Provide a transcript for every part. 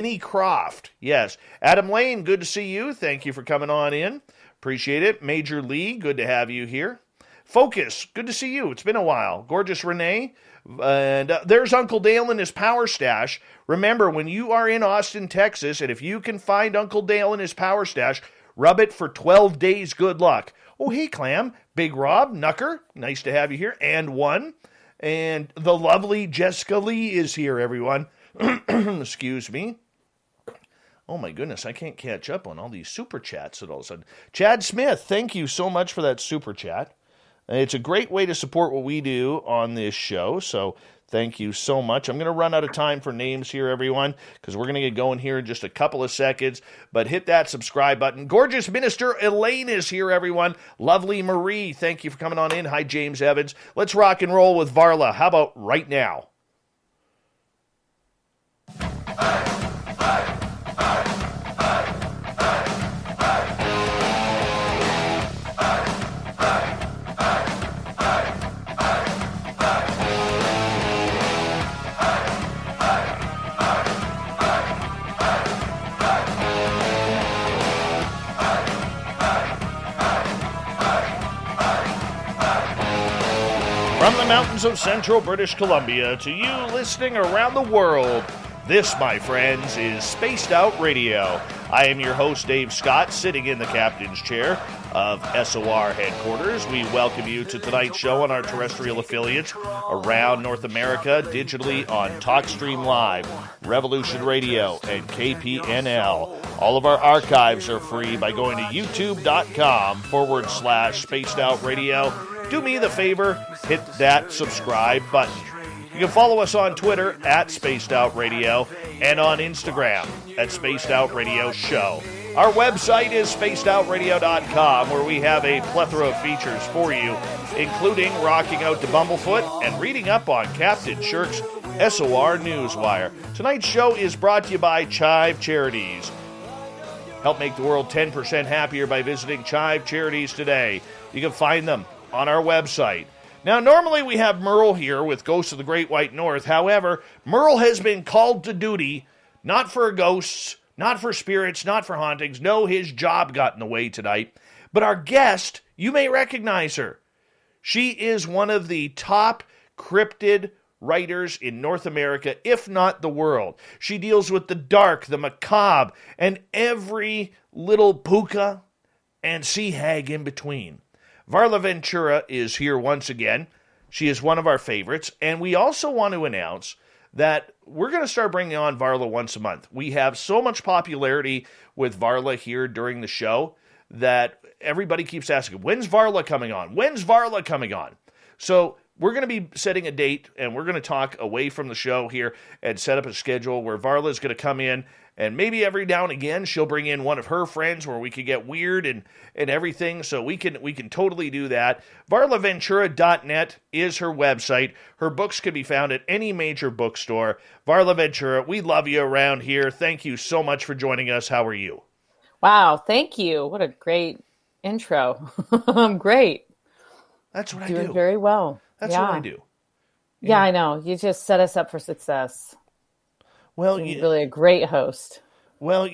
Annie Croft, yes. Adam Lane, good to see you. Thank you for coming on in. Appreciate it. Major Lee, good to have you here. Focus, good to see you. It's been a while. Gorgeous Renee. And there's Uncle Dale and his power stash. Remember, when you are in Austin, Texas, and if you can find Uncle Dale and his power stash, rub it for 12 days. Good luck. Oh, hey, Clam. Big Rob, Nucker, nice to have you here. And one. And the lovely Jessica Lee is here, everyone. Excuse me. Oh my goodness, I can't catch up on all these super chats at all of a sudden. Chad Smith, thank you so much for that super chat. It's a great way to support what we do on this show, so thank you so much. I'm going to run out of time for names here, everyone, because we're going to get going here in just a couple of seconds, but hit that subscribe button. Gorgeous Minister Elaine is here, everyone. Lovely Marie, thank you for coming on in. Hi, James Evans. Let's rock and roll with Varla. How about right now? From the mountains of central British Columbia to you listening around the world, this, my friends, is Spaced Out Radio. I am your host, Dave Scott, sitting in the captain's chair of SOR headquarters. We welcome you to tonight's show on our terrestrial affiliates around North America, digitally on TalkStream Live, Revolution Radio, and KPNL. All of our archives are free by going to youtube.com/Spaced Out Radio. Do me the favor, hit that subscribe button. You can follow us on Twitter at Spaced Out Radio and on Instagram at Spaced Out Radio Show. Our website is spacedoutradio.com, where we have a plethora of features for you, including rocking out to Bumblefoot and reading up on Captain Shirk's SOR Newswire. Tonight's show is brought to you by Chive Charities. Help make the world 10% happier by visiting Chive Charities today. You can find them on our website. Now, normally we have Merle here with Ghosts of the Great White North. However, Merle has been called to duty, not for ghosts, not for spirits, not for hauntings. No, his job got in the way tonight. But our guest, you may recognize her. She is one of the top cryptid writers in North America, if not the world. She deals with the dark, the macabre, and every little Pooka and sea hag in between. Varla Ventura is here once again. She is one of our favorites. And we also want to announce that we're going to start bringing on Varla once a month. We have so much popularity with Varla here during the show that everybody keeps asking, when's Varla coming on? When's Varla coming on? So we're going to be setting a date, and we're going to talk away from the show here and set up a schedule where Varla is going to come in, and maybe every now and again she'll bring in one of her friends where we could get weird and everything. So we can totally do that. VarlaVentura.net is her website. Her books can be found at any major bookstore. Varla Ventura, we love you around here. Thank you so much for joining us. How are you? Wow, thank you. What a great intro. I'm great. That's what I do. Doing very well. That's what I do. Yeah, I know. You just set us up for success. Well, you're really a great host. Well,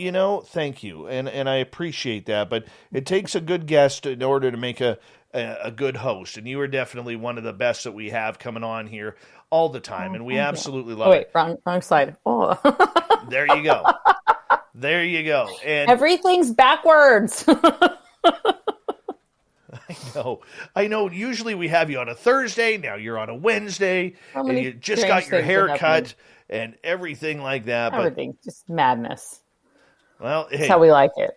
thank you, and I appreciate that. But it takes a good guest in order to make a good host, and you are definitely one of the best that we have coming on here all the time, and we absolutely love it. Wait, wrong slide. Oh. There you go. There you go. And everything's backwards. I know. Usually we have you on a Thursday. Now you're on a Wednesday. And you just got your hair cut and everything like that. Everything. Just madness. Well, that's how we like it.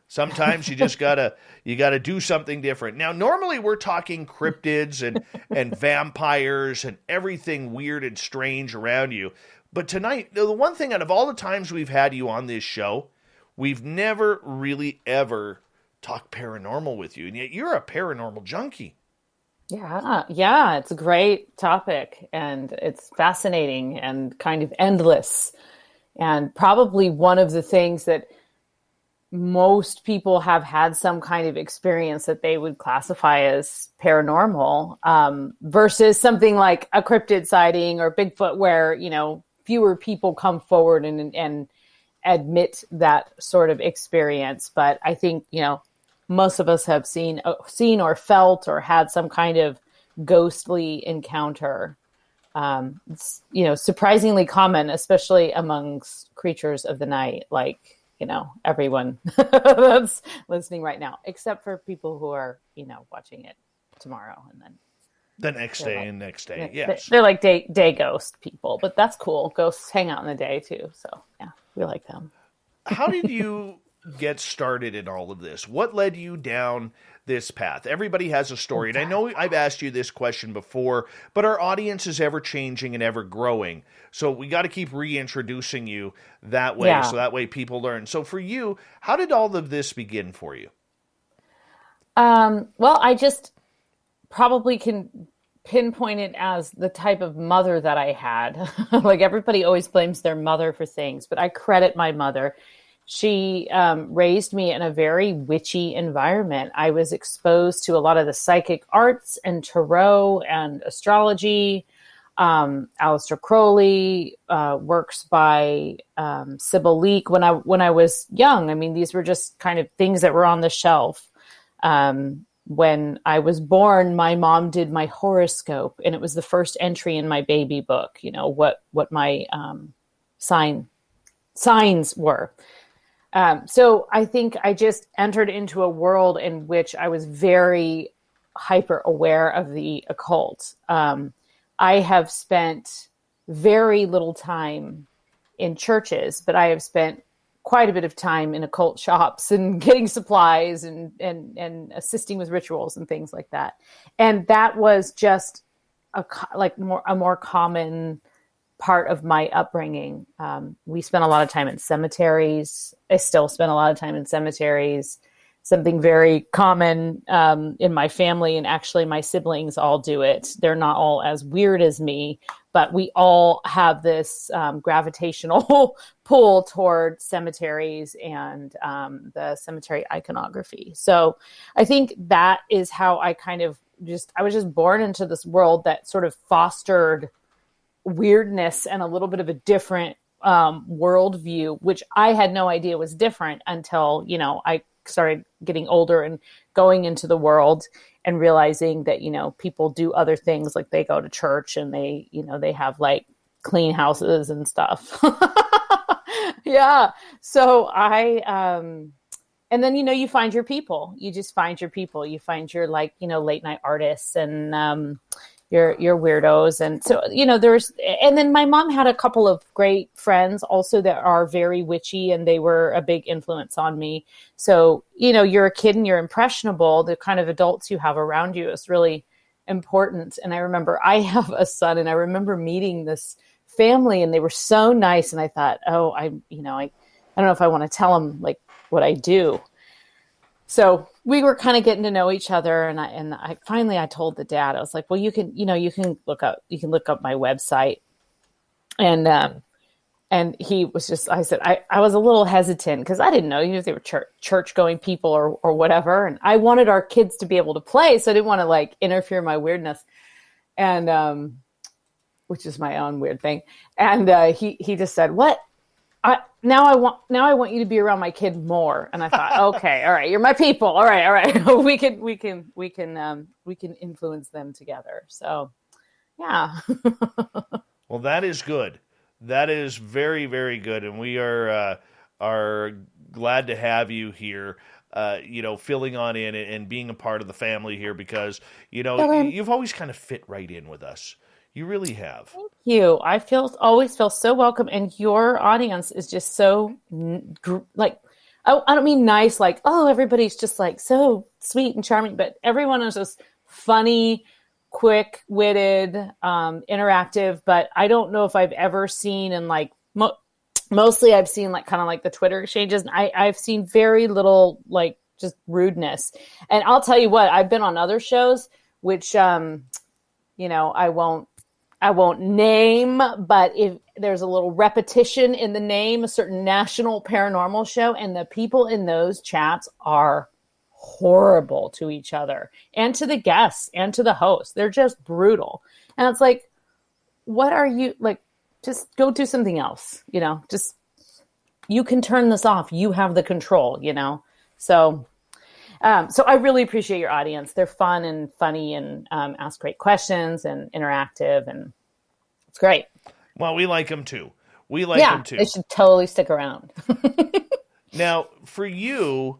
Sometimes you just gotta do something different. Now, normally we're talking cryptids and vampires and everything weird and strange around you. But tonight, the one thing out of all the times we've had you on this show, we've never really ever talk paranormal with you, and yet you're a paranormal junkie. Yeah, it's a great topic, and it's fascinating and kind of endless, and probably one of the things that most people have had some kind of experience that they would classify as paranormal, versus something like a cryptid sighting or Bigfoot, where fewer people come forward and admit that sort of experience. But I think, most of us have seen or felt or had some kind of ghostly encounter. It's, surprisingly common, especially amongst creatures of the night, like, everyone that's listening right now, except for people who are, watching it tomorrow and then the next day and next day. Yes. They're like day ghost people, but that's cool. Ghosts hang out in the day too. So yeah, we like them. How did you get started in all of this? What led you down this path? Everybody has a story. And I know I've asked you this question before, but our audience is ever changing and ever growing. So we got to keep reintroducing you that way. So that way people learn. So for you, how did all of this begin for you? Well, I just probably can pinpoint it as the type of mother that I had. Like everybody always blames their mother for things, but I credit my mother. She raised me in a very witchy environment. I was exposed to a lot of the psychic arts and tarot and astrology. Aleister Crowley, works by Sybil Leek. When I was young, I mean, these were just kind of things that were on the shelf. When I was born, my mom did my horoscope, and it was the first entry in my baby book. What my signs were. So I think I just entered into a world in which I was very hyper aware of the occult. I have spent very little time in churches, but I have spent quite a bit of time in occult shops and getting supplies and assisting with rituals and things like that. And that was just a more common part of my upbringing. We spent a lot of time in cemeteries. I still spend a lot of time in cemeteries. Something very common in my family, and actually my siblings all do it. They're not all as weird as me, but we all have this gravitational pull toward cemeteries and the cemetery iconography. So I think that is how I I was just born into this world that sort of fostered weirdness and a little bit of a different worldview, which I had no idea was different until, I started getting older and going into the world and realizing that, people do other things, like they go to church and they have like clean houses and stuff. Yeah. So and then, you find your people. You just find your people. You find your late night artists and your weirdos. And so, and then my mom had a couple of great friends also that are very witchy, and they were a big influence on me. So, you're a kid and you're impressionable. The kind of adults you have around you is really important. And I remember I have a son, and I remember meeting this family, and they were so nice. And I thought, I don't know if I want to tell them like what I do. So we were kind of getting to know each other, and I finally told the dad, I was like, well, you can look up my website. And he was just, I said, I was a little hesitant because I didn't know if they were church going people or whatever. And I wanted our kids to be able to play. So I didn't want to like interfere in my weirdness, and, which is my own weird thing. And, he just said, what? Now I want you to be around my kid more. And I thought, okay, all right, you're my people. All right. we can influence them together. So, yeah. Well, that is good. That is very, very good. And we are glad to have you here, filling on in and being a part of the family here, because, you've always kind of fit right in with us. You really have. Thank you. I always feel so welcome, and your audience is just so like, I don't mean nice, like, oh, everybody's just like so sweet and charming, but everyone is just funny, quick-witted, interactive. But I don't know if I've ever seen, and like mostly I've seen like kind of like the Twitter exchanges, and I've seen very little like just rudeness. And I'll tell you what, I've been on other shows, which I won't name, but if there's a little repetition in the name, a certain national paranormal show, and the people in those chats are horrible to each other and to the guests and to the host. They're just brutal. And it's like, what are you like? Just go do something else, just you can turn this off. You have the control, So, so I really appreciate your audience. They're fun and funny and ask great questions and interactive, and it's great. Well, we like them too. Them too. They should totally stick around. Now, for you,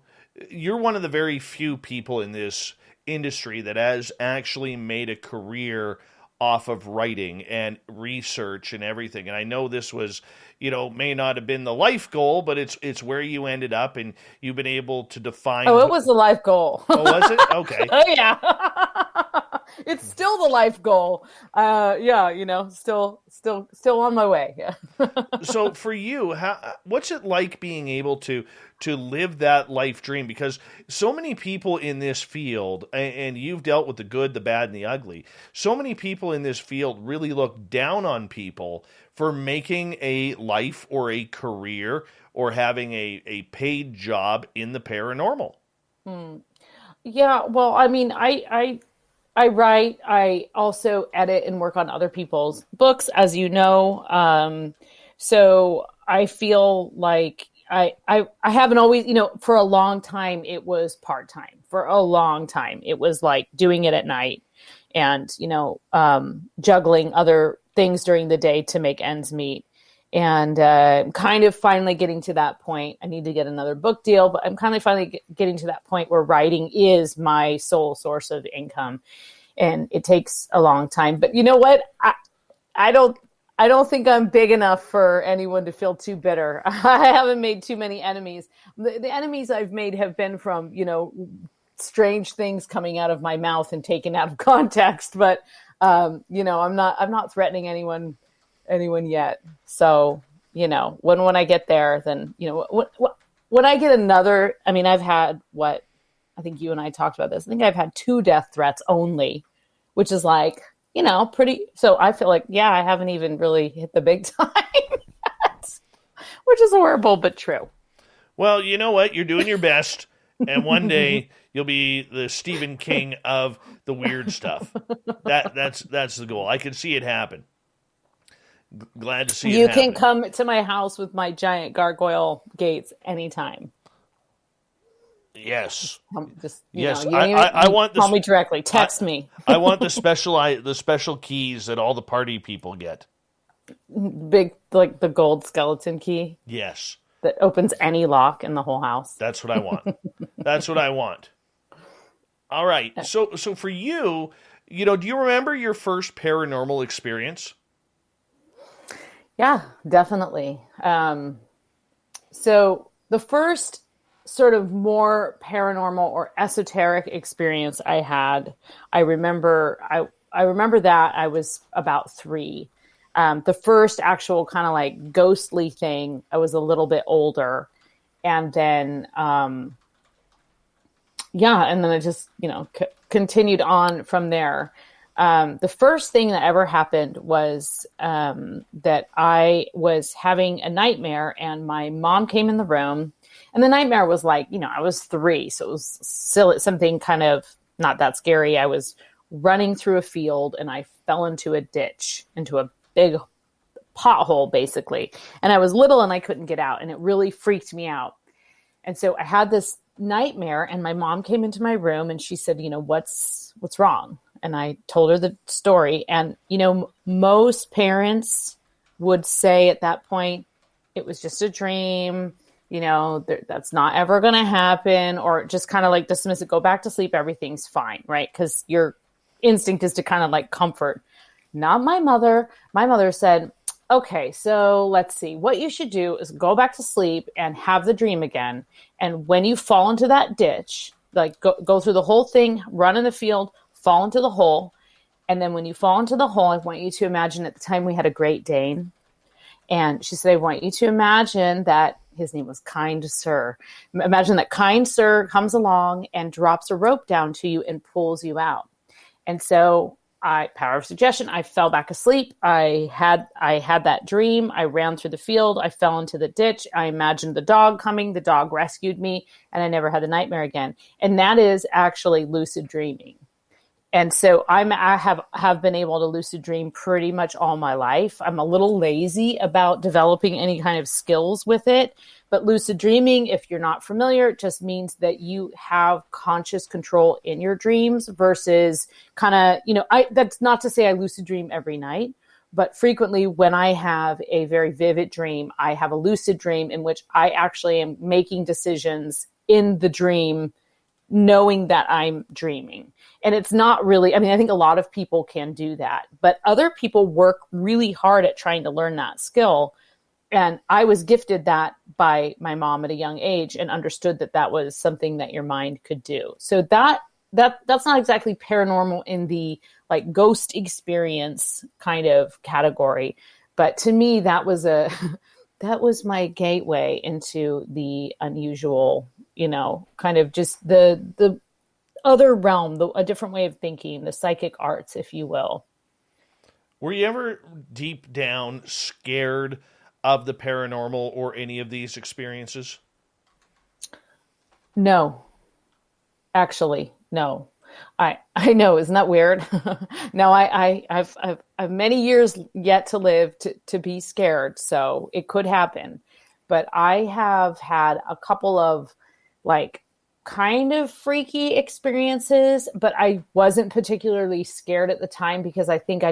you're one of the very few people in this industry that has actually made a career off of writing and research and everything. And I know this was, may not have been the life goal, but it's where you ended up, and you've been able to define. Oh, it was the life goal. Oh, was it? Okay. Oh, yeah. It's still the life goal. Still on my way. Yeah. So for you, what's it like being able to live that life dream? Because so many people in this field, and you've dealt with the good, the bad, and the ugly, so many people in this field really look down on people for making a life or a career or having a paid job in the paranormal. Yeah, well, I mean, I write. I also edit and work on other people's books, as you know. So I feel like I haven't always, for a long time, it was part-time. For a long time, it was like doing it at night and, juggling other things during the day to make ends meet. And kind of finally getting to that point. I need to get another book deal, but I'm kind of finally getting to that point where writing is my sole source of income. And it takes a long time. But you know what? I don't think I'm big enough for anyone to feel too bitter. I haven't made too many enemies. The enemies I've made have been from, strange things coming out of my mouth and taken out of context. But, I'm not threatening anyone yet. So, when I get there, then, when I get another, I mean, I've had I think you and I talked about this. I think I've had 2 death threats only, which is like, pretty. So I feel like, I haven't even really hit the big time yet, which is horrible, but true. Well, you know what? You're doing your best. And one day you'll be the Stephen King of the weird stuff. That's the goal. I can see it happen. Glad to see you it happen. You can come to my house with my giant gargoyle gates anytime. Yes. Yes. I want call me directly. Text me. I want the special keys that all the party people get. Big, like the gold skeleton key. Yes. That opens any lock in the whole house. That's what I want. That's what I want. All right. So for you, do you remember your first paranormal experience? Yeah, definitely. So the first sort of more paranormal or esoteric experience I had, I remember that I was about 3. The first actual kind of like ghostly thing, I was a little bit older. And then, and then I just, continued on from there. The first thing that ever happened was that I was having a nightmare, and my mom came in the room, and the nightmare was like, I was 3, so it was still something kind of not that scary. I was running through a field, and I fell into a ditch, into a big pothole, basically. And I was little, and I couldn't get out, and it really freaked me out. And so I had this nightmare, and my mom came into my room, and she said, what's wrong? And I told her the story. And, most parents would say at that point, it was just a dream, that's not ever going to happen, or just kind of like dismiss it, go back to sleep, everything's fine, right? Because your instinct is to kind of like comfort. Not my mother. My mother said, okay, so let's see. What you should do is go back to sleep and have the dream again. And when you fall into that ditch, like go through the whole thing, run in the field, fall into the hole. And then when you fall into the hole, I want you to imagine, at the time we had a Great Dane. And she said, I want you to imagine that his name was Kind Sir. Imagine that Kind Sir comes along and drops a rope down to you and pulls you out. And so power of suggestion, I fell back asleep. I had that dream. I ran through the field. I fell into the ditch. I imagined the dog coming. The dog rescued me, and I never had the nightmare again. And that is actually lucid dreaming. And so I have been able to lucid dream pretty much all my life. I'm a little lazy about developing any kind of skills with it. But lucid dreaming, if you're not familiar, it just means that you have conscious control in your dreams versus kind of, that's not to say I lucid dream every night, but frequently when I have a very vivid dream, I have a lucid dream in which I actually am making decisions in the dream, knowing that I'm dreaming. And it's not really, I think a lot of people can do that, but other people work really hard at trying to learn that skill. And I was gifted that by my mom at a young age and understood that that was something that your mind could do. So that's not exactly paranormal in the like ghost experience kind of category. But to me, that was my gateway into the unusual, kind of just the other realm, a different way of thinking, the psychic arts, if you will. Were you ever deep down scared of the paranormal or any of these experiences? No, actually, no. I know, isn't that weird? No, I've many years yet to live to be scared, so it could happen. But I have had a couple of like kind of freaky experiences, but I wasn't particularly scared at the time because I think I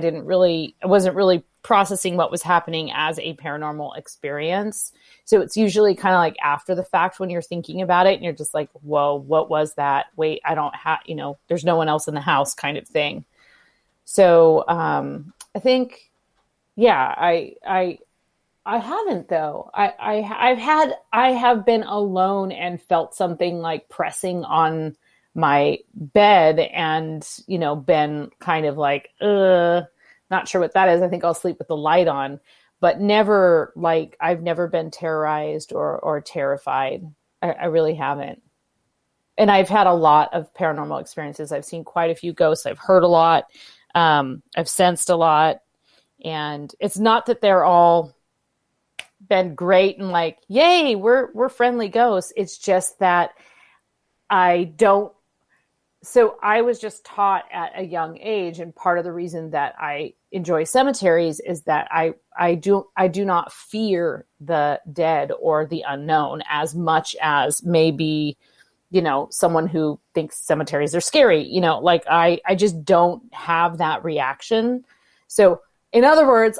wasn't really processing what was happening as a paranormal experience. So it's usually kind of like after the fact when you're thinking about it and you're just like, whoa, what was that? Wait, I don't have, there's no one else in the house kind of thing. So I think, yeah, I haven't though. I have been alone and felt something like pressing on my bed and, been kind of like, not sure what that is. I think I'll sleep with the light on, but never like I've never been terrorized or terrified. I really haven't. And I've had a lot of paranormal experiences. I've seen quite a few ghosts. I've heard a lot. I've sensed a lot. And it's not that they're all been great and like, yay, we're friendly ghosts. It's just that so I was just taught at a young age, and part of the reason that I enjoy cemeteries is that I do not fear the dead or the unknown as much as maybe, someone who thinks cemeteries are scary, like I just don't have that reaction. So in other words,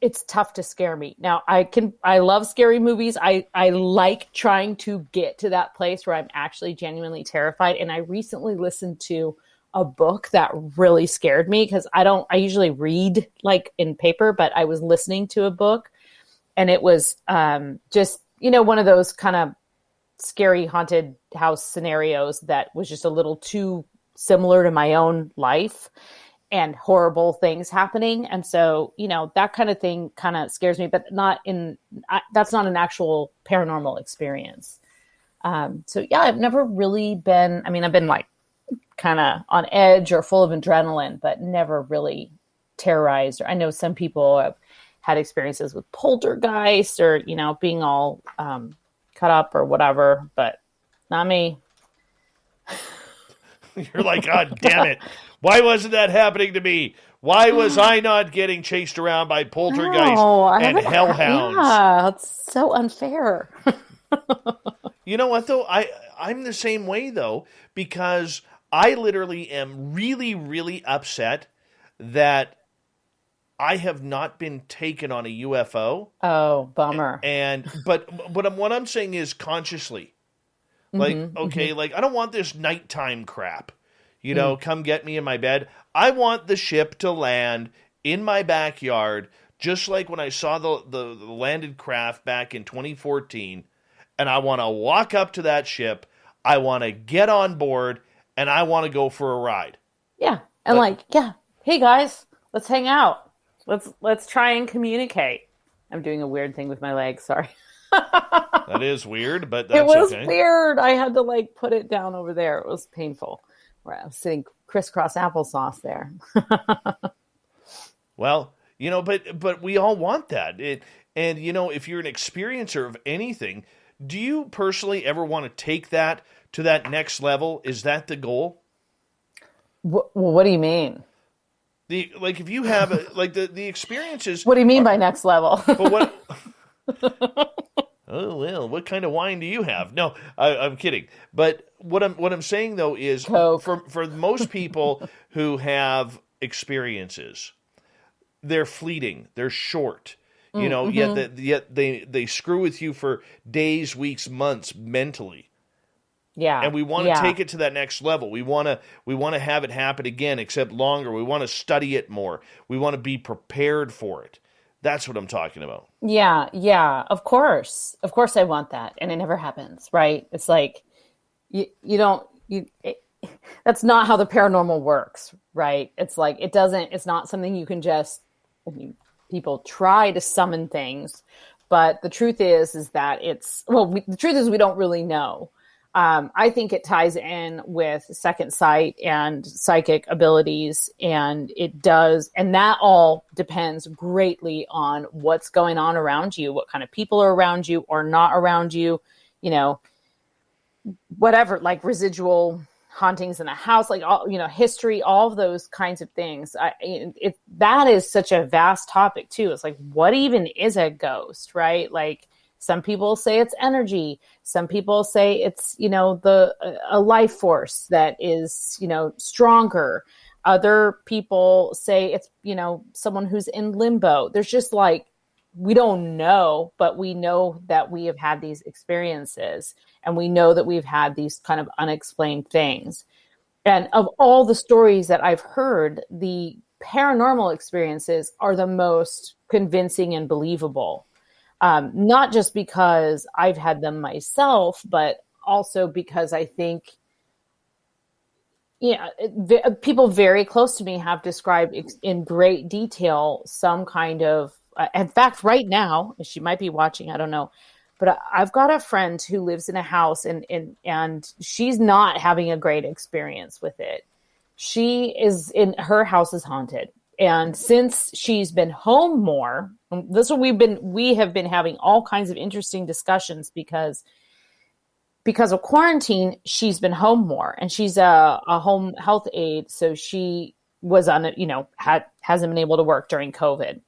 it's tough to scare me. Now I love scary movies. I like trying to get to that place where I'm actually genuinely terrified. And I recently listened to a book that really scared me because I usually read like in paper, but I was listening to a book and it was just, one of those kind of scary haunted house scenarios that was just a little too similar to my own life. And horrible things happening. And so, that kind of thing kind of scares me, but that's not an actual paranormal experience. So yeah, I've never really been, I've been like kind of on edge or full of adrenaline, but never really terrorized. Or I know some people have had experiences with poltergeist or, being all cut up or whatever, but not me. You're like, God damn it. Why wasn't that happening to me? Why was I not getting chased around by poltergeists and hellhounds? Yeah, it's so unfair. You know what, though? I'm the same way, though, because I literally am really, really upset that I have not been taken on a UFO. Oh, bummer. But what I'm saying is consciously. Like, okay, like I don't want this nighttime crap. Come get me in my bed. I want the ship to land in my backyard, just like when I saw the landed craft back in 2014. And I want to walk up to that ship. I want to get on board, and I want to go for a ride. Yeah, and hey guys, let's hang out. Let's try and communicate. I'm doing a weird thing with my legs. Sorry. That is weird, but that's okay. It was okay. weird. I had to put it down over there. It was painful. Where I was sitting crisscross applesauce there. Well, but we all want that. And if you're an experiencer of anything, do you personally ever want to take that to that next level? Is that the goal? What do you mean? If you have the experiences. What do you mean by next level? But what? Oh well, what kind of wine do you have? No, I'm kidding. But what I'm saying though is Coke. for most people who have experiences, they're fleeting, they're short. Yet they screw with you for days, weeks, months mentally. Yeah. And we want to take it to that next level. We want to have it happen again, except longer. We want to study it more. We want to be prepared for it. That's what I'm talking about. Yeah, of course. Of course I want that. And it never happens, right? It's like, that's not how the paranormal works, right? It's like, it's not something you can just, people try to summon things, but the truth is that the truth is we don't really know. I think it ties in with second sight and psychic abilities, and it does. And that all depends greatly on what's going on around you, what kind of people are around you or not around you, whatever, like residual hauntings in a house, like all, history, all of those kinds of things. That is such a vast topic too. It's like, what even is a ghost, right? Like, some people say it's energy. Some people say it's, a life force that is, stronger. Other people say it's, someone who's in limbo. There's just like, we don't know, but we know that we have had these experiences and we know that we've had these kind of unexplained things. And of all the stories that I've heard, the paranormal experiences are the most convincing and believable. Not just because I've had them myself, but also because I think, people very close to me have described in great detail some kind of, in fact, right now, she might be watching, I don't know, but I've got a friend who lives in a house and she's not having a great experience with it. Her house is haunted. And since she's been home more, we have been having all kinds of interesting discussions because of quarantine, she's been home more, and she's a home health aide. So she was hasn't been able to work during COVID.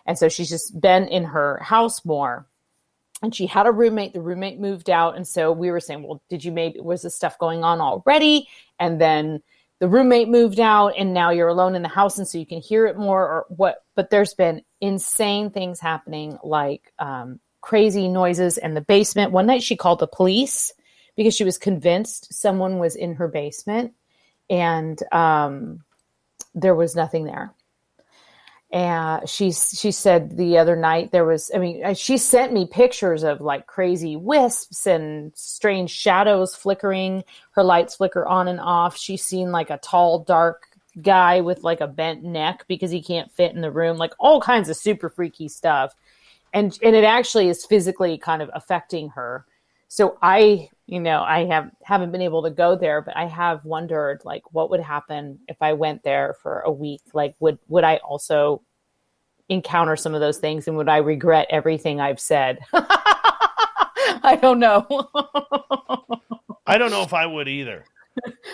And so she's just been in her house more, and she had a roommate. The roommate moved out. And so we were saying, well, was this stuff going on already? And then the roommate moved out and now you're alone in the house. And so you can hear it more or what, but there's been insane things happening, like crazy noises in the basement. One night she called the police because she was convinced someone was in her basement, and there was nothing there. And she said the other night she sent me pictures of like crazy wisps and strange shadows flickering. Her lights flicker on and off. She's seen like a tall, dark guy with like a bent neck because he can't fit in the room, like all kinds of super freaky stuff. And it actually is physically kind of affecting her. So I haven't been able to go there, but I have wondered like what would happen if I went there for a week. Like would I also encounter some of those things, and would I regret everything I've said? I don't know. I don't know if I would either.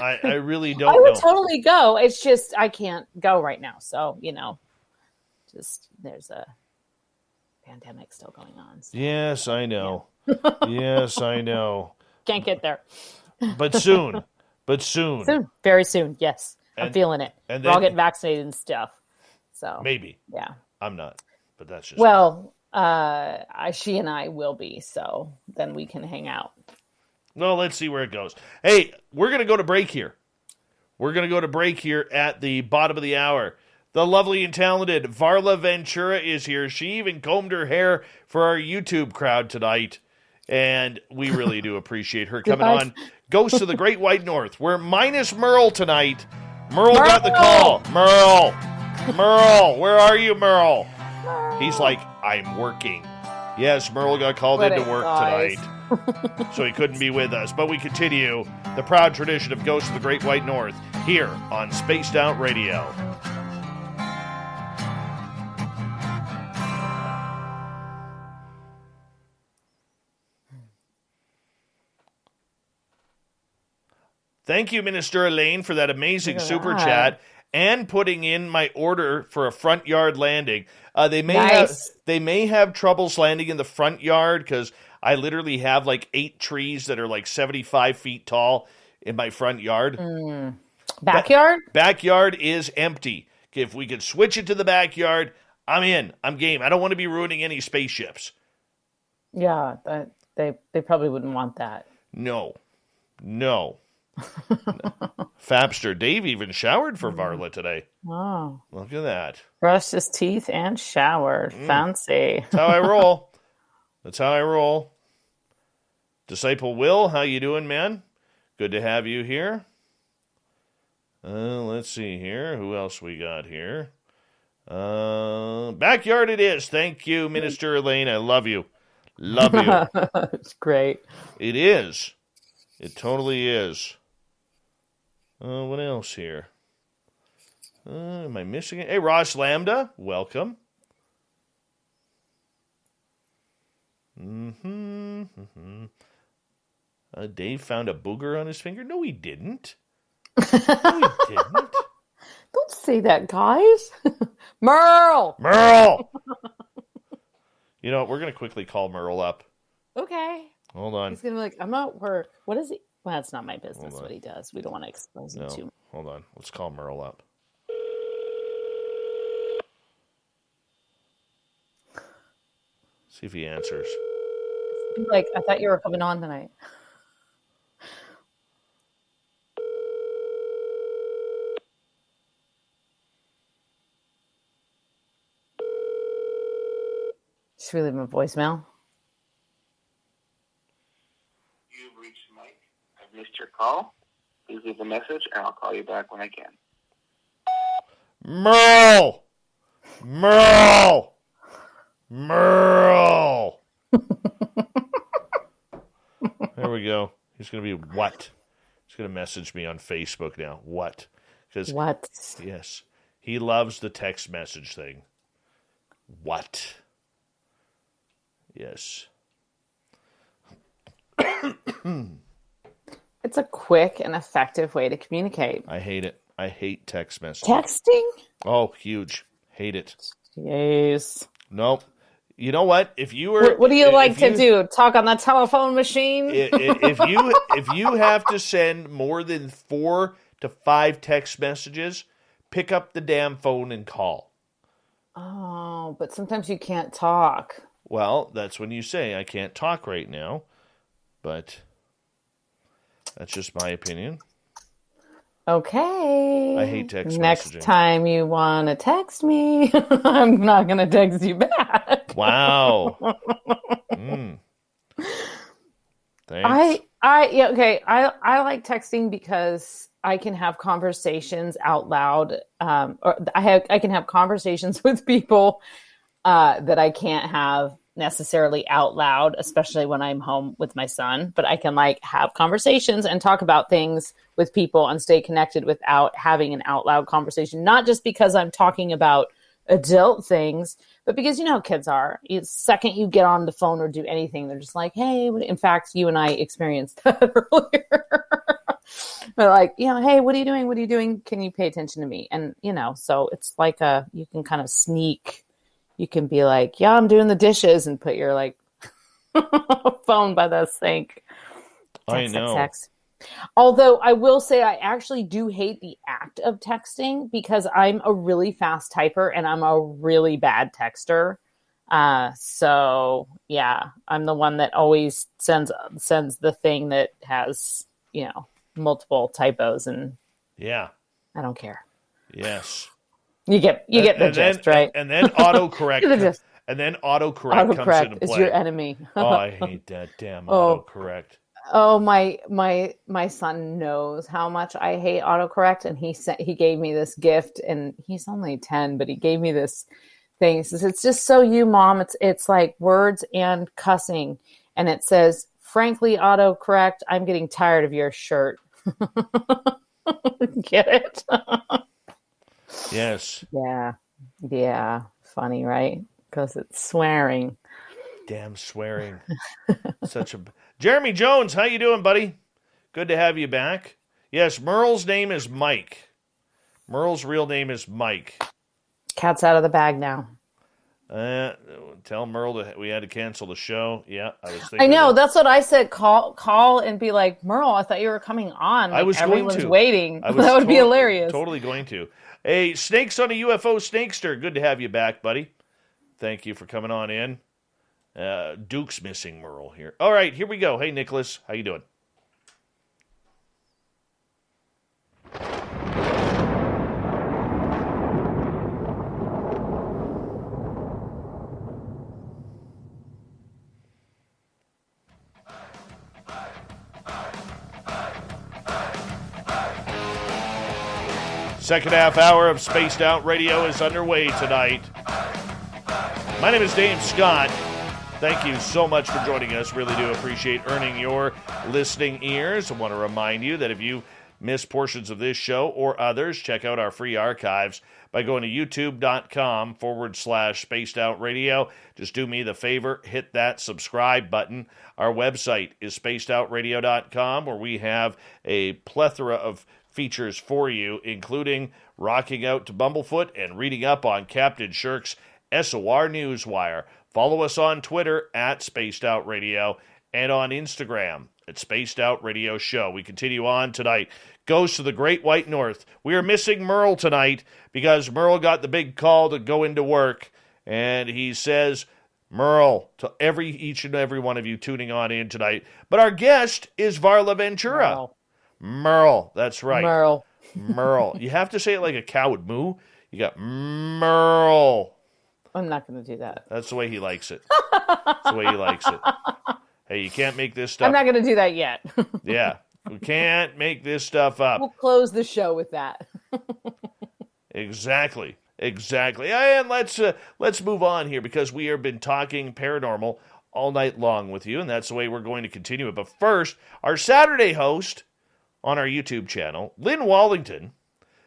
I really don't know. I would totally go. It's just I can't go right now. So, just there's a pandemic still going on. So. Yes, I know. Yeah. Yes, I know. Can't get there. But soon. Soon. Very soon, yes. I'm feeling it. And we're all getting vaccinated and stuff. So maybe. Yeah. I'm not. But that's just she and I will be, so then we can hang out. Well, let's see where it goes. Hey, we're going to go to break here. We're going to go to break here at the bottom of the hour. The lovely and talented Varla Ventura is here. She even combed her hair for our YouTube crowd tonight, and we really do appreciate her coming on. Ghosts of the Great White North. We're minus Merle tonight. Merle got the call. Merle, where are you, Merle? He's like, I'm working. Yes, Merle got called into work tonight, so he couldn't be with us. But we continue the proud tradition of Ghosts of the Great White North here on Spaced Out Radio. Thank you, Minister Elaine, for that amazing Look at super that. chat and putting in my order for a front yard landing. They Nice. may have troubles landing in the front yard because I literally have like 8 trees that are like 75 feet tall in my front yard. Backyard? Backyard is empty. If we could switch it to the backyard, I'm in. I'm game. I don't want to be ruining any spaceships. Yeah, they probably wouldn't want that. No. Fapster Dave even showered for Varla today. Oh. Look at that. Brushed his teeth and showered. Fancy. That's how I roll. That's how I roll. Disciple Will, how you doing, man? Good to have you here. Let's see here. Who else we got here? Backyard it is. Thank you, Minister Elaine. I love you. Love you. It's great. It is. It totally is. What else here? Am I missing it? Hey, Ross Lambda, welcome. Dave found a booger on his finger. No, he didn't. No, he didn't. Don't say that, guys. Merle! You know what? We're going to quickly call Merle up. Okay. Hold on. He's going to be like, I'm at work. What is he? Well, it's not my business what he does. We don't want to expose him too much. Hold on. Let's call Merle up. See if he answers. Like, I thought you were coming on tonight. Should we leave him a voicemail? You've reached Mike. I've missed your call. Please leave a message, and I'll call you back when I can. Merle! There we go. He's going to be what? He's going to message me on Facebook now. What? What? Yes. He loves the text message thing. What? Yes. It's a quick and effective way to communicate. I hate it. I hate text messaging. Texting? Oh, huge. Hate it. Jeez. Nope. You know what? If you were, what do you like to do? Talk on the telephone machine? if you have to send more than 4 to 5 text messages, pick up the damn phone and call. Oh, but sometimes you can't talk. Well, that's when you say, I can't talk right now. But that's just my opinion. Okay. I hate text Next messaging. time you want to text me, I'm not going to text you back. Wow. Thanks. I like texting because I can have conversations out loud. I can have conversations with people that I can't have necessarily out loud, especially when I'm home with my son. But I can have conversations and talk about things with people and stay connected without having an out loud conversation. Not just because I'm talking about adult things, but because you know how kids are. The second you get on the phone or do anything, they're just like, hey, in fact, you and I experienced that earlier. They're like, hey, what are you doing? What are you doing? Can you pay attention to me? And, so it's like you can kind of sneak. You can be like, yeah, I'm doing the dishes and put your phone by the sink. I know. Text. Although I will say I actually do hate the act of texting because I'm a really fast typer and I'm a really bad texter. So yeah, I'm the one that always sends the thing that has, multiple typos and yeah, I don't care. Yes. You get the gist, right? And then autocorrect. And then autocorrect comes into play. Is your enemy. Oh, I hate that damn autocorrect. Oh, my son knows how much I hate autocorrect, and he gave me this gift, and he's only 10, but he gave me this thing. He says, "It's just so you, Mom. It's like words and cussing," and it says, "Frankly, autocorrect, I'm getting tired of your shirt." Get it? Yes. Yeah. Funny, right? Because it's swearing. Damn swearing. Jeremy Jones, how you doing, buddy? Good to have you back. Yes, Merle's name is Mike. Merle's real name is Mike. Cat's out of the bag now. Tell Merle that we had to cancel the show. Yeah, I was thinking. I know, that's what I said. Call and be like, Merle, I thought you were coming on. Like, I was everyone's going to. waiting. I was That would be hilarious. Totally going to. Hey, Snakes on a UFO Snakester. Good to have you back, buddy. Thank you for coming on in. Duke's missing Merle here. All right, here we go. Hey, Nicholas, how you doing? Second half hour of Spaced Out Radio is underway tonight. My name is Dave Scott. Thank you so much for joining us. Really do appreciate earning your listening ears. I want to remind you that if you miss portions of this show or others, check out our free archives by going to youtube.com/Spaced Out Radio. Just do me the favor, hit that subscribe button. Our website is spacedoutradio.com, where we have a plethora of features for you, including rocking out to Bumblefoot and reading up on Captain Shirk's SOR Newswire. Follow us on Twitter at Spaced Out Radio and on Instagram at Spaced Out Radio Show. We continue on tonight. Goes to the Great White North. We are missing Merle tonight because Merle got the big call to go into work, and he says, Merle, to each and every one of you tuning on in tonight. But our guest is Varla Ventura. Merle, that's right. Merle. You have to say it like a cow would moo. You got Merle. I'm not going to do that. That's the way he likes it. That's the way he likes it. Hey, you can't make this stuff. I'm not going to do that yet. Yeah, we can't make this stuff up. We'll close the show with that. Exactly. And let's move on here, because we have been talking paranormal all night long with you, and that's the way we're going to continue it. But first, our Saturday host on our YouTube channel, Lynn Wallington,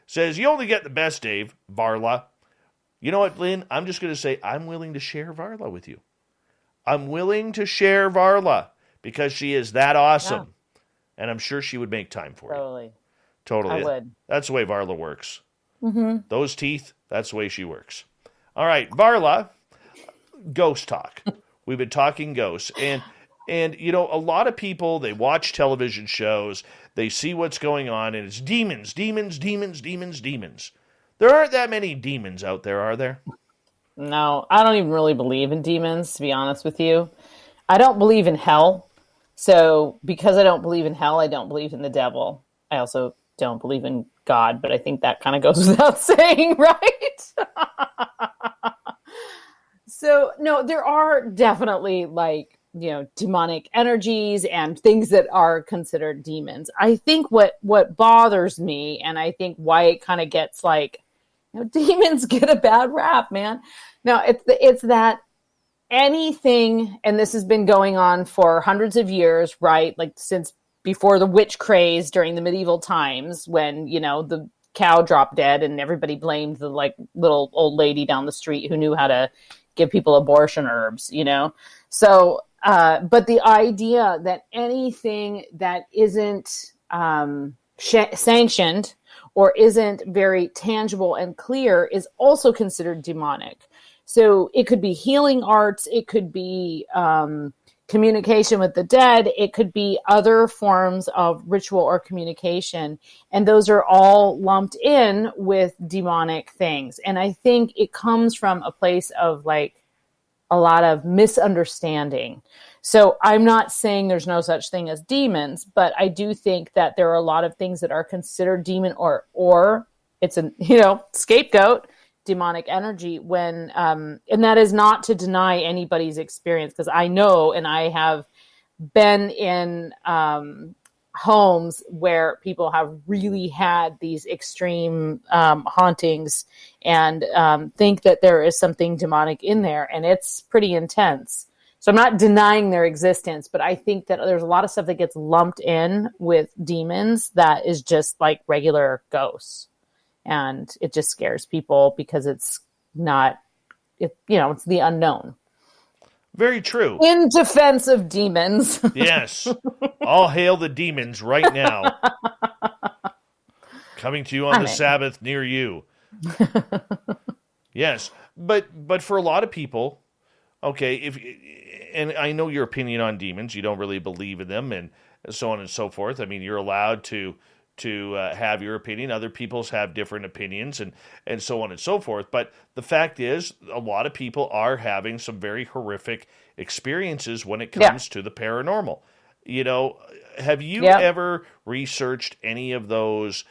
says, you only get the best, Dave, Varla. You know what, Lynn? I'm just going to say I'm willing to share Varla with you. I'm willing to share Varla because she is that awesome. Yeah. And I'm sure she would make time for you. Totally. I would. That's the way Varla works. Mm-hmm. Those teeth, that's the way she works. All right, Varla, ghost talk. We've been talking ghosts. And, you know, a lot of people, they watch television shows, they see what's going on, and it's demons. There aren't that many demons out there, are there? No, I don't even really believe in demons, to be honest with you. I don't believe in hell. So because I don't believe in hell, I don't believe in the devil. I also don't believe in God, but I think that kind of goes without saying, right? So, no, there are definitely, like, you know, demonic energies and things that are considered demons. I think what bothers me, and I think why it kind of gets like, you know, demons get a bad rap, man. No, it's that anything, and this has been going on for hundreds of years, right? Like since before the witch craze during the medieval times, when, you know, the cow dropped dead and everybody blamed the like little old lady down the street who knew how to give people abortion herbs, you know? So, but the idea that anything that isn't sanctioned or isn't very tangible and clear is also considered demonic. So it could be healing arts, it could be communication with the dead, it could be other forms of ritual or communication, and those are all lumped in with demonic things. And I think it comes from a place of like a lot of misunderstanding. So I'm not saying there's no such thing as demons, but I do think that there are a lot of things that are considered demon or it's a, you know, scapegoat demonic energy when, and that is not to deny anybody's experience, because I know, and I have been in homes where people have really had these extreme hauntings and think that there is something demonic in there, and it's pretty intense. So I'm not denying their existence, but I think that there's a lot of stuff that gets lumped in with demons that is just like regular ghosts. And it just scares people because it's not, you know, it's the unknown. Very true. In defense of demons. Yes. All hail the demons right now. Coming to you on the Sabbath near you. Yes. But for a lot of people, okay, and I know your opinion on demons, you don't really believe in them and so on and so forth. I mean, you're allowed to have your opinion. Other people's have different opinions and so on and so forth. But the fact is, a lot of people are having some very horrific experiences when it comes to the paranormal. You know, have you ever researched any of those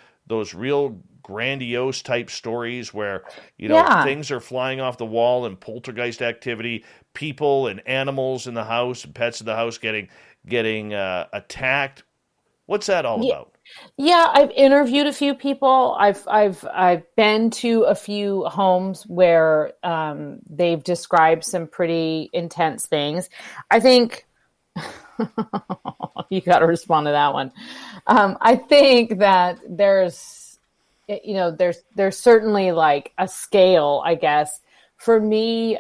real grandiose type stories where, you know, things are flying off the wall and poltergeist activity, people and animals in the house and pets in the house getting attacked? What's that all about? Yeah, I've interviewed a few people. I've been to a few homes where they've described some pretty intense things. I think you got to respond to that one. I think that there's certainly like a scale, I guess. For me,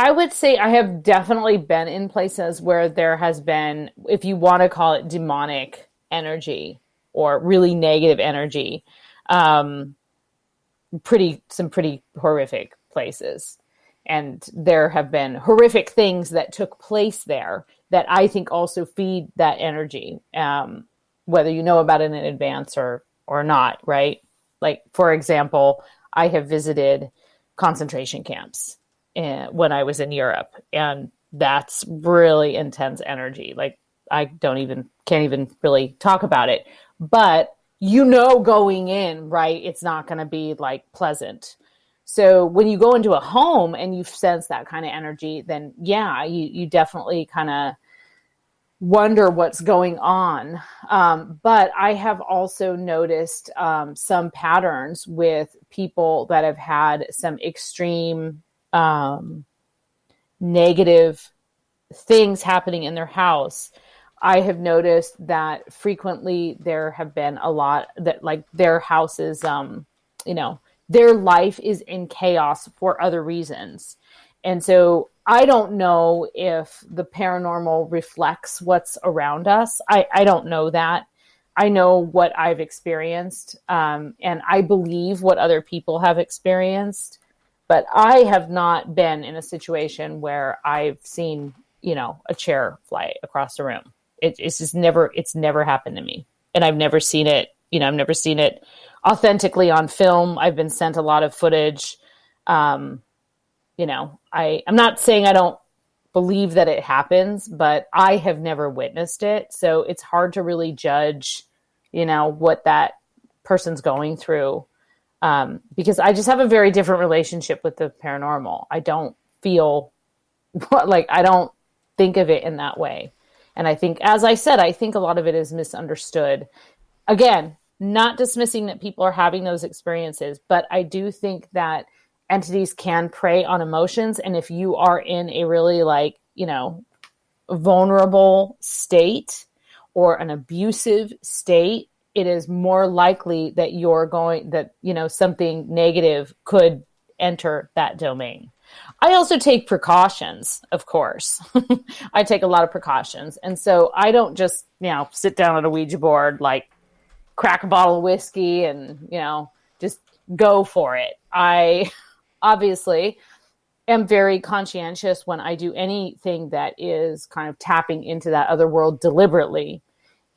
I would say I have definitely been in places where there has been, if you want to call it demonic energy or really negative energy, some pretty horrific places. And there have been horrific things that took place there that I think also feed that energy, whether you know about it in advance or not, right? Like, for example, I have visited concentration camps when I was in Europe, and that's really intense energy. Like, I can't even really talk about it, but going in, right, it's not going to be like pleasant. So when you go into a home and you sense that kind of energy, then you definitely kind of wonder what's going on. But I have also noticed some patterns with people that have had some extreme negative things happening in their house. I have noticed that frequently there have been a lot that, like, their houses, their life is in chaos for other reasons. And so I don't know if the paranormal reflects what's around us. I don't know that. I know what I've experienced, and I believe what other people have experienced. But I have not been in a situation where I've seen, a chair fly across the room. It's never happened to me. And I've never seen it, I've never seen it authentically on film. I've been sent a lot of footage. I'm not saying I don't believe that it happens, but I have never witnessed it. So it's hard to really judge, what that person's going through. Because I just have a very different relationship with the paranormal. I don't feel I don't think of it in that way. And I think, as I said, I think a lot of it is misunderstood. Again, not dismissing that people are having those experiences, but I do think that entities can prey on emotions. And if you are in a really vulnerable state or an abusive state, it is more likely that something negative could enter that domain. I also take precautions, of course. I take a lot of precautions. And so I don't just, sit down at a Ouija board, crack a bottle of whiskey and, just go for it. I obviously am very conscientious when I do anything that is kind of tapping into that other world deliberately.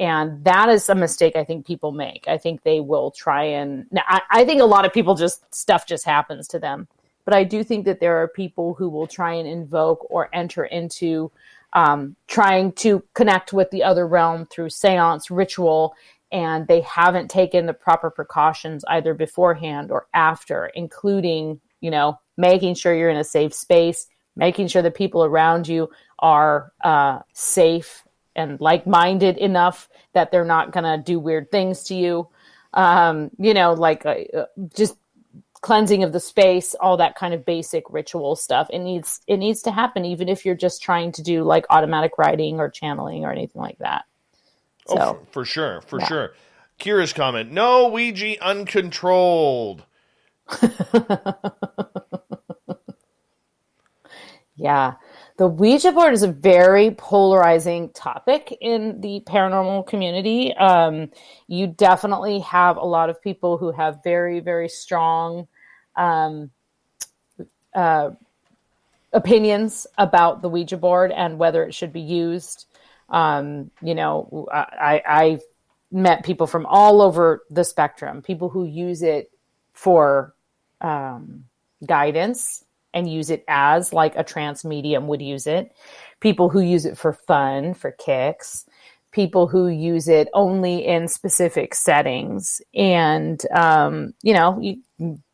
And that is a mistake I think people make. I think they will try and... I think a lot of people stuff just happens to them. But I do think that there are people who will try and invoke or enter into trying to connect with the other realm through seance ritual, and they haven't taken the proper precautions either beforehand or after, including, making sure you're in a safe space, making sure the people around you are safe and like-minded enough that they're not going to do weird things to you. Just cleansing of the space, all that kind of basic ritual stuff. It needs to happen, even if you're just trying to do automatic writing or channeling or anything like that. So, for sure. Kira's comment, no Ouija uncontrolled. Yeah. The Ouija board is a very polarizing topic in the paranormal community. You definitely have a lot of people who have very, very strong opinions about the Ouija board and whether it should be used. I've met people from all over the spectrum, people who use it for guidance and use it as like a trance medium would use it. People who use it for fun, for kicks. People who use it only in specific settings. And, you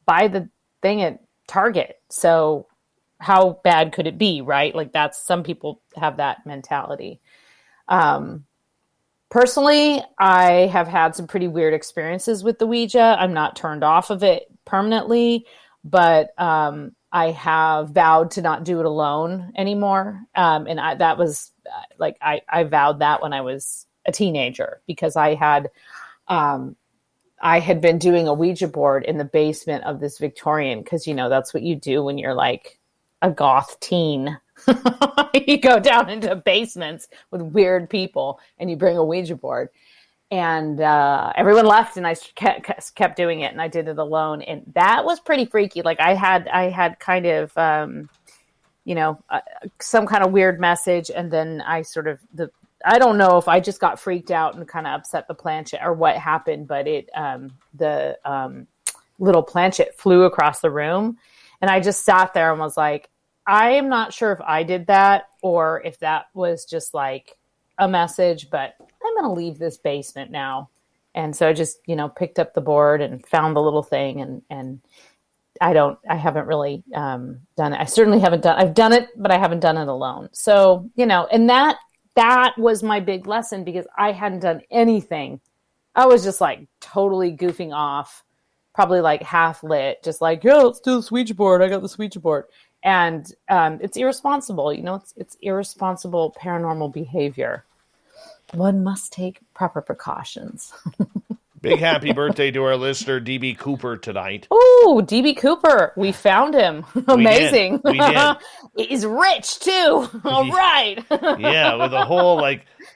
buy the thing at Target. So how bad could it be, right? Like some people have that mentality. Personally, I have had some pretty weird experiences with the Ouija. I'm not turned off of it permanently, but I have vowed to not do it alone anymore. And that was I vowed that when I was a teenager because I had been doing a Ouija board in the basement of this Victorian because, that's what you do when you're like a goth teen. You go down into basements with weird people and you bring a Ouija board. And everyone left, and I kept doing it, and I did it alone, and that was pretty freaky. Like I had kind of, some kind of weird message, and then I I don't know if I just got freaked out and kind of upset the planchette or what happened, but the little planchette flew across the room, and I just sat there and was like, I am not sure if I did that or if that was just like a message, but I'm going to leave this basement now. And so I just, picked up the board and found the little thing. And I haven't really done it. I certainly haven't I've done it, but I haven't done it alone. So, and that was my big lesson because I hadn't done anything. I was just like totally goofing off, probably like half lit, just like, yeah, let's do the Ouija board. I got the Ouija board. And it's irresponsible. It's irresponsible paranormal behavior. One must take proper precautions. Big happy birthday to our listener, DB Cooper, tonight. Oh, DB Cooper. We found him. Amazing. We did. He's rich, too. All right. Yeah, with a whole,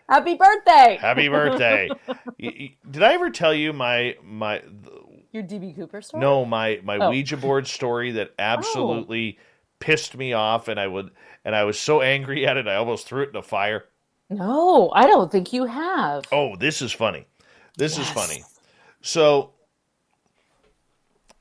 happy birthday. Happy birthday. Did I ever tell you my your DB Cooper story? No, my Ouija board story that absolutely pissed me off, and I was so angry at it, I almost threw it in the fire. No, I don't think you have. Oh, this is funny. This is funny. So,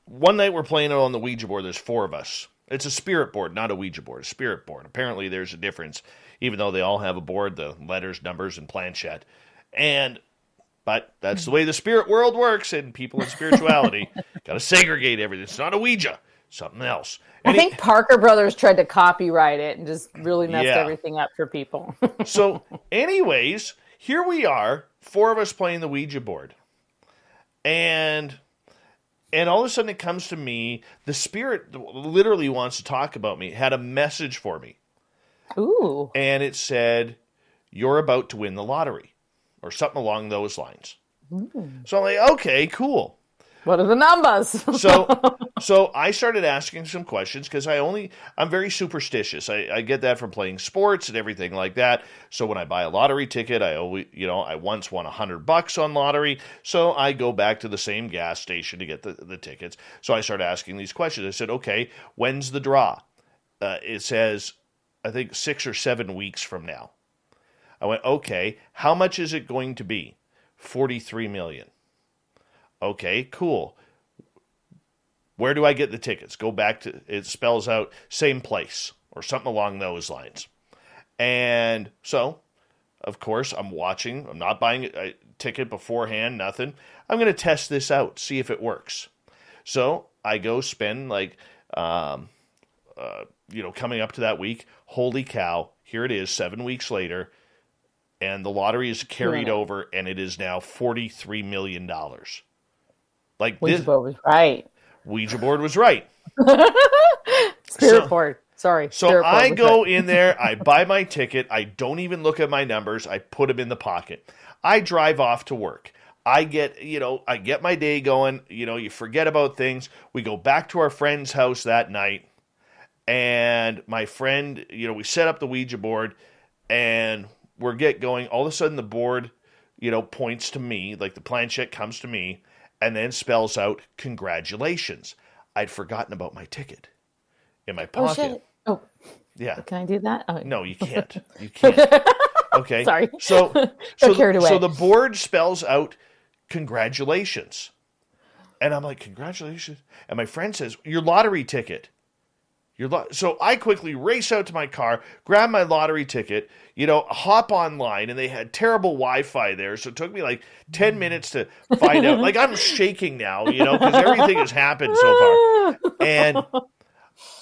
one night we're playing it on the Ouija board. There's 4 of us. It's a spirit board, not a Ouija board. A spirit board. Apparently, there's a difference, even though they all have a board, the letters, numbers, and planchette. But that's the way the spirit world works, and people in spirituality got to segregate everything. It's not a Ouija. Something else. I think Parker Brothers tried to copyright it and just really messed everything up for people. So, anyways, here we are, 4 of us playing the Ouija board. And all of a sudden it comes to me, the spirit literally wants to talk about me, had a message for me. Ooh. And it said, you're about to win the lottery, or something along those lines. Ooh. So I'm like, okay, cool. What are the numbers? So I started asking some questions because I'm very superstitious. I get that from playing sports and everything like that. So when I buy a lottery ticket, I always, I once won $100 on lottery. So I go back to the same gas station to get the tickets. So I started asking these questions. I said, okay, when's the draw? It says, I think 6 or 7 weeks from now. I went, okay, how much is it going to be? 43 million. Okay, cool. Where do I get the tickets? Go back to, it spells out same place or something along those lines. And so, of course, I'm watching. I'm not buying a ticket beforehand, nothing. I'm going to test this out, see if it works. So I go spend coming up to that week. Holy cow, here it is 7 weeks later. And the lottery is carried over, and it is now $43 million. Ouija board was right. Ouija board was right. Spirit board. Sorry. So I go in there, I buy my ticket, I don't even look at my numbers, I put them in the pocket. I drive off to work. I get my day going, you forget about things. We go back to our friend's house that night, And my friend, we set up the Ouija board and we're going. All of a sudden the board, points to me, like the planchette comes to me and then spells out congratulations. I'd forgotten about my ticket in my pocket. Oh, shit. Oh, yeah. Can I do that? Oh. No, you can't. You can't. Okay. Sorry. So carried away. So the board spells out congratulations. And I'm like, congratulations. And my friend says, your lottery ticket. So I quickly race out to my car, grab my lottery ticket, hop online, and they had terrible Wi-Fi there. So it took me like 10 minutes to find out. Like, I'm shaking now, because everything has happened so far. And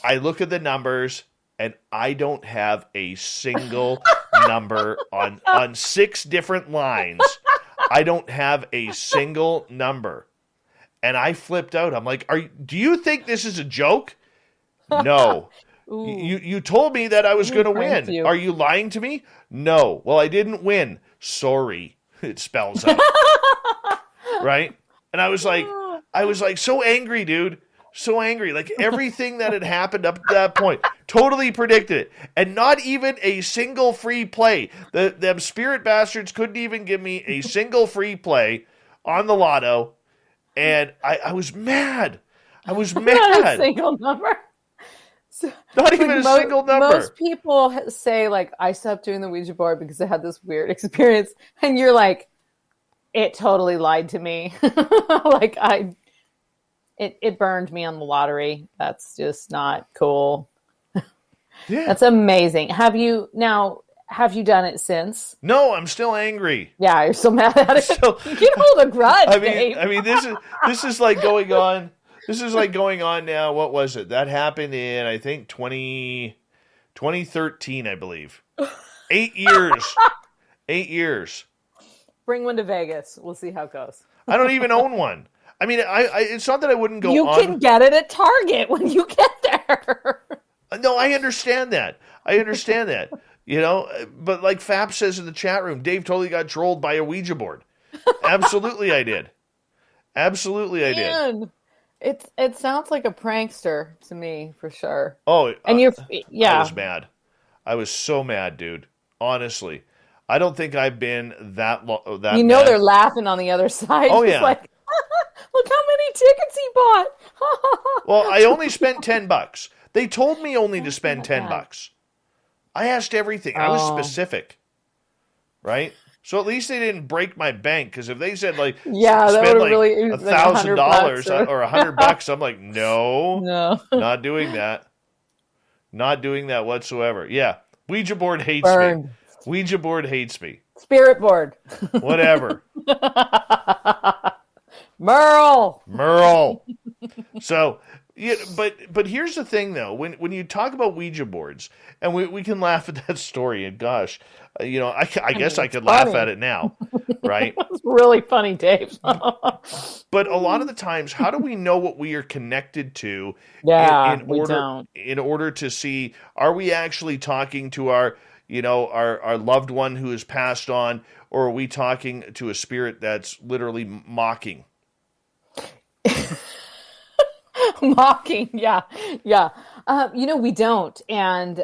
I look at the numbers, and I don't have a single number on 6 different lines. I don't have a single number. And I flipped out. I'm like, do you think this is a joke? No. You told me that I was going to win. Are you lying to me? No. Well, I didn't win. Sorry. It spells out. Right? And I was like so angry, dude. So angry. Like everything that had happened up to that point. Totally predicted it. And not even a single free play. Them spirit bastards couldn't even give me a single free play on the lotto. And I was mad. I was mad. Not a single number. Not even a single number. Most people say, like, I stopped doing the Ouija board because I had this weird experience. And you're like, it totally lied to me. Like, it burned me on the lottery. That's just not cool. Yeah. That's amazing. Have you done it since? No, I'm still angry. Yeah, you're so mad at it. You can hold a grudge, Dave. I mean, this is like going on. This is like going on now. What was it? That happened in, I think, 2013, I believe. 8 years. 8 years. Bring one to Vegas. We'll see how it goes. I don't even own one. I mean, it's not that I wouldn't go on. You can get it at Target when you get there. No, I understand that. But like Fap says in the chat room, Dave totally got trolled by a Ouija board. Absolutely, I did. Absolutely, I did. It sounds like a prankster to me, for sure. Oh, and I was mad. I was so mad, dude. Honestly, I don't think I've been that mad. They're laughing on the other side. Oh yeah. Like, look how many tickets he bought. Well, I only spent $10. They told me only to spend $10. I asked everything. I was specific, right? So at least they didn't break my bank, because if they said spend like $1,000 or $100, I'm like, no, not doing that, not doing that whatsoever. Yeah, Ouija board hates me. Ouija board hates me. Spirit board, whatever. Merle. So. Yeah, but here's the thing, though. When you talk about Ouija boards, and we can laugh at that story, and gosh, I guess I could laugh at it now, right? It's really funny, Dave. But a lot of the times, how do we know what we are connected to? In order to see, are we actually talking to our loved one who has passed on, or are we talking to a spirit that's literally mocking? Mocking, yeah. We don't. And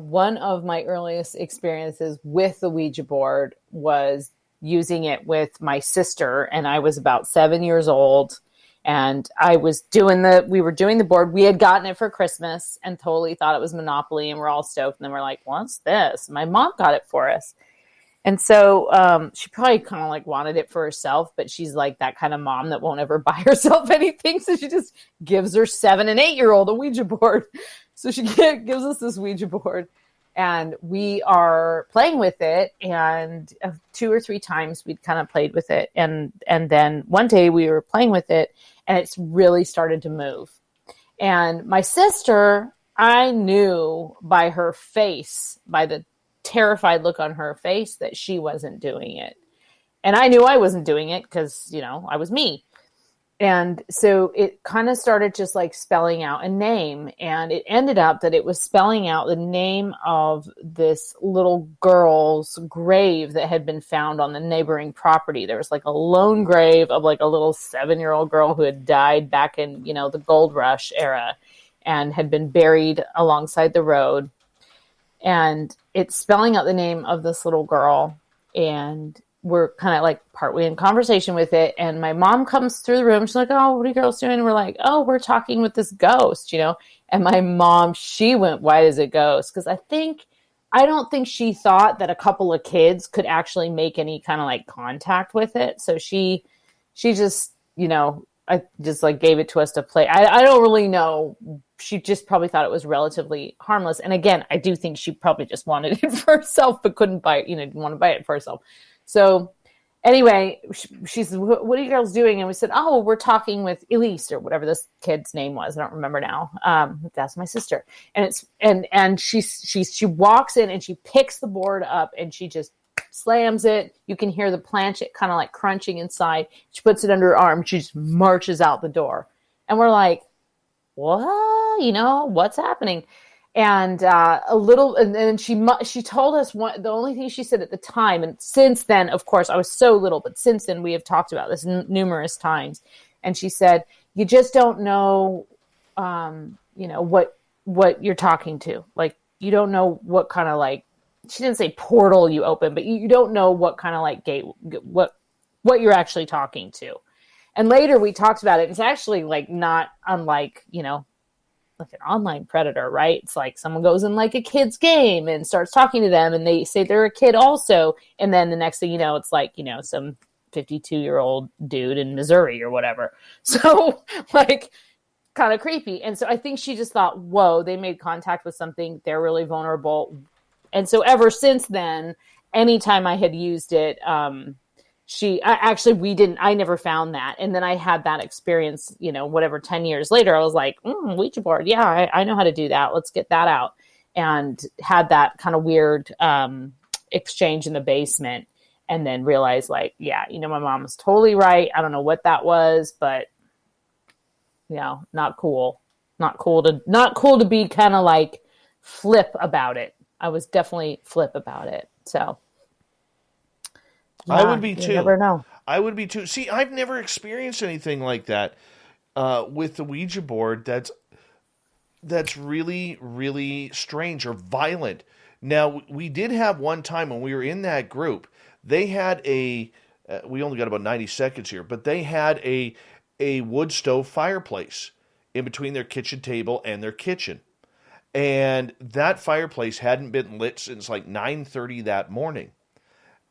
one of my earliest experiences with the Ouija board was using it with my sister, and I was about 7 years old, and we were doing the board. We had gotten it for Christmas and totally thought it was Monopoly, and we're all stoked. And then we're like, what's this? My mom got it for us. And so she probably kind of like wanted it for herself, but she's like that kind of mom that won't ever buy herself anything. So she just gives her 7 and 8 year old a Ouija board. So she gives us this Ouija board, and we are playing with it. And 2 or 3 times we'd kind of played with it. And then one day we were playing with it, and it's really started to move. And my sister, I knew by her face, by the terrified look on her face, that she wasn't doing it. And I knew I wasn't doing it because, I was me. And so it kind of started just like spelling out a name. And it ended up that it was spelling out the name of this little girl's grave that had been found on the neighboring property. There was like a lone grave of like a little 7-year-old girl who had died back in, the gold rush era. and had been buried alongside the road. And it's spelling out the name of this little girl. And we're kind of like partway in conversation with it. And my mom comes through the room. She's like, oh, what are you girls doing? And we're like, oh, we're talking with this ghost, you know? And my mom, she went white as a ghost. Because I don't think she thought that a couple of kids could actually make any kind of like contact with it. So she just, you know, I just like gave it to us to play. I don't really know. She just probably thought it was relatively harmless. And again, I do think she probably just wanted it for herself, but couldn't buy it, you know, didn't want to buy it for herself. So anyway, she said, what are you girls doing? And we said, oh, we're talking with Elise or whatever this kid's name was. I don't remember now. That's my sister. And she walks in and she picks the board up and she just slams it. You can hear the planchet kind of like crunching inside. She puts it under her arm. She just marches out the door. And we're like, what? You know, what's happening? And and then she told us the only thing she said at the time, and since then, of course, I was so little, but since then we have talked about this numerous times. And she said, you just don't know, you know, what you're talking to. Like, you don't know what kind of like, she didn't say portal you open, but you don't know what kind of like gate, what you're actually talking to. And later we talked about it. It's actually like not unlike, you know, like an online predator, right? It's like someone goes in like a kid's game and starts talking to them and they say they're a kid also. And then the next thing you know, it's like, you know, some 52-year-old dude in Missouri or whatever. So like kind of creepy. And so I think she just thought, whoa, they made contact with something. They're really vulnerable. And so ever since then, anytime I had used it, I never found that. And then I had that experience, you know, whatever, 10 years later, I was like, Ouija board. Yeah, I know how to do that. Let's get that out. And had that kind of weird exchange in the basement and then realized like, yeah, you know, my mom was totally right. I don't know what that was, but you know, not cool. Not cool to be kind of like flip about it. I was definitely flip about it. So. Yeah, I would be too. You never know. I would be too. See, I've never experienced anything like that with the Ouija board. That's really, really strange or violent. Now, we did have one time when we were in that group. They had we only got about 90 seconds here, but they had a wood stove fireplace in between their kitchen table and their kitchen. And that fireplace hadn't been lit since like 9:30 that morning.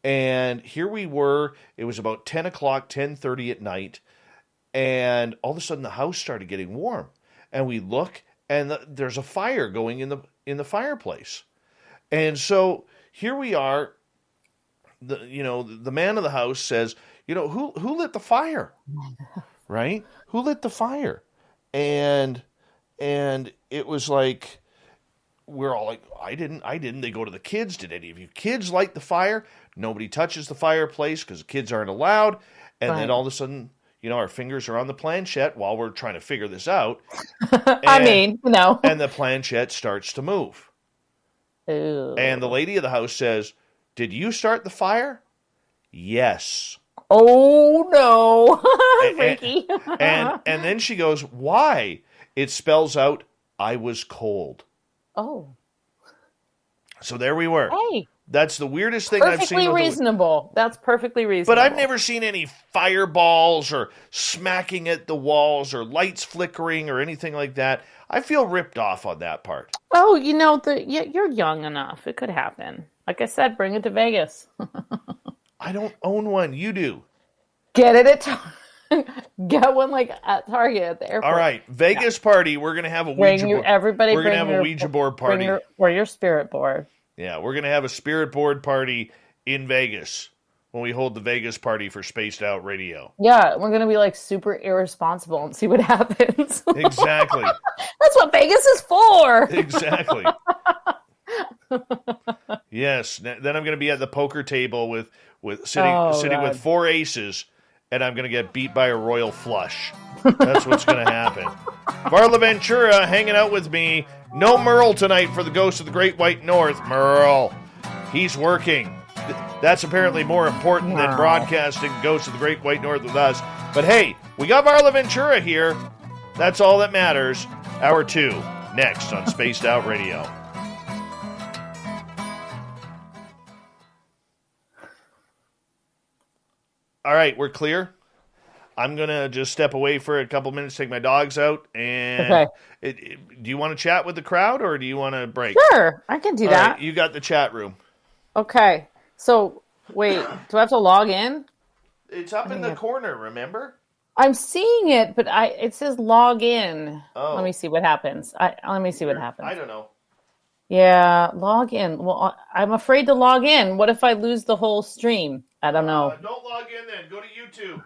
And here we were, it was about 10 o'clock, 10:30 at night, and all of a sudden the house started getting warm. And we look, and there's a fire going in the fireplace. And so here we are, the man of the house says, you know, who lit the fire? Right? Who lit the fire? And it was like, we're all like, I didn't. They go to the kids. Did any of you kids light the fire? Nobody touches the fireplace because the kids aren't allowed. And then all of a sudden, you know, our fingers are on the planchette while we're trying to figure this out. And the planchette starts to move. Ooh. And the lady of the house says, did you start the fire? Yes. Oh, no. Freaky. and then she goes, why? It spells out, I was cold. Oh. So there we were. Hey. That's the weirdest thing I've seen. Perfectly reasonable. That's perfectly reasonable. But I've never seen any fireballs or smacking at the walls or lights flickering or anything like that. I feel ripped off on that part. Oh, you know, you're young enough. It could happen. Like I said, bring it to Vegas. I don't own one. You do. Get it at Get one like at Target at the airport. All right, Vegas party. We're gonna have a Ouija board. Everybody, we're gonna have a Ouija board party. Or your spirit board. Yeah, we're gonna have a spirit board party in Vegas when we hold the Vegas party for Spaced Out Radio. Yeah, we're gonna be like super irresponsible and see what happens. Exactly. That's what Vegas is for. Exactly. Yes. Then I'm gonna be at the poker table with sitting with four aces. And I'm going to get beat by a royal flush. That's what's going to happen. Varla Ventura hanging out with me. No Merle tonight for the Ghost of the Great White North. Merle, he's working. That's apparently more important than broadcasting Ghost of the Great White North with us. But hey, we got Varla Ventura here. That's all that matters. Hour 2, next on Spaced Out Radio. All right, we're clear. I'm going to just step away for a couple minutes, take my dogs out. And do you want to chat with the crowd or do you want to break? Sure, I can do All that. right, you got the chat room. Okay. So, wait, do I have to log in? It's up in the corner, remember? I'm seeing it, but it says log in. Oh. Let me see what happens. Let me see what happens. I don't know. Yeah, log in. Well, I'm afraid to log in. What if I lose the whole stream? I don't know. Don't log in then. Go to YouTube.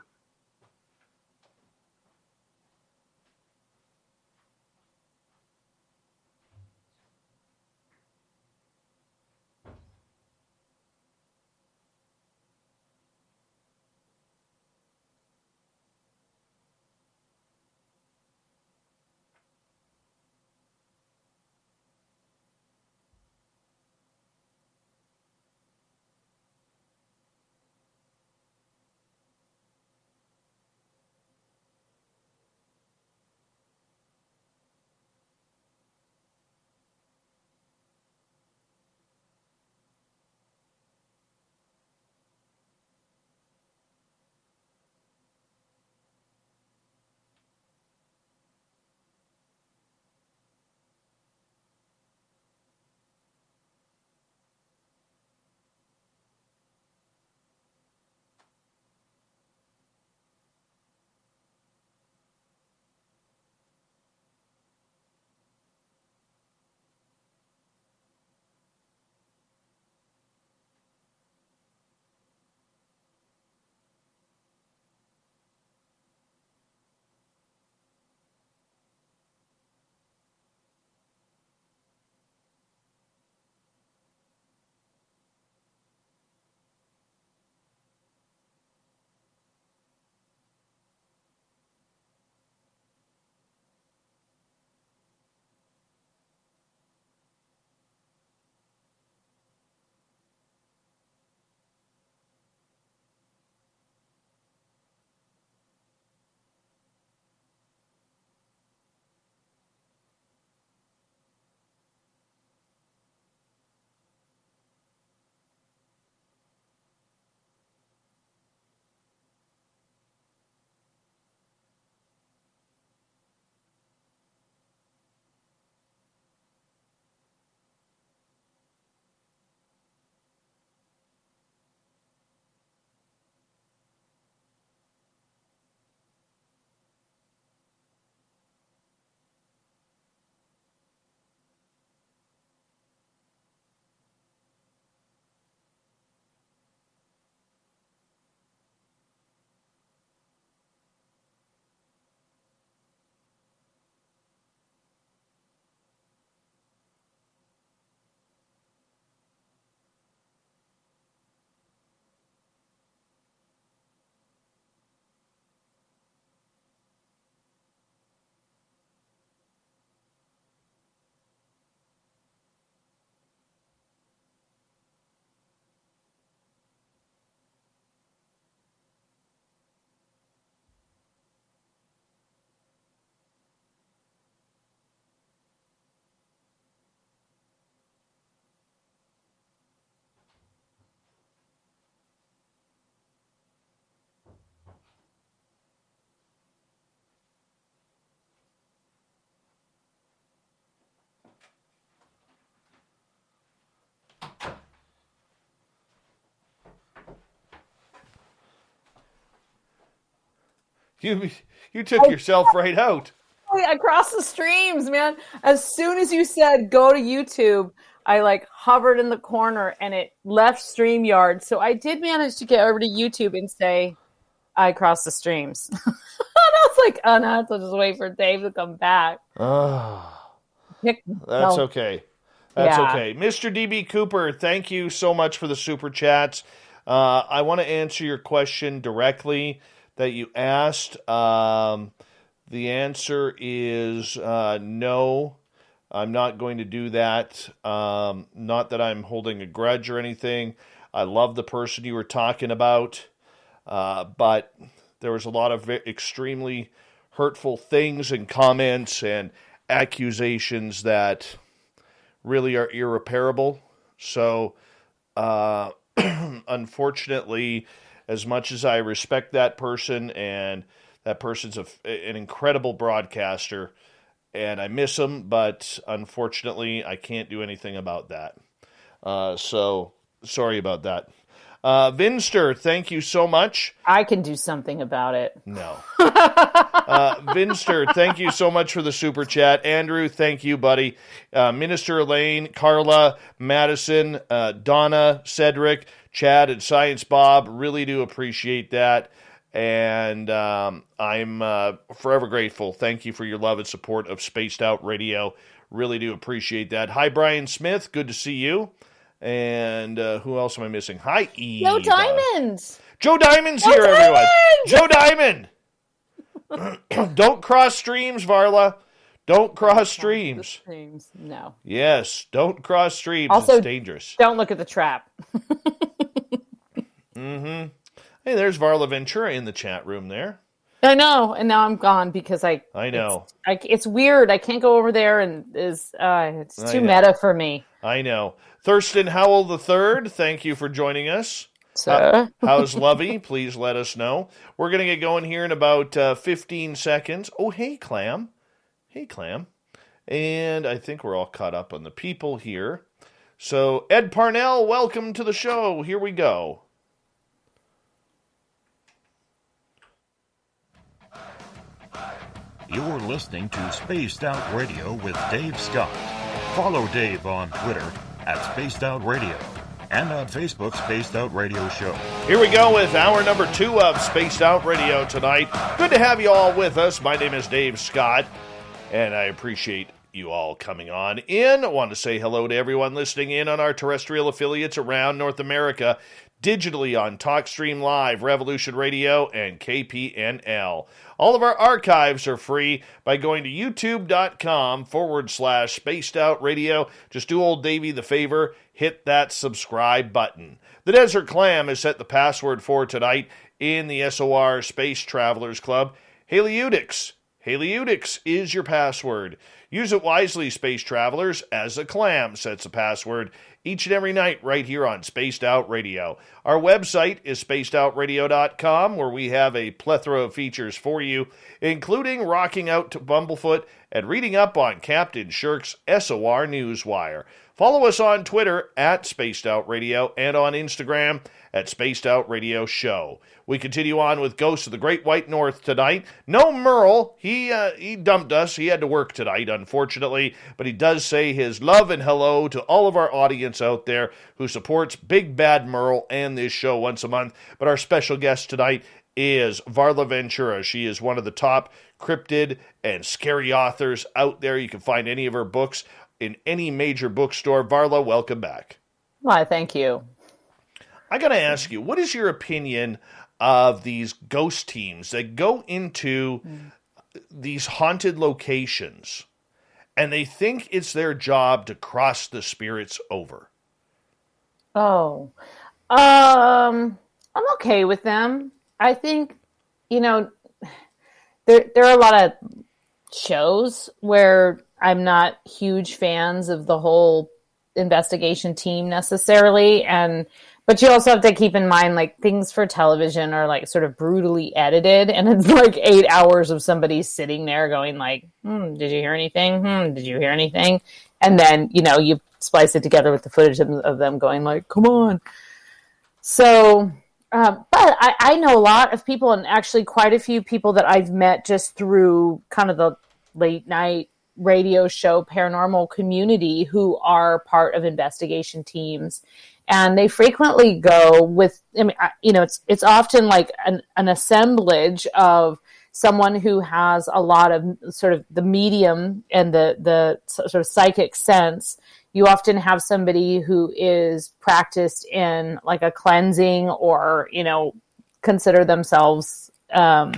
You took yourself right out. Across the streams, man. As soon as you said go to YouTube, I hovered in the corner and it left StreamYard. So I did manage to get over to YouTube and say I crossed the streams. And I was like, oh no, I have to just wait for Dave to come back. That's okay. That's okay. Mr. DB Cooper, thank you so much for the super chats. I want to answer your question directly that you asked. The answer is no. I'm not going to do that. Not that I'm holding a grudge or anything. I love the person you were talking about. But there was a lot of extremely hurtful things and comments and accusations that really are irreparable. So, unfortunately, as much as I respect that person, and that person's an incredible broadcaster, and I miss him, but unfortunately, I can't do anything about that. So, sorry about that. Vinster, thank you so much. I can do something about it. No. Vinster, thank you so much for the super chat. Andrew, thank you, buddy. Minister Elaine, Carla, Madison, Donna, Cedric, Chad, and Science Bob, really do appreciate that. And I'm forever grateful. Thank you for your love and support of Spaced Out Radio. Really do appreciate that. Hi, Brian Smith. Good to see you. And who else am I missing? Hi, Eve. Joe Diamond. Joe Diamond's here, everyone. Joe Diamond. Don't cross streams, Varla. Don't cross streams. No. Yes, don't cross streams. Also, it's dangerous. Don't look at the trap. Mm-hmm. Hey, there's Varla Ventura in the chat room there. I know, and now I'm gone because I know. It's weird. I can't go over there, and it's too meta for me. I know. Thurston Howell III, thank you for joining us. Sir. How's Lovey? Please let us know. We're going to get going here in about 15 seconds. Oh, hey, Clam. Hey, Clam. And I think we're all caught up on the people here. So, Ed Parnell, welcome to the show. Here we go. You're listening to Spaced Out Radio with Dave Scott. Follow Dave on Twitter @Spaced Out Radio and on Facebook, Spaced Out Radio Show. Here we go with hour number 2 of Spaced Out Radio tonight. Good to have you all with us. My name is Dave Scott, and I appreciate you all coming on in. I want to say hello to everyone listening in on our terrestrial affiliates around North America, digitally on TalkStream Live, Revolution Radio, and KPNL. All of our archives are free by going to youtube.com/Spaced Out Radio. Just do old Davey the favor, hit that subscribe button. The Desert Clam has set the password for tonight in the SOR Space Travelers Club. Haleyutics. Haleyutics is your password. Use it wisely, Space Travelers, as a clam sets a password each and every night right here on Spaced Out Radio. Our website is spacedoutradio.com, where we have a plethora of features for you, including rocking out to Bumblefoot and reading up on Captain Shirk's SOR Newswire. Follow us on Twitter @SpacedOutRadio and on Instagram @SpacedOutRadio Show. We continue on with Ghosts of the Great White North tonight. No Merle. He dumped us. He had to work tonight, unfortunately. But he does say his love and hello to all of our audience out there who supports Big Bad Merle and this show once a month. But our special guest tonight is Varla Ventura. She is one of the top cryptid and scary authors out there. You can find any of her books in any major bookstore. Varla, welcome back. Why, thank you. I got to ask you, what is your opinion of these ghost teams that go into these haunted locations and they think it's their job to cross the spirits over? Oh, I'm okay with them. I think, there are a lot of shows where I'm not huge fans of the whole investigation team necessarily, but you also have to keep in mind, like, things for television are, like, sort of brutally edited, and it's, like, 8 hours of somebody sitting there going, like, did you hear anything? Did you hear anything? And then, you splice it together with the footage of them going, like, come on. So, but I know a lot of people, and actually quite a few people that I've met just through kind of the late night radio show paranormal community who are part of investigation teams. And they frequently go with, it's often like an assemblage of someone who has a lot of sort of the medium and the sort of psychic sense. You often have somebody who is practiced in like a cleansing or, consider themselves, a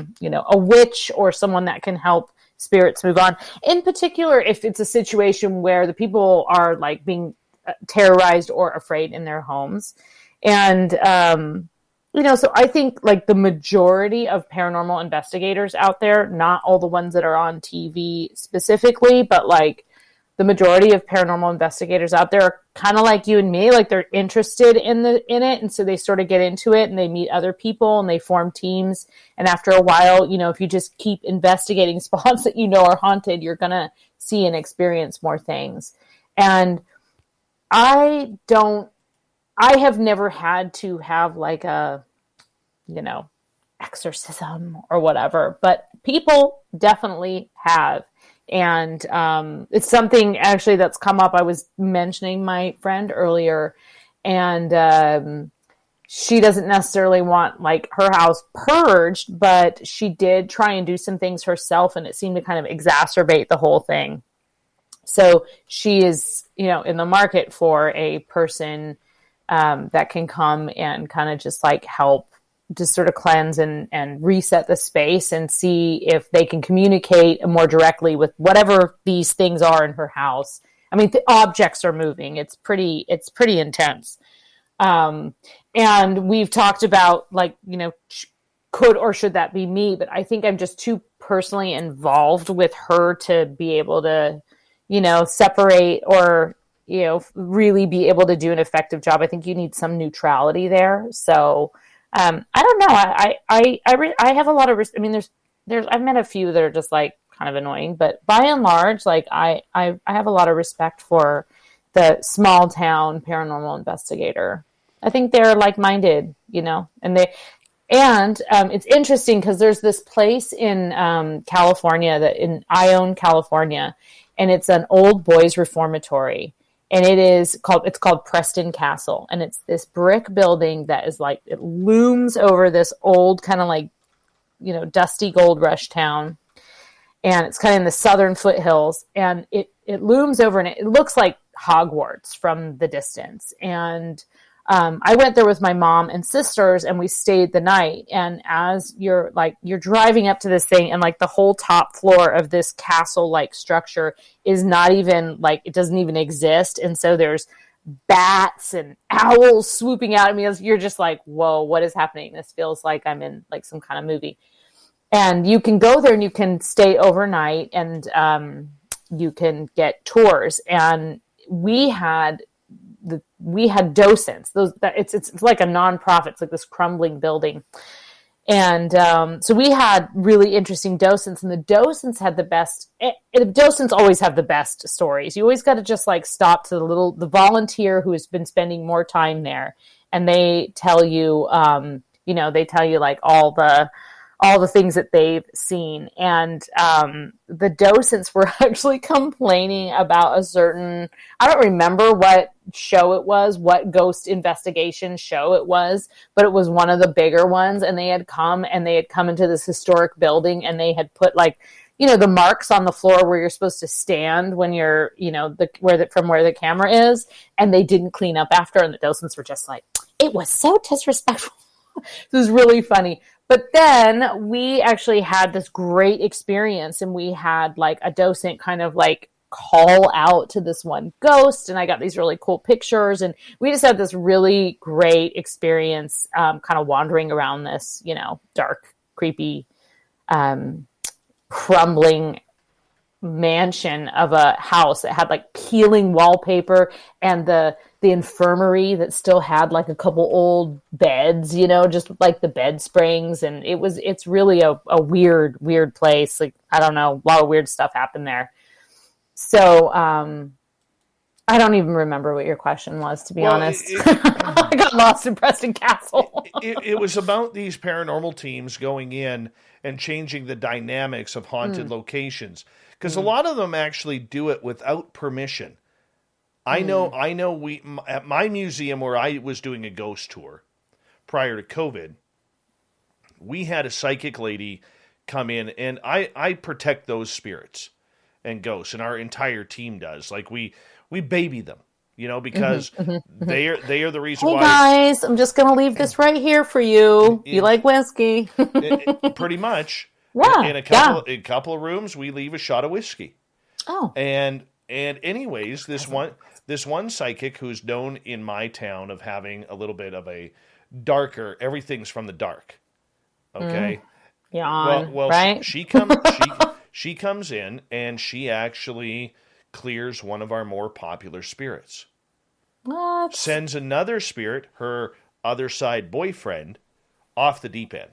witch or someone that can help spirits move on. In particular, if it's a situation where the people are like being terrorized or afraid in their homes. And So I think like the majority of paranormal investigators out there, not all the ones that are on TV specifically, but like the majority of paranormal investigators out there are kind of like you and me, like they're interested in it. And so they sort of get into it and they meet other people and they form teams. And after a while, if you just keep investigating spots that are haunted, you're going to see and experience more things. And I have never had to have like a, exorcism or whatever, but people definitely have. And it's something actually that's come up. I was mentioning my friend earlier, and she doesn't necessarily want like her house purged, but she did try and do some things herself, and it seemed to kind of exacerbate the whole thing. So she is, in the market for a person that can come and kind of just like help to sort of cleanse and reset the space and see if they can communicate more directly with whatever these things are in her house. I mean, the objects are moving. It's pretty intense. And we've talked about like, could or should that be me? But I think I'm just too personally involved with her to be able to, separate or, really be able to do an effective job. I think you need some neutrality there. So, I don't know. I have a lot of, I mean, there's, I've met a few that are just like kind of annoying, but by and large, like I have a lot of respect for the small town paranormal investigator. I think they're like-minded, and it's interesting because there's this place in California in Ione, California, and it's an old boys reformatory. And it's called Preston Castle. And it's this brick building that is like, it looms over this old kind of like, dusty gold rush town. And it's kind of in the southern foothills. And it looms over and it looks like Hogwarts from the distance. And I went there with my mom and sisters and we stayed the night. And as you're driving up to this thing and like the whole top floor of this castle like structure is not even like, it doesn't even exist. And so there's bats and owls swooping out at me. You're just like, whoa, what is happening? This feels like I'm in like some kind of movie. And you can go there and you can stay overnight and you can get tours. And we had docents. It's like a nonprofit. It's like this crumbling building. And so we had really interesting docents, and the docents had the best. Docents always have the best stories. You always got to just like stop to the volunteer who has been spending more time there, and they tell you, they tell you like all the things that they've seen. And the docents were actually complaining about a certain, I don't remember what show it was, what ghost investigation show it was, but it was one of the bigger ones. And they had come into this historic building, and they had put like, the marks on the floor where you're supposed to stand when you're, from where the camera is. And they didn't clean up after. And the docents were just like, it was so disrespectful. It was really funny. But then we actually had this great experience, and we had like a docent kind of like call out to this one ghost, and I got these really cool pictures, and we just had this really great experience kind of wandering around this, dark, creepy, crumbling mansion of a house that had like peeling wallpaper, and the infirmary that still had like a couple old beds, just like the bed springs. And it's really a weird place. Like, I don't know, a lot of weird stuff happened there. So, I don't even remember what your question was, to be honest. I got lost in Preston Castle. It was about these paranormal teams going in and changing the dynamics of haunted locations. Because a lot of them actually do it without permission. I know at my museum where I was doing a ghost tour prior to COVID, we had a psychic lady come in, and I protect those spirits and ghosts, and our entire team does. Like we baby them, because they are the reason why. Hey guys, I'm just going to leave this right here for you. You like whiskey? Pretty much. Yeah. In a couple of rooms, we leave a shot of whiskey. Oh. And anyways, this one psychic who's known in my town of having a little bit of a darker. Everything's from the dark. Okay. Yawn, Well, right? she comes in and she actually clears one of our more popular spirits. What? Sends another spirit, her other side boyfriend, off the deep end.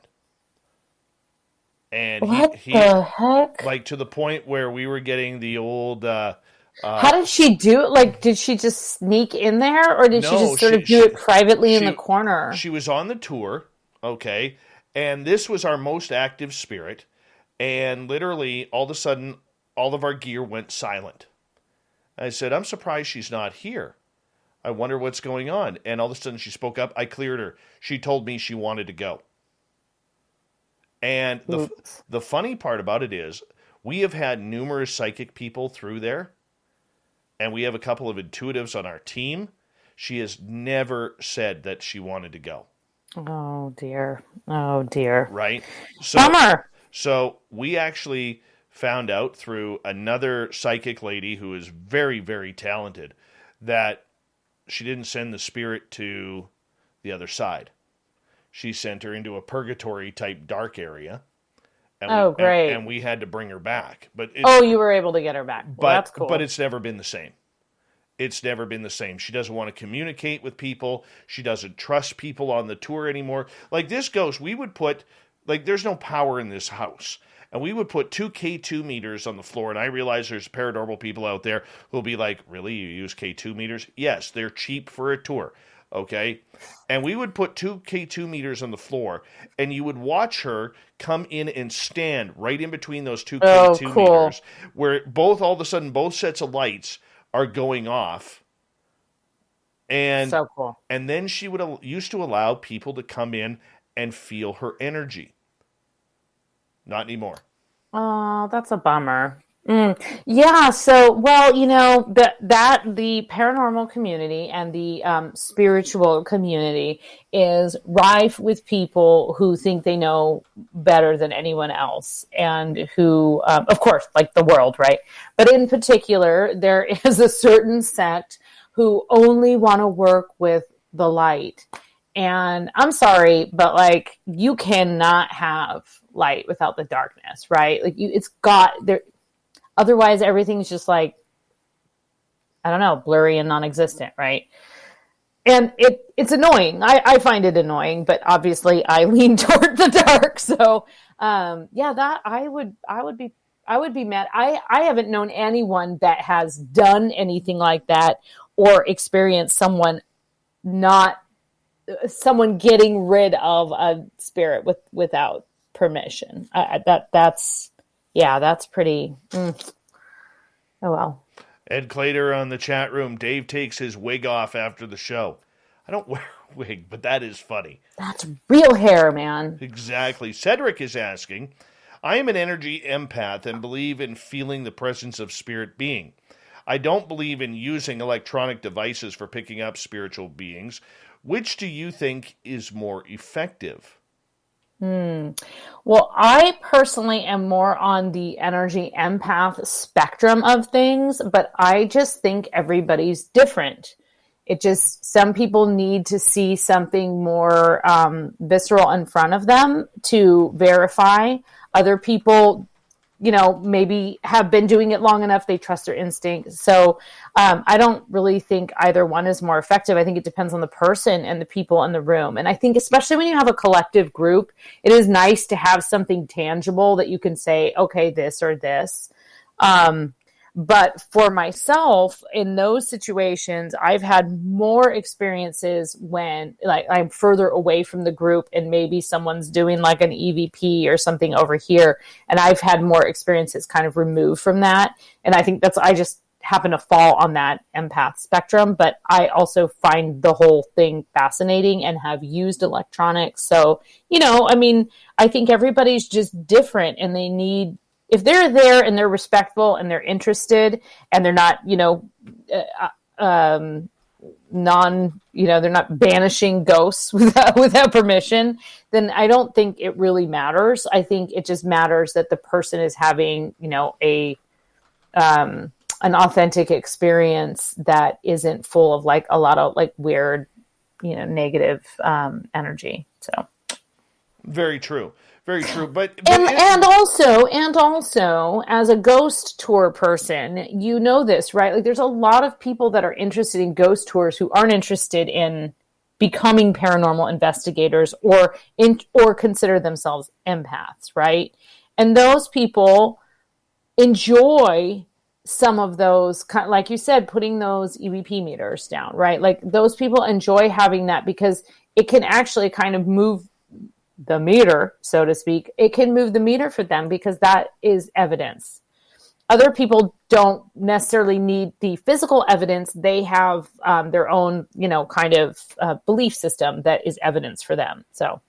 And What he the heck? like to the point where we were getting the old How did she do it? Like, did she just sneak in there, or did she No, just sort of do it privately in the corner? She was on the tour, okay, and this was our most active spirit, and literally all of a sudden, all of our gear went silent. I said, I'm surprised she's not here. I wonder what's going on. And all of a sudden she spoke up. I cleared her. She told me she wanted to go. And the funny part about it is we have had numerous psychic people through there, and we have a couple of intuitives on our team. She has never said that she wanted to go. Oh, dear. Oh, dear. Right? Bummer. So we actually found out through another psychic lady who is very, very talented that she didn't send the spirit to the other side. She sent her into a purgatory type dark area. And great. And we had to bring her back. But you were able to get her back. Well, that's cool. But it's never been the same. It's never been the same. She doesn't want to communicate with people. She doesn't trust people on the tour anymore. Like this ghost, we would put, like there's no power in this house. And we would put 2 K2 meters on the floor. And I realize there's paranormal people out there who'll be like, really, you use K2 meters? Yes, they're cheap for a tour. Okay? And we would put 2 K2 meters on the floor. And you would watch her come in and stand right in between those 2 K2 meters. Where all of a sudden, both sets of lights are going off. And, so cool. And then she would used to allow people to come in and feel her energy. Not anymore. Oh, that's a bummer. Yeah, so, well, the paranormal community and the spiritual community is rife with people who think they know better than anyone else, and who, of course, like the world, right? But in particular, there is a certain sect who only want to work with the light. And I'm sorry, but like, you cannot have light without the darkness, right? Like it's got there. Otherwise everything's just like, I don't know, blurry and non-existent. Right. And it's annoying. I find it annoying, but obviously I lean toward the dark. So, that I would be mad. I haven't known anyone that has done anything like that or experienced someone getting rid of a spirit without permission. That's pretty. Oh well. Ed Clater on the chat room. Dave takes his wig off after the show. I don't wear a wig, but that is funny. That's real hair, man. Exactly. Cedric is asking, I am an energy empath and believe in feeling the presence of spirit being. I don't believe in using electronic devices for picking up spiritual beings. Which do you think is more effective? Well, I personally am more on the energy empath spectrum of things, but I just think everybody's different. Some people need to see something more visceral in front of them to verify. Other people, maybe have been doing it long enough, they trust their instincts. So I don't really think either one is more effective. I think it depends on the person and the people in the room. And I think especially when you have a collective group, it is nice to have something tangible that you can say, okay, this or this. But for myself, in those situations, I've had more experiences when like I'm further away from the group and maybe someone's doing like an EVP or something over here. And I've had more experiences kind of removed from that. And I think I just happen to fall on that empath spectrum. But I also find the whole thing fascinating and have used electronics. So, I think everybody's just different, and they need, if they're there and they're respectful and they're interested and they're not, they're not banishing ghosts without permission, then I don't think it really matters. I think it just matters that the person is having, an authentic experience that isn't full of like a lot of like weird negative energy. So very true. Very true. But and also as a ghost tour person, this, right? Like there's a lot of people that are interested in ghost tours who aren't interested in becoming paranormal investigators or consider themselves empaths, right? And those people enjoy some of those, like you said, putting those EVP meters down, right? Like those people enjoy having that because it can actually kind of move the meter, so to speak. It can move the meter for them because that is evidence. Other people don't necessarily need the physical evidence. They have their own, kind of belief system that is evidence for them. So,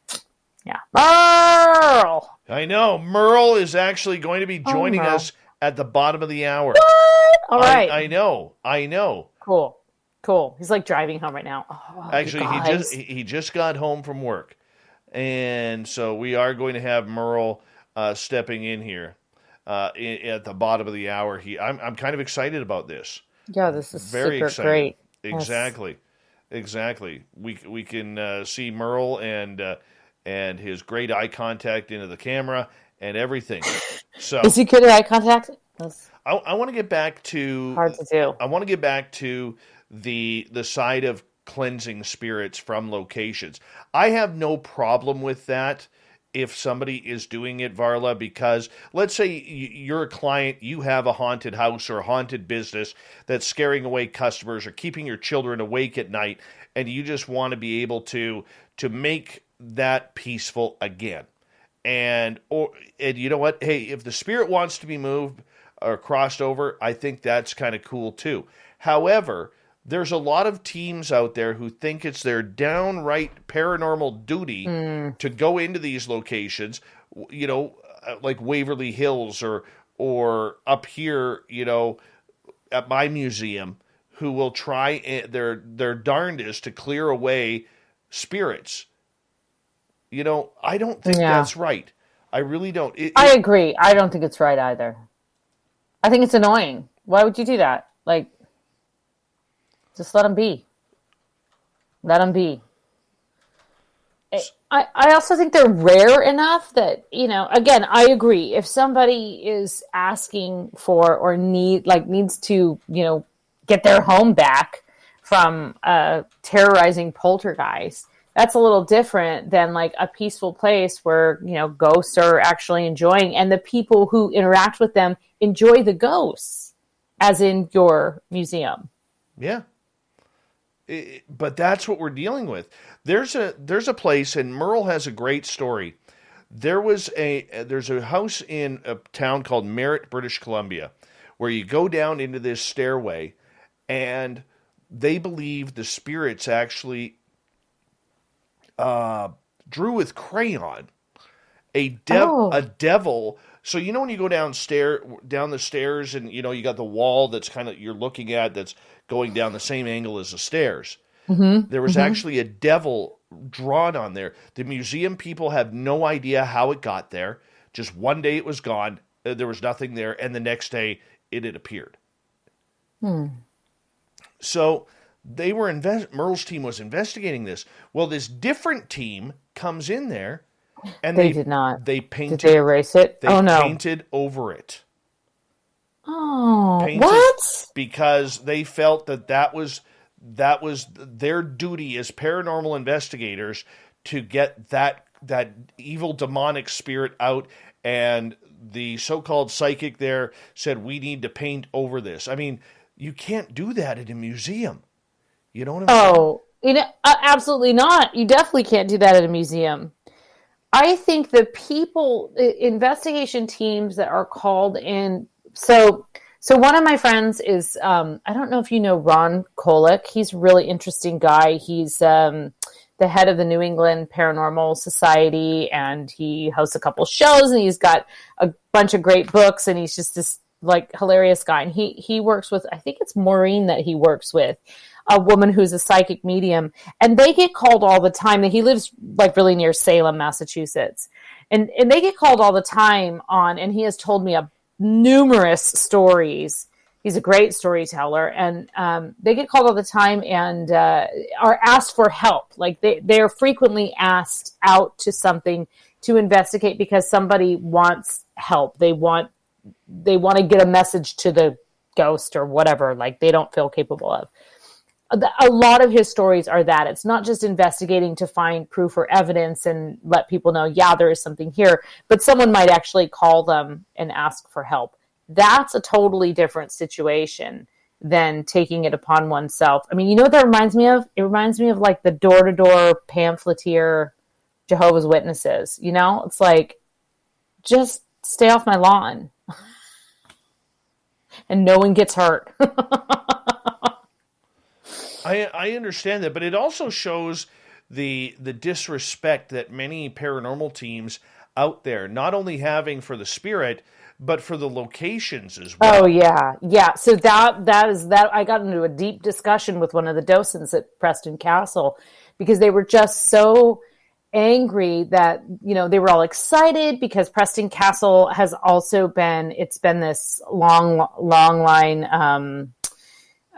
yeah. Merle! I know. Merle is actually going to be joining us at the bottom of the hour. What? All right. I know. Cool. He's like driving home right now. Oh, actually, he just got home from work. And so we are going to have Merle stepping in here at the bottom of the hour. I'm kind of excited about this. Yeah, this is very super excited. Great. Exactly. We can see Merle and his great eye contact into the camera and everything. So is he good at eye contact? I want to get back to hard to do. I want to get back to the side of cleansing spirits from locations. I have no problem with that if somebody is doing it, Varla, because let's say you're a client, you have a haunted house or a haunted business that's scaring away customers or keeping your children awake at night, and you just want to be able to make that peaceful again. And you know what? Hey, if the spirit wants to be moved or crossed over, I think that's kind of cool too. However, there's a lot of teams out there who think it's their downright paranormal duty to go into these locations, like Waverly Hills or up here, at my museum, who will try their darndest to clear away spirits. I don't think that's right. I really don't. I agree. I don't think it's right either. I think it's annoying. Why would you do that? Like, just let them be. Let them be. I also think they're rare enough that, again, I agree. If somebody is asking for or needs to, get their home back from a terrorizing poltergeist, that's a little different than like a peaceful place where, ghosts are actually enjoying, and the people who interact with them enjoy the ghosts, as in your museum. Yeah. But that's what we're dealing with. There's a place, and Merle has a great story. There's a house in a town called Merritt, British Columbia, where you go down into this stairway, and they believe the spirits actually drew with crayon a devil. So when you go down the stairs, and you got the wall that's kind of you're looking at that's going down the same angle as the stairs. Mm-hmm. There was actually a devil drawn on there. The museum people have no idea how it got there. Just one day it was gone. There was nothing there, and the next day it had appeared. So they were Merle's team was investigating this. Well, this different team comes in there, and they did not. They painted. Did they erase it? They painted over it. Oh, what? Because they felt that was their duty as paranormal investigators to get that evil demonic spirit out, and the so-called psychic there said, we need to paint over this. I mean, you can't do that in a museum. You know what I'm saying? Absolutely not. You definitely can't do that at a museum. I think the investigation teams that are called in. So one of my friends is, I don't know if you know Ron Kolick. He's a really interesting guy. He's the head of the New England Paranormal Society, and he hosts a couple shows, and he's got a bunch of great books, and he's just this like hilarious guy. And he works with, I think it's Maureen that he works with, a woman who's a psychic medium, and they get called all the time. He lives like really near Salem, Massachusetts, and they get called all the time on, and he has told me numerous stories He's a great storyteller, and they get called all the time and are asked for help. Like they are frequently asked out to something to investigate because somebody wants help. They want to get a message to the ghost or whatever, like they don't feel capable of. A lot of his stories are that. It's not just investigating to find proof or evidence and let people know, yeah, there is something here, but someone might actually call them and ask for help. That's a totally different situation than taking it upon oneself. I mean, you know what that reminds me of? It reminds me of like the door-to-door pamphleteer Jehovah's Witnesses. You know, it's like, just stay off my lawn and no one gets hurt. I understand that, but it also shows the disrespect that many paranormal teams out there not only having for the spirit, but for the locations as well. Oh yeah. So that is I got into a deep discussion with one of the docents at Preston Castle because they were just so angry that, you know, they were all excited because Preston Castle has also been this long line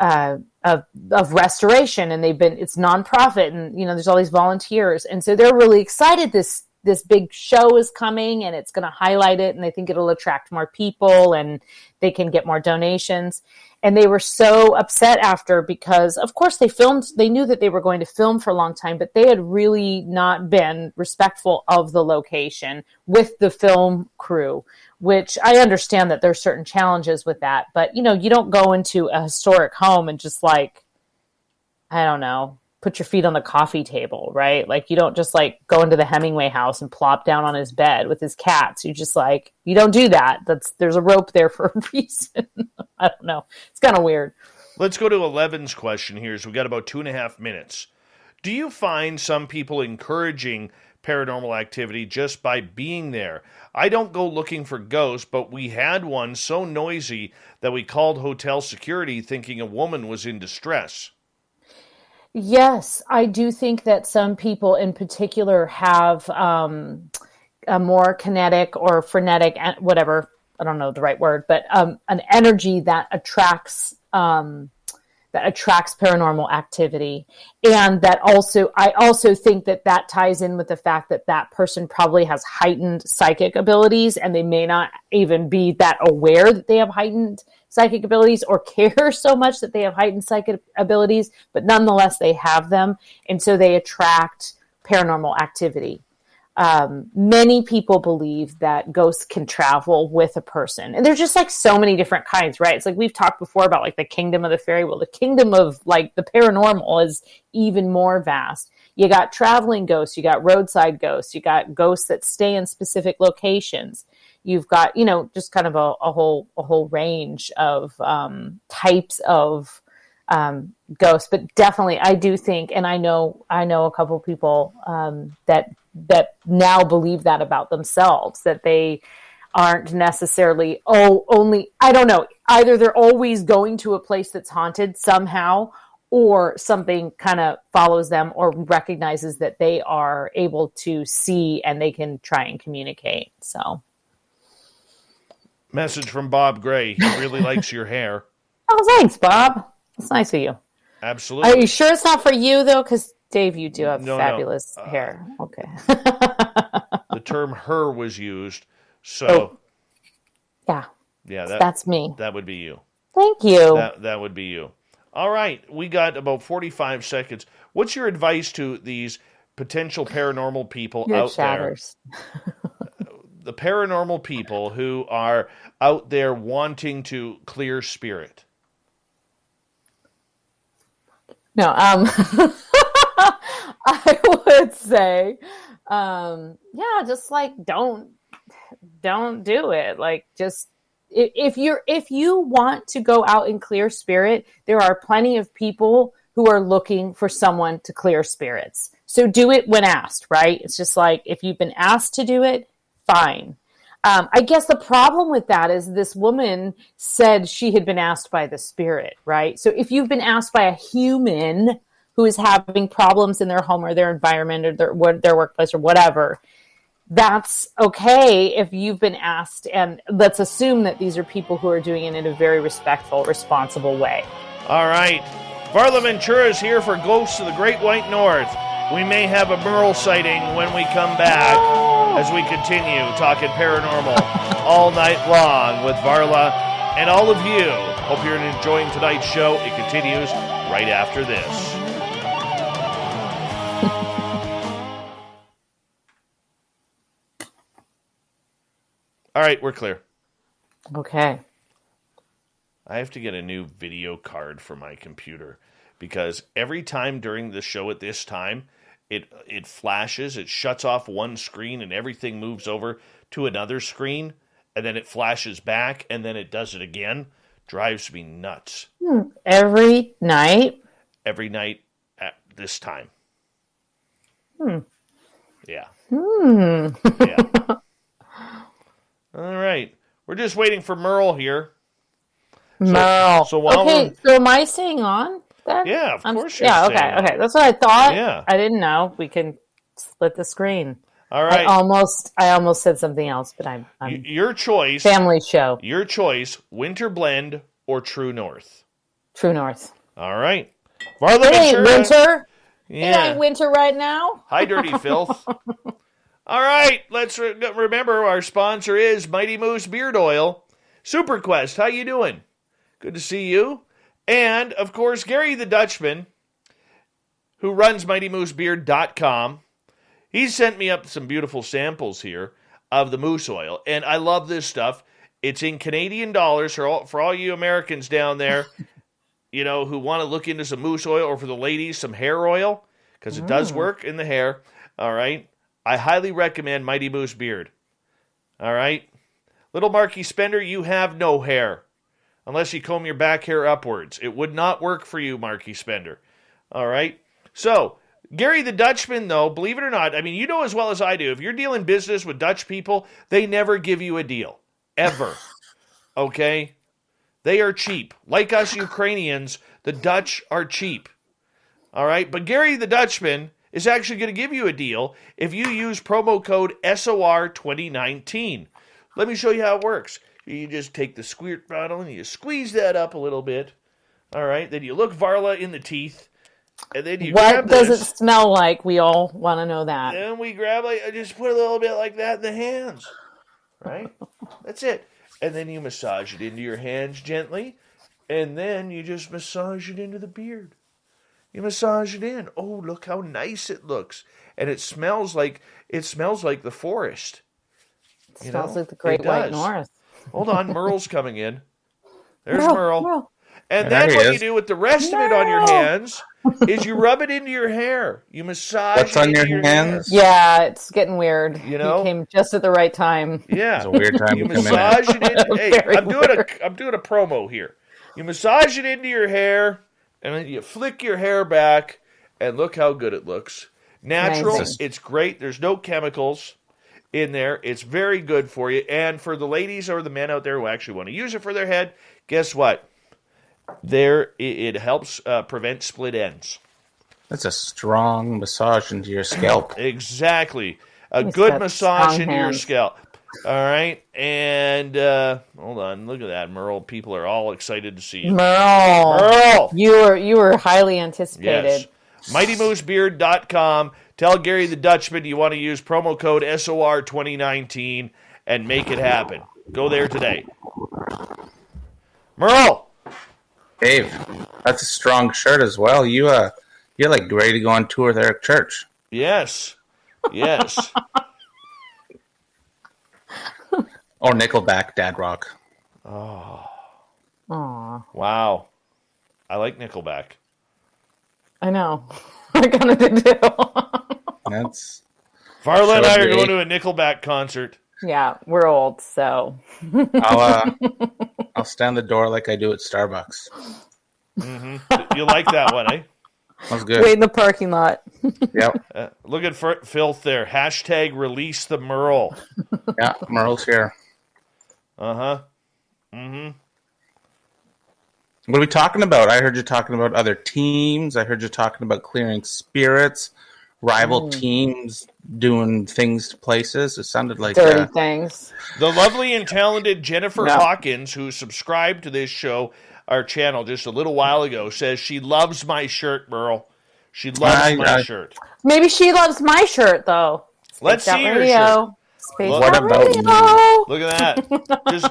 of restoration, and it's nonprofit, and you know there's all these volunteers, and so they're really excited this big show is coming and it's going to highlight it, and they think it'll attract more people and they can get more donations. And they were so upset after because of course they knew that they were going to film for a long time, but they had really not been respectful of the location with the film crew, which I understand that there's certain challenges with that, but you know, you don't go into a historic home and just like, I don't know, put your feet on the coffee table, right? Like you don't just like go into the Hemingway house and plop down on his bed with his cats. You just like, you don't do that. There's a rope there for a reason. I don't know. It's kind of weird. Let's go to 11's question here. So we got about 2.5 minutes. Do you find some people encouraging paranormal activity just by being there? I don't go looking for ghosts, but we had one so noisy that we called hotel security thinking a woman was in distress. Yes, I do think that some people in particular have a more kinetic or frenetic, whatever, I don't know the right word, but an energy that attracts paranormal activity. And that also, I also think that ties in with the fact that that person probably has heightened psychic abilities, and they may not even be that aware that they have heightened psychic abilities or care so much that they have heightened psychic abilities, but nonetheless they have them, and so they attract paranormal activity. Many people believe that ghosts can travel with a person, and there's just like so many different kinds, right? It's like we've talked before about like the kingdom of the fairy. Well, the kingdom of like the paranormal is even more vast. You got traveling ghosts, you got roadside ghosts, you got ghosts that stay in specific locations. You've got, you know, just kind of a whole range of types of ghosts. But definitely, I do think, and I know a couple people that now believe that about themselves, that they aren't necessarily only, I don't know, either they're always going to a place that's haunted somehow, or something kind of follows them or recognizes that they are able to see and they can try and communicate. So. Message from Bob Gray. He really likes your hair. Oh, thanks, Bob. It's nice of you. Absolutely. Are you sure it's not for you, though? Because, Dave, you do have fabulous hair. Okay. The term her was used. So. Yeah. Yeah. That's me. That would be you. Thank you. That would be you. All right. We got about 45 seconds. What's your advice to these potential paranormal people out chatters. there? The paranormal people who are out there wanting to clear spirit. No, I would say, just like don't do it. Like just if you want to go out and clear spirit, there are plenty of people who are looking for someone to clear spirits. So do it when asked, right? It's just like if you've been asked to do it, fine. I guess the problem with that is this woman said she had been asked by the spirit, right? So if you've been asked by a human who is having problems in their home or their environment or their workplace or whatever, that's okay if you've been asked, and let's assume that these are people who are doing it in a very respectful, responsible way. All right. Varla Ventura is here for Ghosts of the Great White North. We may have a Merle sighting when we come back as we continue talking paranormal all night long with Varla and all of you. Hope you're enjoying tonight's show. It continues right after this. All right, we're clear. Okay. I have to get a new video card for my computer because every time during the show at this time, it flashes, it shuts off one screen and everything moves over to another screen, and then it flashes back, and then it does it again. Drives me nuts. Every night? Every night at this time. Yeah. Yeah. All right. We're just waiting for Merle here. Merle. So while so am I staying on then? Yeah, of course you're Yeah, staying on. okay. That's what I thought. Yeah. I didn't know. We can split the screen. All right. I almost said something else, but I'm your choice. Family show. Your choice, Winter Blend or True North? True North. All right. Varla It ain't Ventura. winter. Yeah. It ain't winter right now. Hi, Dirty Filth. All right, let's remember our sponsor is Mighty Moose Beard Oil. Super Quest, how you doing? Good to see you. And, of course, Gary the Dutchman, who runs MightyMooseBeard.com. He sent me up some beautiful samples here of the moose oil, and I love this stuff. It's in Canadian dollars for all you Americans down there, who want to look into some moose oil, or for the ladies, some hair oil, because it does work in the hair. All right. I highly recommend Mighty Moose Beard. All right? Little Marky Spender, you have no hair. Unless you comb your back hair upwards. It would not work for you, Marky Spender. All right? So, Gary the Dutchman, though, believe it or not, I mean, you know as well as I do, if you're dealing business with Dutch people, they never give you a deal. Ever. Okay? They are cheap. Like us Ukrainians, the Dutch are cheap. All right? But Gary the Dutchman is actually going to give you a deal if you use promo code SOR2019. Let me show you how it works. You just take the squirt bottle and you squeeze that up a little bit. All right, then you look Varla in the teeth, and then you grab this. What does it smell like? We all want to know that. Then we grab, just put a little bit like that in the hands. Right? That's it. And then you massage it into your hands gently, and then you just massage it into the beard. You massage it in. Oh, look how nice it looks. And it smells like the forest. It smells like the Great White North. Hold on, Merle's coming in. There's Merle. And there then what is. you do with the rest of it on your hands is you rub it into your hair. You massage What's it on into your hands. Yeah, it's getting weird. You know? You came just at the right time. Yeah. It's a weird time You to come in. massage it in. Hey, Very I'm doing a promo here. You massage it into your hair, and then you flick your hair back, and look how good it looks. Natural. Amazing. It's great. There's no chemicals in there. It's very good for you. And for the ladies or the men out there who actually want to use it for their head, guess what? It helps prevent split ends. That's a strong massage into your scalp. Exactly. A He's good got massage strong into your hands. scalp. All right. And hold on. Look at that, Merle. People are all excited to see you. Merle. You were highly anticipated. Yes. MightyMooseBeard.com. Tell Gary the Dutchman you want to use promo code SOR2019 and make it happen. Go there today. Merle. Dave, that's a strong shirt as well. You're like ready to go on tour with Eric Church. Yes. Yes. Or Nickelback, Dad Rock. Oh. Aw. Wow. I like Nickelback. I know. I kind of did too. That's Varla and I are Sure, going to a Nickelback concert. Yeah, we're old, so. I'll stand the door like I do at Starbucks. Mm-hmm. You like that one, eh? That's good. Wait in the parking lot. Yep. Look at filth there. Hashtag release the Merle. Yeah, Merle's here. Uh-huh. Mm-hmm. What are we talking about? I heard you talking about other teams. I heard you talking about clearing spirits, rival teams doing things to places. It sounded like dirty things. The lovely and talented Jennifer Yeah. Hawkins, who subscribed to this show, our channel, just a little while ago, says she loves my shirt, Merle. She loves my shirt. Maybe she loves my shirt, though. Let's Spaced see Out her Radio. shirt. Spaced What Out about Radio. Look at that. Just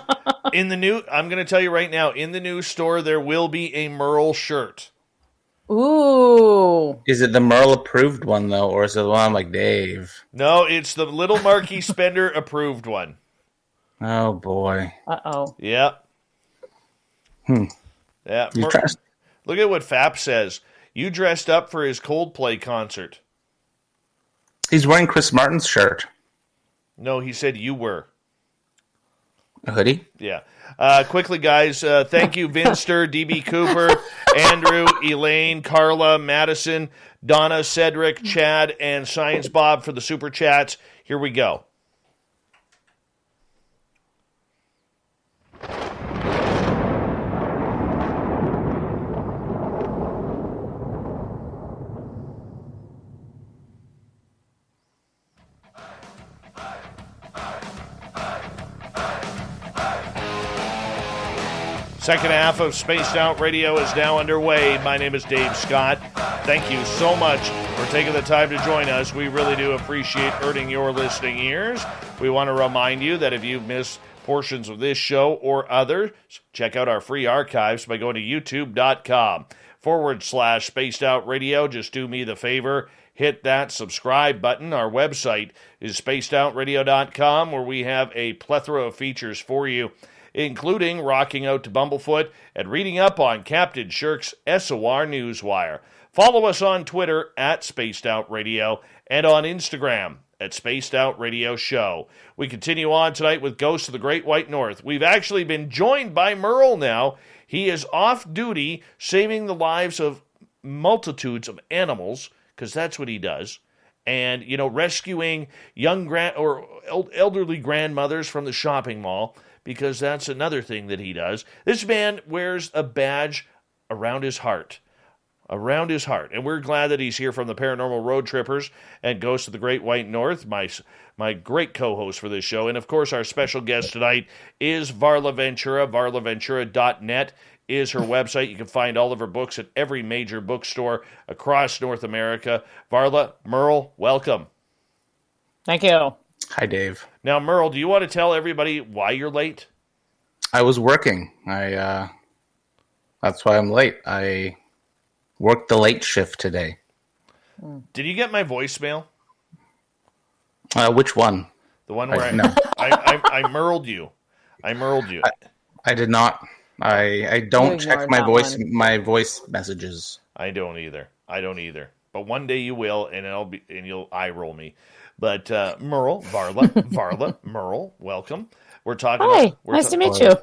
in the new, I'm going to tell you right now, in the new store, there will be a Merle shirt. Ooh. Is it the Merle approved one though, or is it the one like Dave? No, it's the Little Marquee Spender approved one. Oh boy. Uh-oh. Yeah. Yeah. Look at what Fap says. You dressed up for his Coldplay concert. He's wearing Chris Martin's shirt. No, he said you were. A hoodie? Yeah. Quickly, guys, thank you, Vinster, DB Cooper, Andrew, Elaine, Carla, Madison, Donna, Cedric, Chad, and Science Bob for the super chats. Here we go. Second half of Spaced Out Radio is now underway. My name is Dave Scott. Thank you so much for taking the time to join us. We really do appreciate earning your listening ears. We want to remind you that if you've missed portions of this show or others, check out our free archives by going to youtube.com/Spaced Out Radio. Just do me the favor. Hit that subscribe button. Our website is spacedoutradio.com, where we have a plethora of features for you, including rocking out to Bumblefoot and reading up on Captain Shirk's SOR Newswire. Follow us on Twitter at Spaced Out Radio and on Instagram at Spaced Out Radio Show. We continue on tonight with Ghosts of the Great White North. We've actually been joined by Merle now. He is off duty saving the lives of multitudes of animals, because that's what he does. And, you know, rescuing young elderly grandmothers from the shopping mall, because that's another thing that he does. This man wears a badge around his heart. Around his heart. And we're glad that he's here from the Paranormal Road Trippers and Ghosts of the Great White North, my great co-host for this show. And, of course, our special guest tonight is Varla Ventura. VarlaVentura.net is her website. You can find all of her books at every major bookstore across North America. Varla, Merle, welcome. Thank you. Hi, Dave. Now, Merle, do you want to tell everybody why you're late? I was working. That's why I'm late. I worked the late shift today. Did you get my voicemail? Which one? The one where No. I Merled you. I Merled you. I did not. I don't check ignored my that voice one. my voice messages. I don't either. But one day you will, and you'll eye roll me. But Merle, Varla, Merle, welcome. We're talking. Hi, nice to meet you.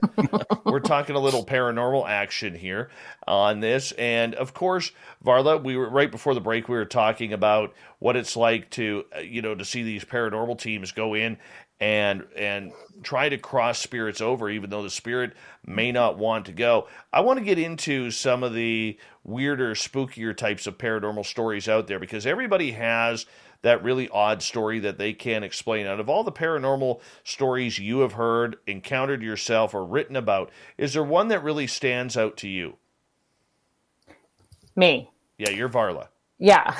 We're talking a little paranormal action here on this, and of course, Varla, we were right before the break. We were talking about what it's like to to see these paranormal teams go in and try to cross spirits over, even though the spirit may not want to go. I want to get into some of the weirder, spookier types of paranormal stories out there, because everybody has that really odd story that they can't explain. Out of all the paranormal stories you have heard, encountered yourself, or written about, is there one that really stands out to you? Me. Yeah, you're Varla. Yeah.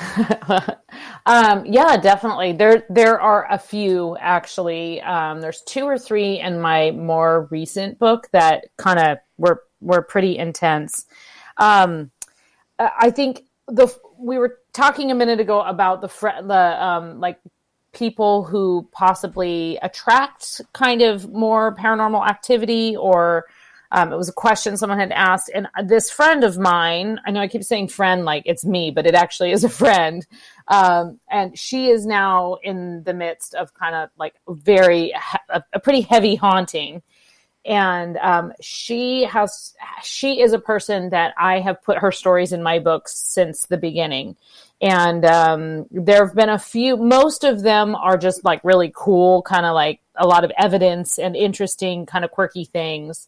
Yeah, definitely. There are a few, actually. There's 2 or 3 in my more recent book that kind of were pretty intense. I think we were talking a minute ago about the people who possibly attract kind of more paranormal activity, or it was a question someone had asked. And this friend of mine, I know I keep saying friend like it's me, but it actually is a friend. And she is now in the midst of kind of like a pretty heavy haunting. And she is a person that I have put her stories in my books since the beginning. And there have been a few, most of them are just like really cool, kind of like a lot of evidence and interesting kind of quirky things.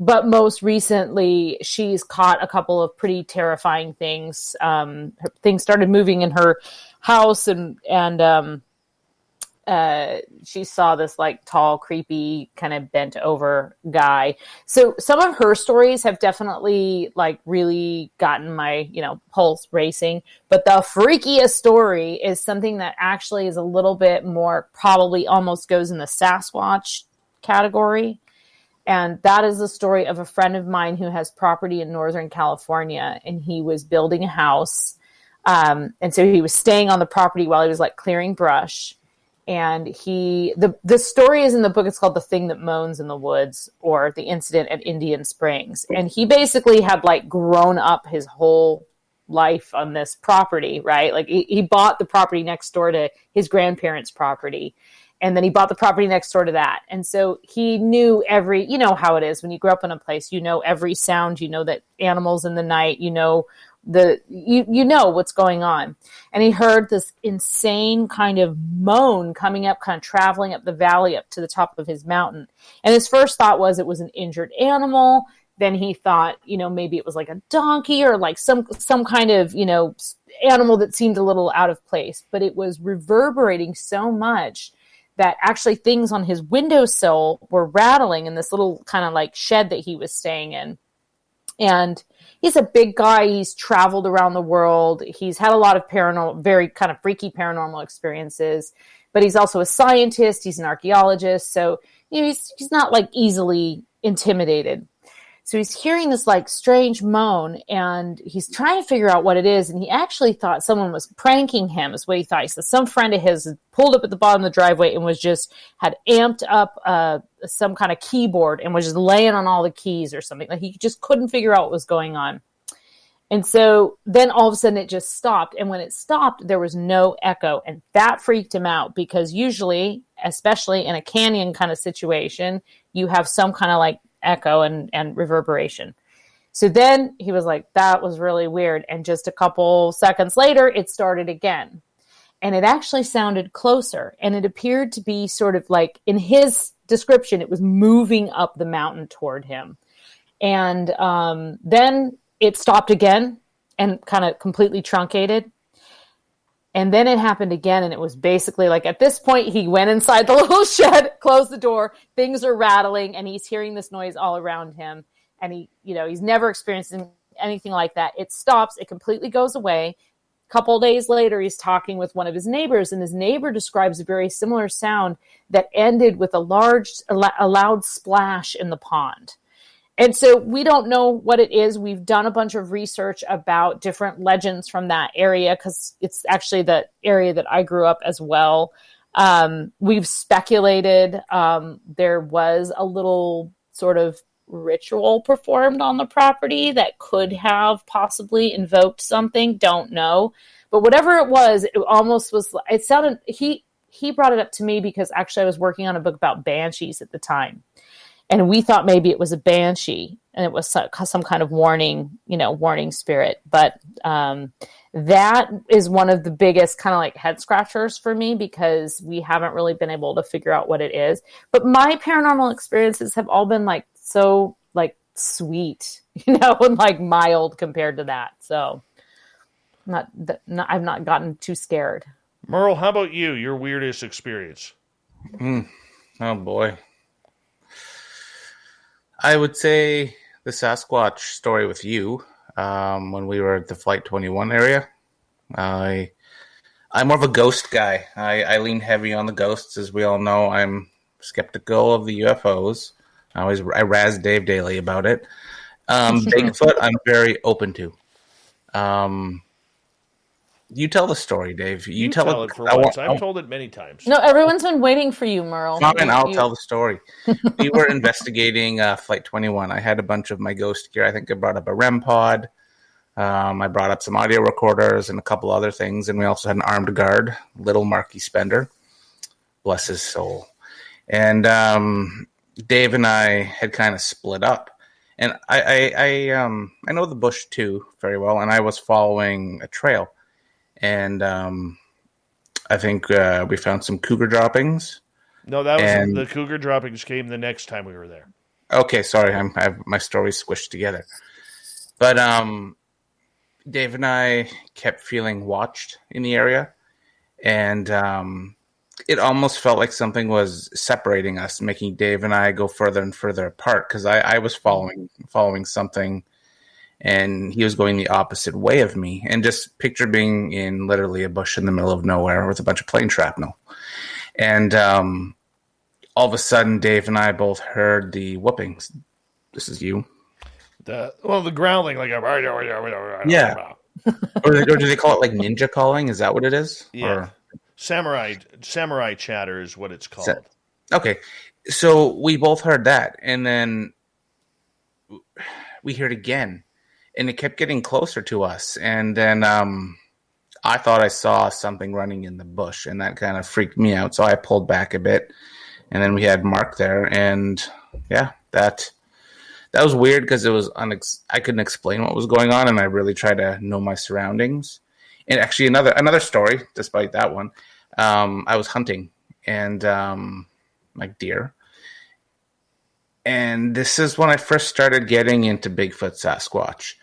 But most recently, she's caught a couple of pretty terrifying things. Things started moving in her house, and she saw this like tall, creepy, kind of bent over guy. So some of her stories have definitely like really gotten my, pulse racing. But the freakiest story is something that actually is a little bit more, probably almost goes in the Sasquatch category. And that is the story of a friend of mine who has property in Northern California, and he was building a house. And so he was staying on the property while he was like clearing brush. And the story is in the book. It's called The Thing That Moans in the Woods, or The Incident at Indian Springs. And he basically had like grown up his whole life on this property, right? Like he bought the property next door to his grandparents' property. And then he bought the property next door to that. And so he knew you know how it is when you grow up in a place, you know every sound, you know that animals in the night, you know what's going on. And he heard this insane kind of moan coming up, kind of traveling up the valley up to the top of his mountain. And his first thought was it was an injured animal. Then he thought, maybe it was like a donkey or like some kind of, animal that seemed a little out of place. But it was reverberating so much that actually things on his windowsill were rattling in this little kind of like shed that he was staying in. And he's a big guy. He's traveled around the world. He's had a lot of very kind of freaky paranormal experiences, but he's also a scientist. He's an archaeologist. So, he's not like easily intimidated. So he's hearing this like strange moan, and he's trying to figure out what it is. And he actually thought someone was pranking him, is what he thought. He said some friend of his had pulled up at the bottom of the driveway and had amped up some kind of keyboard and was just laying on all the keys or something. Like he just couldn't figure out what was going on. And so then all of a sudden it just stopped. And when it stopped, there was no echo. And that freaked him out, because usually, especially in a canyon kind of situation, you have some kind of like echo and reverberation. So then he was like, that was really weird. And just a couple seconds later, it started again. And it actually sounded closer. And it appeared to be sort of like, in his description, it was moving up the mountain toward him. And then it stopped again and kind of completely truncated. And then it happened again, and it was basically like, at this point, he went inside the little shed, closed the door, things are rattling, and he's hearing this noise all around him. And he's never experienced anything like that. It stops, it completely goes away. A couple of days later, he's talking with one of his neighbors, and his neighbor describes a very similar sound that ended with a loud splash in the pond. And so we don't know what it is. We've done a bunch of research about different legends from that area, because it's actually the area that I grew up as well. We've speculated there was a little sort of ritual performed on the property that could have possibly invoked something. Don't know. But whatever it was, it almost was, it sounded, he brought it up to me because actually I was working on a book about banshees at the time. And we thought maybe it was a banshee, and it was some kind of warning spirit. But that is one of the biggest kind of like head scratchers for me, because we haven't really been able to figure out what it is. But my paranormal experiences have all been like so like sweet, and like mild compared to that. So I've not gotten too scared. Merle, how about you? Your weirdest experience? Oh boy. I would say the Sasquatch story with you when we were at the Flight 21 area. I'm more of a ghost guy. I lean heavy on the ghosts. As we all know, I'm skeptical of the UFOs. I razz Dave daily about it. Bigfoot, I'm very open to. You tell the story, Dave. You tell it for once. I've told it many times. No, everyone's been waiting for you, Merle. Fine, I'll tell the story. We were investigating Flight 21. I had a bunch of my ghost gear. I think I brought up a REM pod. I brought up some audio recorders and a couple other things. And we also had an armed guard, little Marky Spender. Bless his soul. And Dave and I had kind of split up. And I know the bush, too, very well. And I was following a trail. And I think we found some cougar droppings. No, that was the cougar droppings came the next time we were there. Okay, sorry, I have my stories squished together. But Dave and I kept feeling watched in the area, and it almost felt like something was separating us, making Dave and I go further and further apart, because I was following something, and he was going the opposite way of me. And just picture being in literally a bush in the middle of nowhere with a bunch of plane shrapnel. And all of a sudden, Dave and I both heard the whoopings. This is you. The growling, like a... Yeah. or do they call it like ninja calling? Is that what it is? Yeah. Or... Samurai chatter is what it's called. Okay. So we both heard that, and then we heard again, and it kept getting closer to us. And then I thought I saw something running in the bush, and that kind of freaked me out. So I pulled back a bit, and then we had Mark there, and yeah, that was weird because it was I couldn't explain what was going on, and I really tried to know my surroundings. And actually, another story, despite that one, I was hunting and like deer, and this is when I first started getting into Bigfoot, Sasquatch.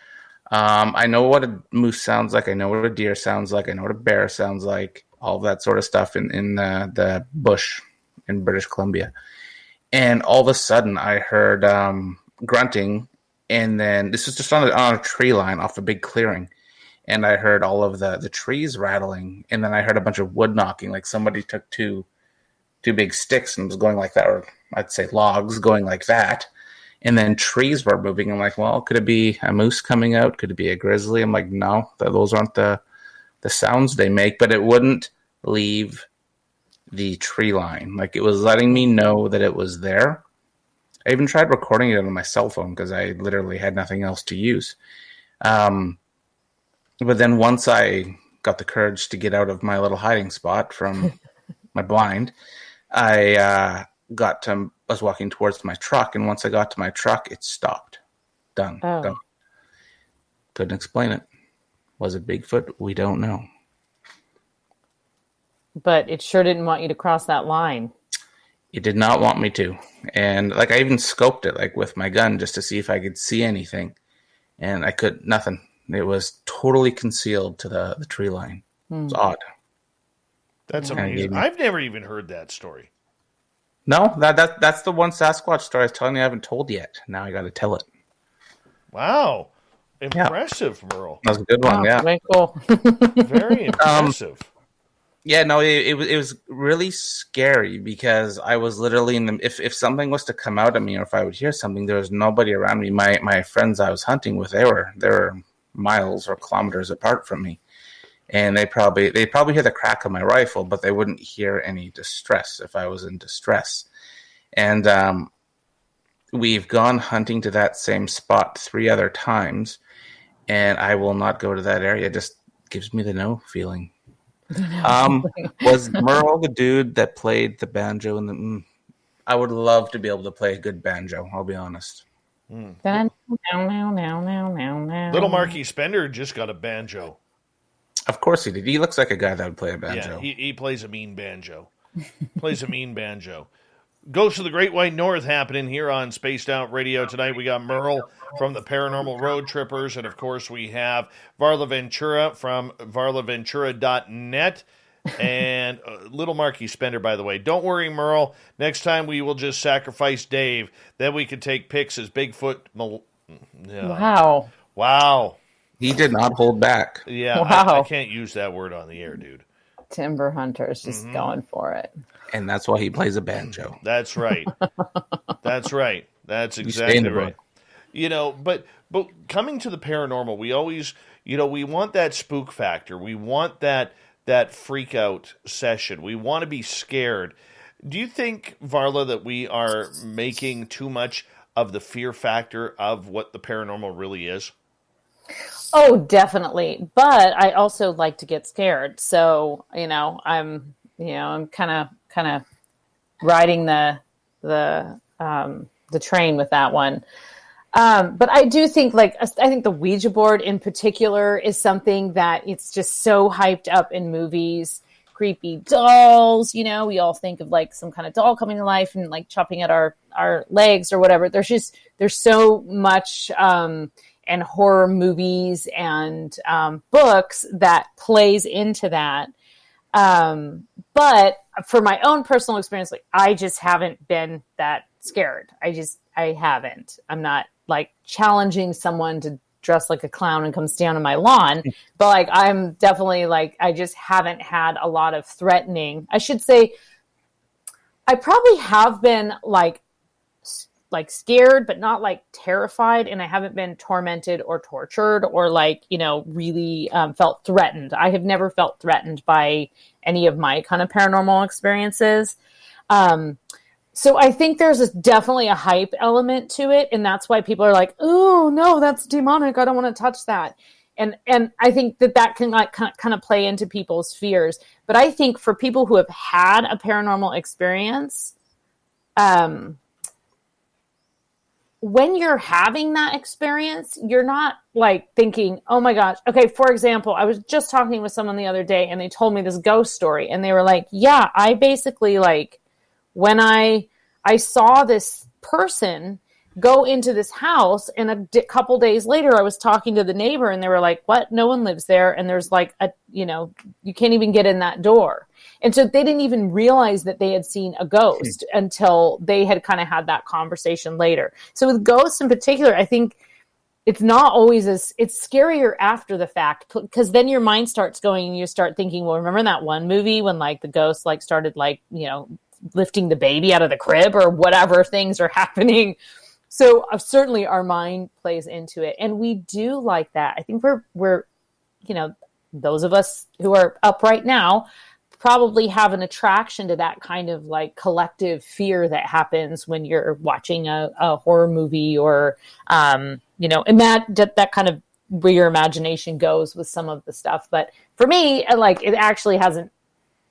I know what a moose sounds like. I know what a deer sounds like. I know what a bear sounds like. All of that sort of stuff in the bush in British Columbia. And all of a sudden, I heard grunting, and then this was just on a tree line off a big clearing. And I heard all of the trees rattling, and then I heard a bunch of wood knocking, like somebody took two big sticks and was going like that, or I'd say logs going like that. And then trees were moving. I'm like, well, could it be a moose coming out? Could it be a grizzly? I'm like, no, those aren't the sounds they make, but it wouldn't leave the tree line. Like, it was letting me know that it was there. I even tried recording it on my cell phone because I literally had nothing else to use. But then once I got the courage to get out of my little hiding spot from my blind, I was walking towards my truck, and once I got to my truck, it stopped. Done. Couldn't explain it. Was it Bigfoot? We don't know. But it sure didn't want you to cross that line. It did not want me to. And like, I even scoped it like with my gun just to see if I could see anything. And I could nothing. It was totally concealed to the tree line. It was odd. That's amazing. I've never even heard that story. No, that's the one Sasquatch story I was telling you I haven't told yet. Now I got to tell it. Wow. Impressive, Merle. That was a good one, yeah. Very cool. Very impressive. Yeah, no, it was really scary because I was literally in the, if something was to come out at me or if I would hear something, there was nobody around me. My friends I was hunting with, they were miles or kilometers apart from me. And they'd probably hear the crack of my rifle, but they wouldn't hear any distress if I was in distress. And we've gone hunting to that same spot 3 other times, and I will not go to that area. It just gives me the no feeling. Was Merle the dude that played the banjo? I would love to be able to play a good banjo, I'll be honest. Little Marky Spender just got a banjo. Of course he did. He looks like a guy that would play a banjo. Yeah, he plays a mean banjo. Ghosts of the Great White North happening here on Spaced Out Radio tonight. We got Merle from the Paranormal Road Trippers, and of course we have Varla Ventura from varlaventura.net, and Little Marky Spender, by the way. Don't worry, Merle. Next time we will just sacrifice Dave. Then we could take pics as Bigfoot. Wow. He did not hold back. Yeah, wow. I can't use that word on the air, dude. Timber Hunter's just going for it. And that's why he plays a banjo. That's right. That's right. That's exactly right. You know, but coming to the paranormal, we always, we want that spook factor. We want that freak out session. We want to be scared. Do you think, Varla, that we are making too much of the fear factor of what the paranormal really is? Oh, definitely. But I also like to get scared. So, I'm kind of riding the train with that one. But I do think, I think the Ouija board in particular is something that it's just so hyped up in movies, creepy dolls. You know, we all think of like some kind of doll coming to life and like chopping at our legs or whatever. There's so much and horror movies and books that plays into that. But for my own personal experience, like I just haven't been that scared. I haven't. I'm not like challenging someone to dress like a clown and come stand on my lawn, but like I'm definitely like I just haven't had a lot of threatening. I should say I probably have been like scared, but not like terrified, and I haven't been tormented or tortured or like, you know, really felt threatened. I have never felt threatened by any of my kind of paranormal experiences. So I think there's definitely a hype element to it, and that's why people are like, "Oh no, that's demonic. I don't want to touch that." And I think that can like kind of play into people's fears. But I think for people who have had a paranormal experience, when you're having that experience, you're not like thinking, "Oh my gosh." Okay, for example, I was just talking with someone the other day, and they told me this ghost story, and they were like, "Yeah, I basically like." When I saw this person go into this house, and a couple days later, I was talking to the neighbor, and they were like, "What? No one lives there." And there's like you can't even get in that door. And so they didn't even realize that they had seen a ghost until they had kind of had that conversation later. So with ghosts in particular, I think it's not always it's scarier after the fact, because then your mind starts going and you start thinking, well, remember that one movie when like the ghost like started like, you know, lifting the baby out of the crib or whatever things are happening. So certainly our mind plays into it. And we do like that. I think we're, you know, those of us who are up right now probably have an attraction to that kind of like collective fear that happens when you're watching a horror movie or, you know, that kind of where your imagination goes with some of the stuff. But for me, like it actually hasn't,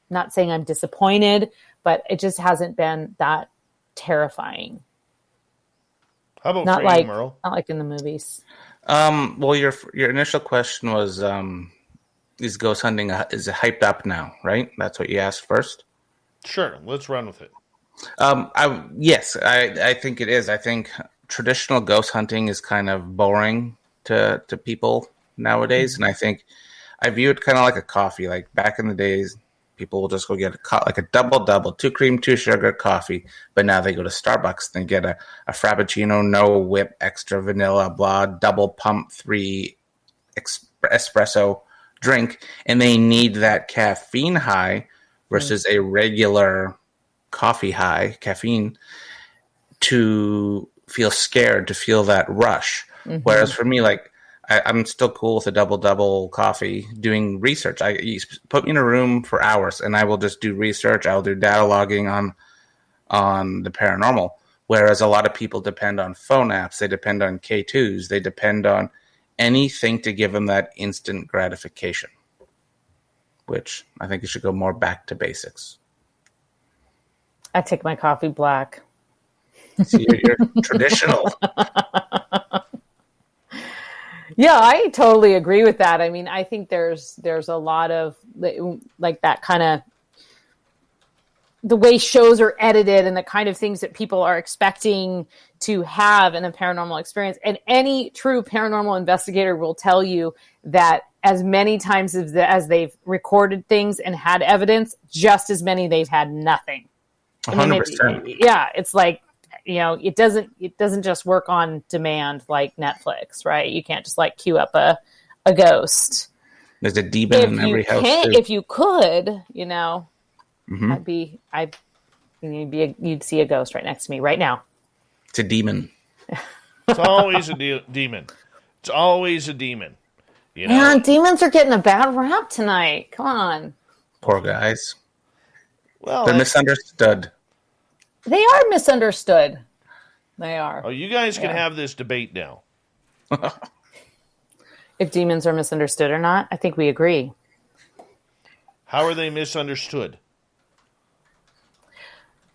not saying I'm disappointed, but it just hasn't been that terrifying. How about not for like you, Merle? not like in the movies. Well, your initial question was, is ghost hunting is it hyped up now, right? That's what you asked first. Sure, let's run with it. Yes, I think it is. I think traditional ghost hunting is kind of boring to people nowadays, and I think I view it kind of like a coffee. Like back in the days, people will just go get like a double, 2 cream, 2 sugar coffee. But now they go to Starbucks and get a Frappuccino, no whip, extra vanilla, blah, double pump, 3 espresso drink. And they need that caffeine high versus a regular coffee high, caffeine, to feel scared, to feel that rush. Mm-hmm. Whereas for me, like, I'm still cool with a double coffee doing research. You put me in a room for hours and I will just do research. I'll do data logging on the paranormal. Whereas a lot of people depend on phone apps. They depend on K2s. They depend on anything to give them that instant gratification, which I think you should go more back to basics. I take my coffee black. So you're traditional. Yeah, I totally agree with that. I mean, I think there's a lot of like that kind of the way shows are edited and the kind of things that people are expecting to have in a paranormal experience. And any true paranormal investigator will tell you that as many times as they've recorded things and had evidence, just as many they've had nothing. 100%. Yeah, it's like, you know, it doesn't just work on demand like Netflix, right? You can't just like queue up a ghost. There's a demon in every house too. If you could, you know, you'd see a ghost right next to me right now. It's a demon. It's always a demon. It's always a demon. You know? Man, demons are getting a bad rap tonight. Come on. Poor guys. Well, they're misunderstood. They are misunderstood. They are. Oh, you guys can have this debate now. If demons are misunderstood or not, I think we agree. How are they misunderstood?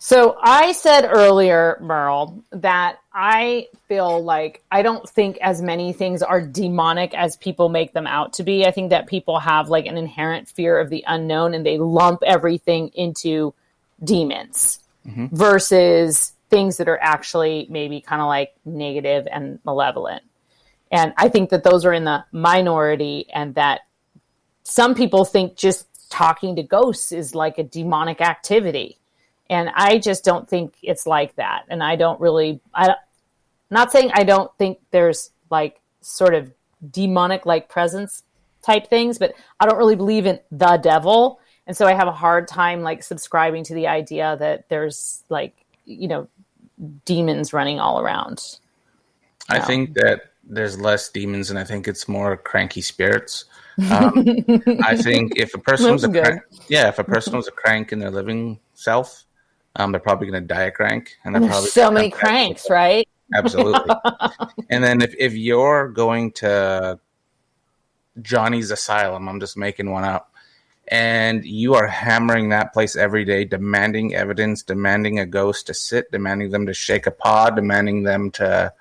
So I said earlier, Merle, that I feel like I don't think as many things are demonic as people make them out to be. I think that people have like an inherent fear of the unknown and they lump everything into demons versus things that are actually maybe kind of like negative and malevolent. And I think that those are in the minority, and that some people think just talking to ghosts is like a demonic activity. And I just don't think it's like that. And I'm not saying I don't think there's like sort of demonic like presence type things, but I don't really believe in the devil. And so I have a hard time like subscribing to the idea that there's like, demons running all around. I think that there's less demons, and I think it's more cranky spirits. I think if a person was a crank in their living self, they're probably going to die a crank, and they're probably so many cranks, right? Absolutely. And then if you're going to Johnny's Asylum, I'm just making one up, and you are hammering that place every day, demanding evidence, demanding a ghost to sit, demanding them to shake a paw, demanding them to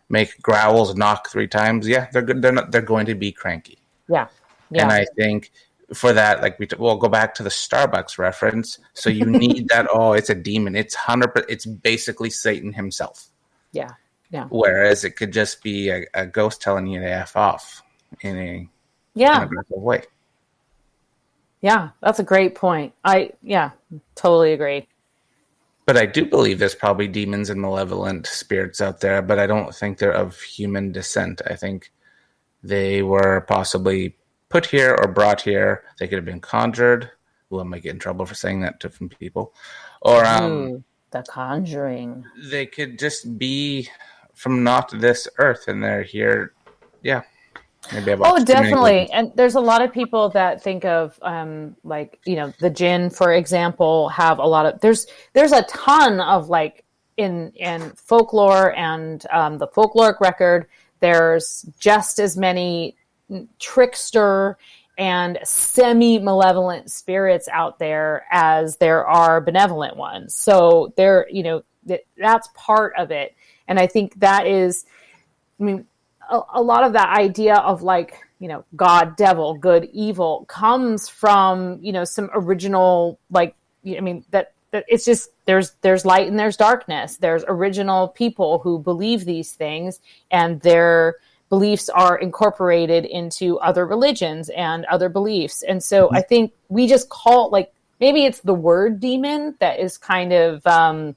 make growls, knock 3 times. Yeah, they're good. They're going to be cranky. Yeah. And I think for that, like we'll go back to the Starbucks reference. So you need that. Oh, it's a demon. It's 100%. It's basically Satan himself. Yeah. Yeah. Whereas it could just be a ghost telling you to F off in a aggressive way. Yeah, that's a great point. Totally agree. But I do believe there's probably demons and malevolent spirits out there, but I don't think they're of human descent. I think they were possibly put here or brought here. They could have been conjured. Well, I might get in trouble for saying that to from people. Or The Conjuring. They could just be from not this earth, and they're here. Yeah. Definitely. And there's a lot of people that think of the jinn, for example, have a lot of there's a ton of like in folklore and the folkloric record, there's just as many trickster and semi-malevolent spirits out there as there are benevolent ones. So that's part of it. And I think that is, a lot of that idea of like, God, devil, good, evil comes from, some original, that it's just, there's light and there's darkness. There's original people who believe these things, and their beliefs are incorporated into other religions and other beliefs. And so I think we just call it, maybe it's the word demon that is kind of,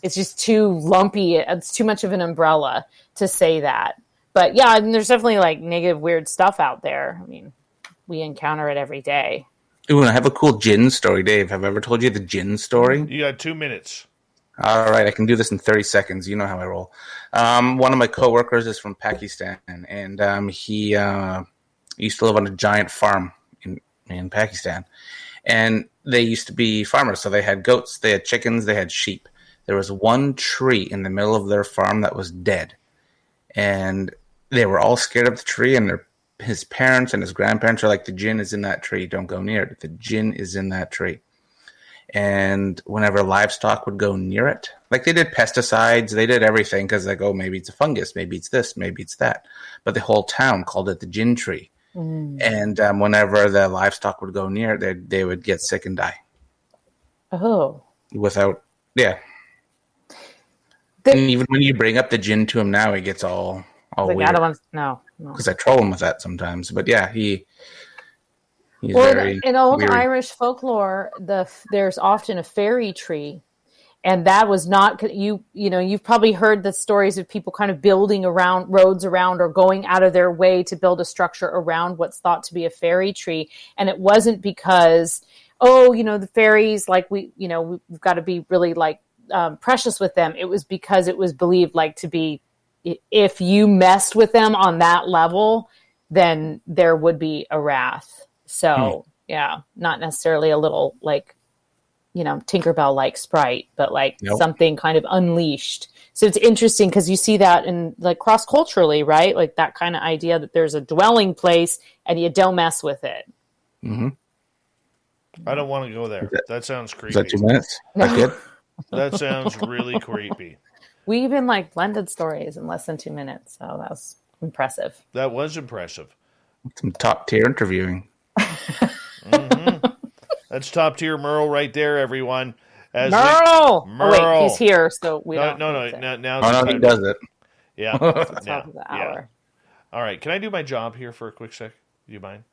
it's just too lumpy. It's too much of an umbrella to say that. But yeah, there's definitely like negative, weird stuff out there. We encounter it every day. Ooh, and I have a cool jinn story, Dave. Have I ever told you the jinn story? You got 2 minutes. All right, I can do this in 30 seconds. You know how I roll. One of my coworkers is from Pakistan, and he used to live on a giant farm in Pakistan. And they used to be farmers, so they had goats, they had chickens, they had sheep. There was one tree in the middle of their farm that was dead. And they were all scared of the tree, and his parents and his grandparents are like, the jinn is in that tree. Don't go near it. The jinn is in that tree. And whenever livestock would go near it, like they did pesticides, they did everything because like, oh, maybe it's a fungus, maybe it's this, maybe it's that. But the whole town called it the jinn tree. And whenever the livestock would go near it, they would get sick and die. Oh. And even when you bring up the jinn to him now, he gets all weird. I don't want no. Because I troll him with that sometimes. But yeah, he's in old weird. Irish folklore, there's often a fairy tree, and that was not you've probably heard the stories of people kind of building around roads around or going out of their way to build a structure around what's thought to be a fairy tree, and it wasn't because the fairies we've got to be really precious with them. It was because it was believed to be, if you messed with them on that level, then there would be a wrath. So yeah, not necessarily a little Tinkerbell sprite, but something kind of unleashed. So it's interesting because you see that in cross culturally, right? Like that kind of idea that there's a dwelling place and you don't mess with it. Mm-hmm. I don't want to go there. That sounds creepy. Is that 2 minutes? No. That good? That sounds really creepy. We even like blended stories in less than 2 minutes, so that was impressive. That was impressive. Some top tier interviewing. That's top tier Merle right there, everyone. Merle! Merle. Oh, wait, he's here, so we No, don't. no, need to now Oh, no, he does it. Yeah. top of the hour. All right. Can I do my job here for a quick sec? Do you mind?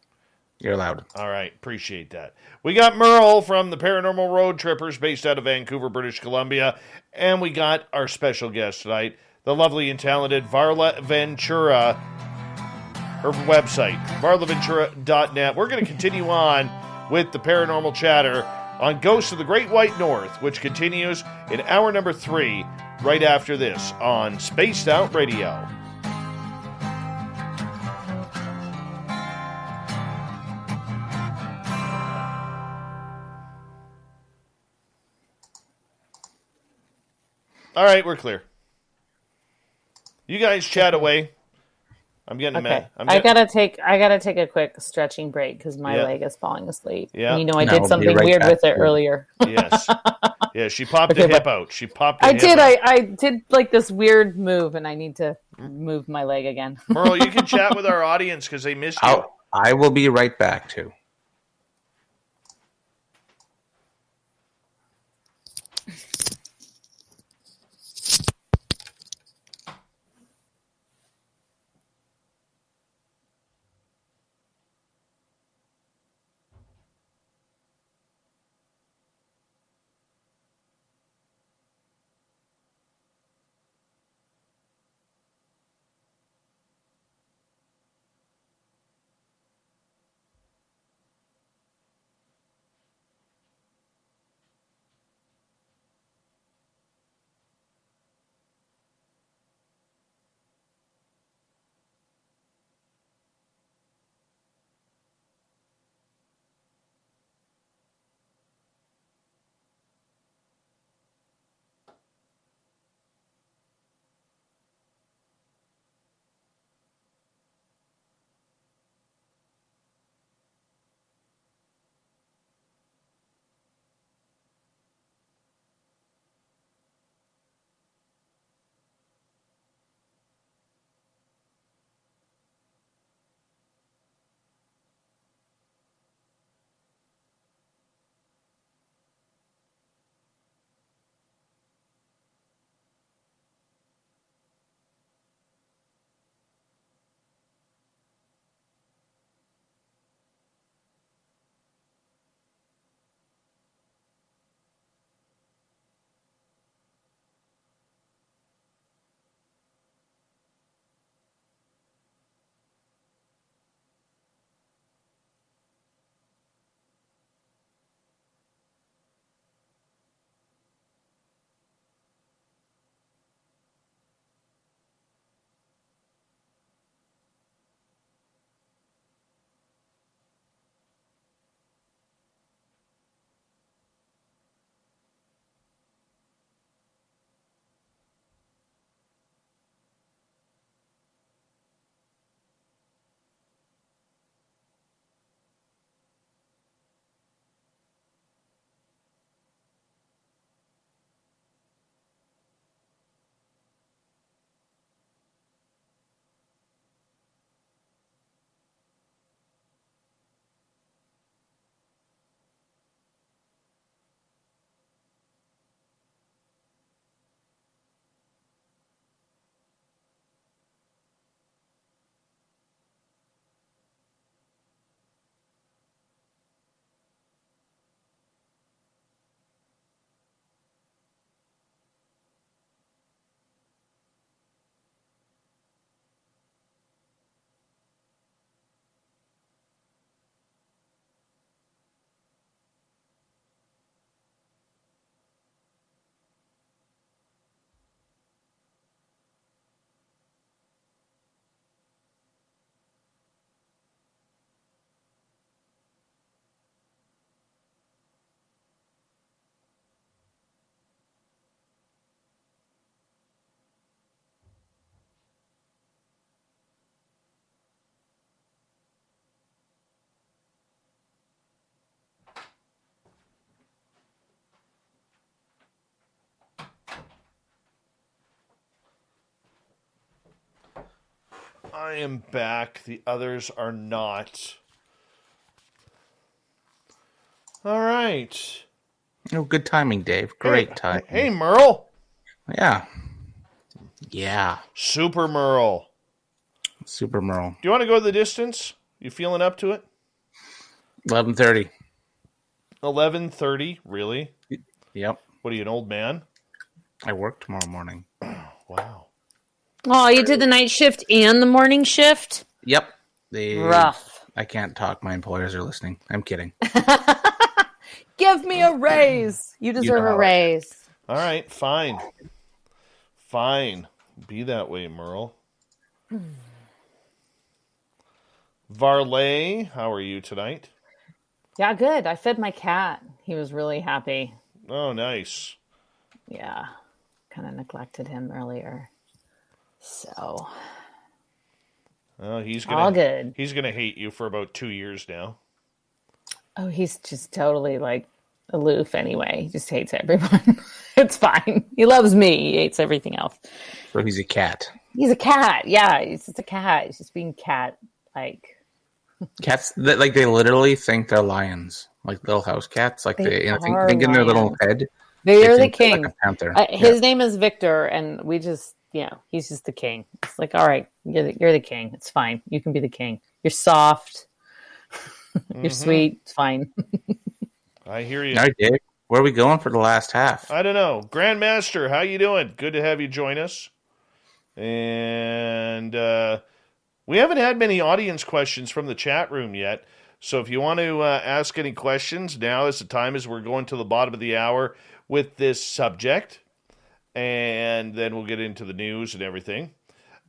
You're allowed. All right. Appreciate that. We got Merle from the Paranormal Road Trippers based out of Vancouver, British Columbia. And we got our special guest tonight, the lovely and talented Varla Ventura. Her website, varlaventura.net. We're going to continue on with the Paranormal Chatter on Ghosts of the Great White North, which continues in hour number 3 right after this on Spaced Out Radio. All right, we're clear. You guys chat away. I'm getting Okay. mad. I gotta take a quick stretching break because my Yeah. leg is falling asleep. Yeah. And you know I No, did we'll be something right weird back with it to you. earlier. Yes. Yeah, she popped Okay, a hip but out. She popped a I hip did. out. I did like this weird move, and I need to move my leg again. Merle, you can chat with our audience because they missed you. I will be right back too. I am back. The others are not. All right. Oh, good timing, Dave. Great timing. Hey, Merle. Yeah. Yeah. Super Merle. Super Merle. Do you want to go the distance? You feeling up to it? 11:30. 11:30, really? Yep. What are you, an old man? I work tomorrow morning. Wow. Oh, you did the night shift and the morning shift? Yep. Rough. I can't talk. My employers are listening. I'm kidding. Give me a raise. You deserve a raise. All right, fine. Fine. Be that way, Merle. Varla, how are you tonight? Yeah, good. I fed my cat. He was really happy. Oh, nice. Yeah. Kind of neglected him earlier. So. He's all good. He's gonna hate you for about 2 years now. Oh, he's just totally like aloof anyway. He just hates everyone. It's fine. He loves me. He hates everything else. So he's a cat. He's a cat. Yeah, he's just a cat. He's just being cat-like. Cats, they literally think they're lions. Like little house cats. Like they think in their little head. They are the king. Like a panther. His name is Victor, and we just, he's just the king. It's like, all right, you're the king. It's fine. You can be the king. You're soft. You're sweet. It's fine. I hear you. All right, Dave. Where are we going for the last half? I don't know. Grandmaster, how you doing? Good to have you join us. And we haven't had many audience questions from the chat room yet. So if you want to ask any questions, now is the time as we're going to the bottom of the hour with this subject. And then we'll get into the news and everything.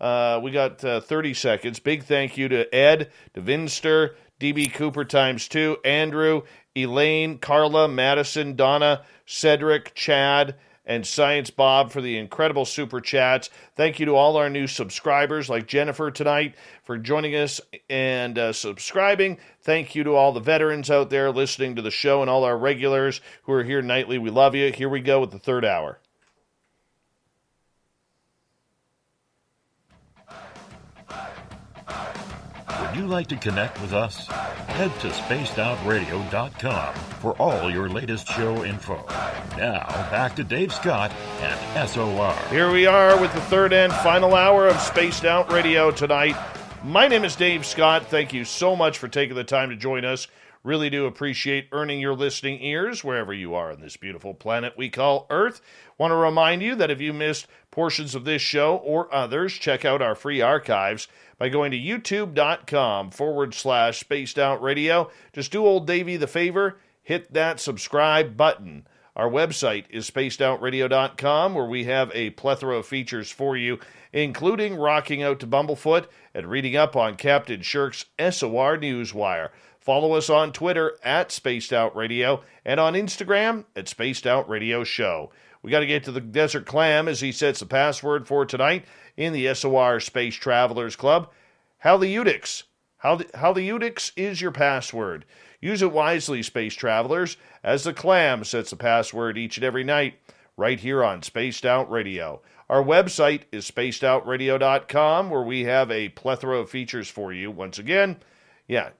We got 30 seconds. Big thank you to Ed, to Vinster, DB Cooper ×2, Andrew, Elaine, Carla, Madison, Donna, Cedric, Chad, and Science Bob for the incredible super chats. Thank you to all our new subscribers like Jennifer tonight for joining us and subscribing. Thank you to all the veterans out there listening to the show and all our regulars who are here nightly. We love you. Here we go with the third hour. Would you like to connect with us? Head to spacedoutradio.com for all your latest show info. Now, back to Dave Scott and SOR. Here we are with the third and final hour of Spaced Out Radio tonight. My name is Dave Scott. Thank you so much for taking the time to join us. Really do appreciate earning your listening ears wherever you are on this beautiful planet we call Earth. Want to remind you that if you missed portions of this show or others, check out our free archives by going to youtube.com/Spaced Out Radio. Just do old Davey the favor, hit that subscribe button. Our website is spacedoutradio.com, where we have a plethora of features for you, including rocking out to Bumblefoot and reading up on Captain Shirk's SOR Newswire. Follow us on Twitter at Spaced Out Radio and on Instagram at Spaced Out Radio Show. We got to get to the Desert Clam as he sets the password for tonight in the SOR Space Travelers Club. Haldeutics. Haldeutics is your password. Use it wisely, Space Travelers, as the Clam sets the password each and every night right here on Spaced Out Radio. Our website is spacedoutradio.com, where we have a plethora of features for you. Once again,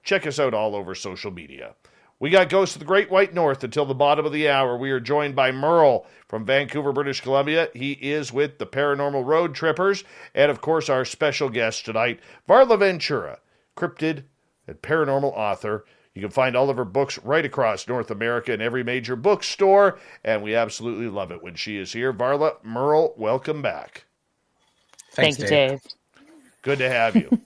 check us out all over social media. We got Ghosts of the Great White North until the bottom of the hour. We are joined by Merle from Vancouver, British Columbia. He is with the Paranormal Road Trippers. And, of course, our special guest tonight, Varla Ventura, cryptid and paranormal author. You can find all of her books right across North America in every major bookstore. And we absolutely love it when she is here. Varla, Merle, welcome back. Thank you, Dave. Good to have you.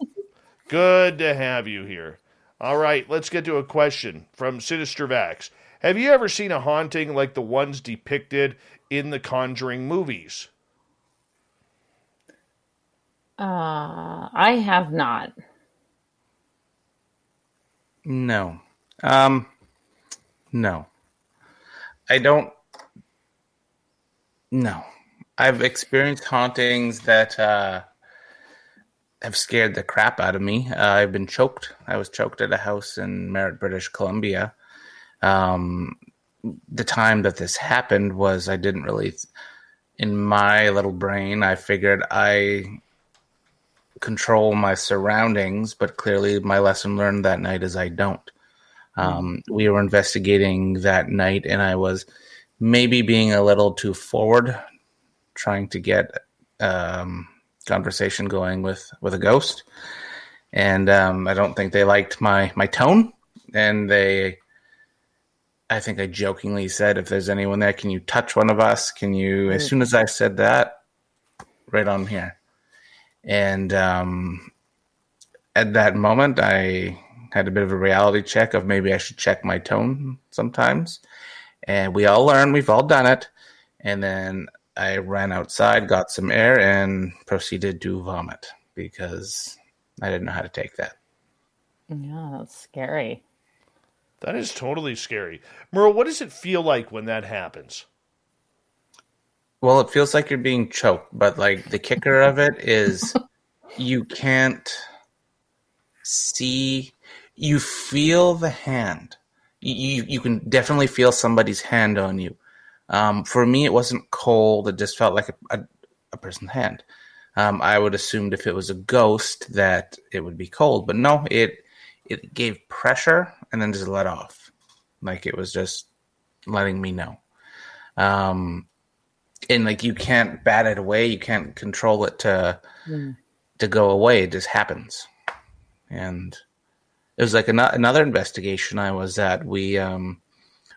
Good to have you here. All right, let's get to a question from Sinister Vax. Have you ever seen a haunting like the ones depicted in the Conjuring movies? I have not. No. No. I don't. No. I've experienced hauntings that have scared the crap out of me. I've been choked. I was choked at a house in Merritt, British Columbia. The time that this happened was I didn't really, in my little brain, I figured I control my surroundings, but clearly my lesson learned that night is I don't. We were investigating that night, and I was maybe being a little too forward, trying to get conversation going with a ghost. And I don't think they liked my tone. And I think I jokingly said, if there's anyone there, can you touch one of us? Can you, as soon as I said that, right on here. And at that moment, I had a bit of a reality check of maybe I should check my tone sometimes. And we all learn, we've all done it. And then I ran outside, got some air, and proceeded to vomit because I didn't know how to take that. Yeah, that's scary. That is totally scary. Merle, what does it feel like when that happens? Well, it feels like you're being choked, but like the kicker of it is you can't see, you feel the hand. You can definitely feel somebody's hand on you. For me, it wasn't cold. It just felt like a person's hand. I would assumed if it was a ghost that it would be cold, but no, it gave pressure and then just let off. Like it was just letting me know. And like you can't bat it away. You can't control it to go away. It just happens. And it was like another investigation I was at. One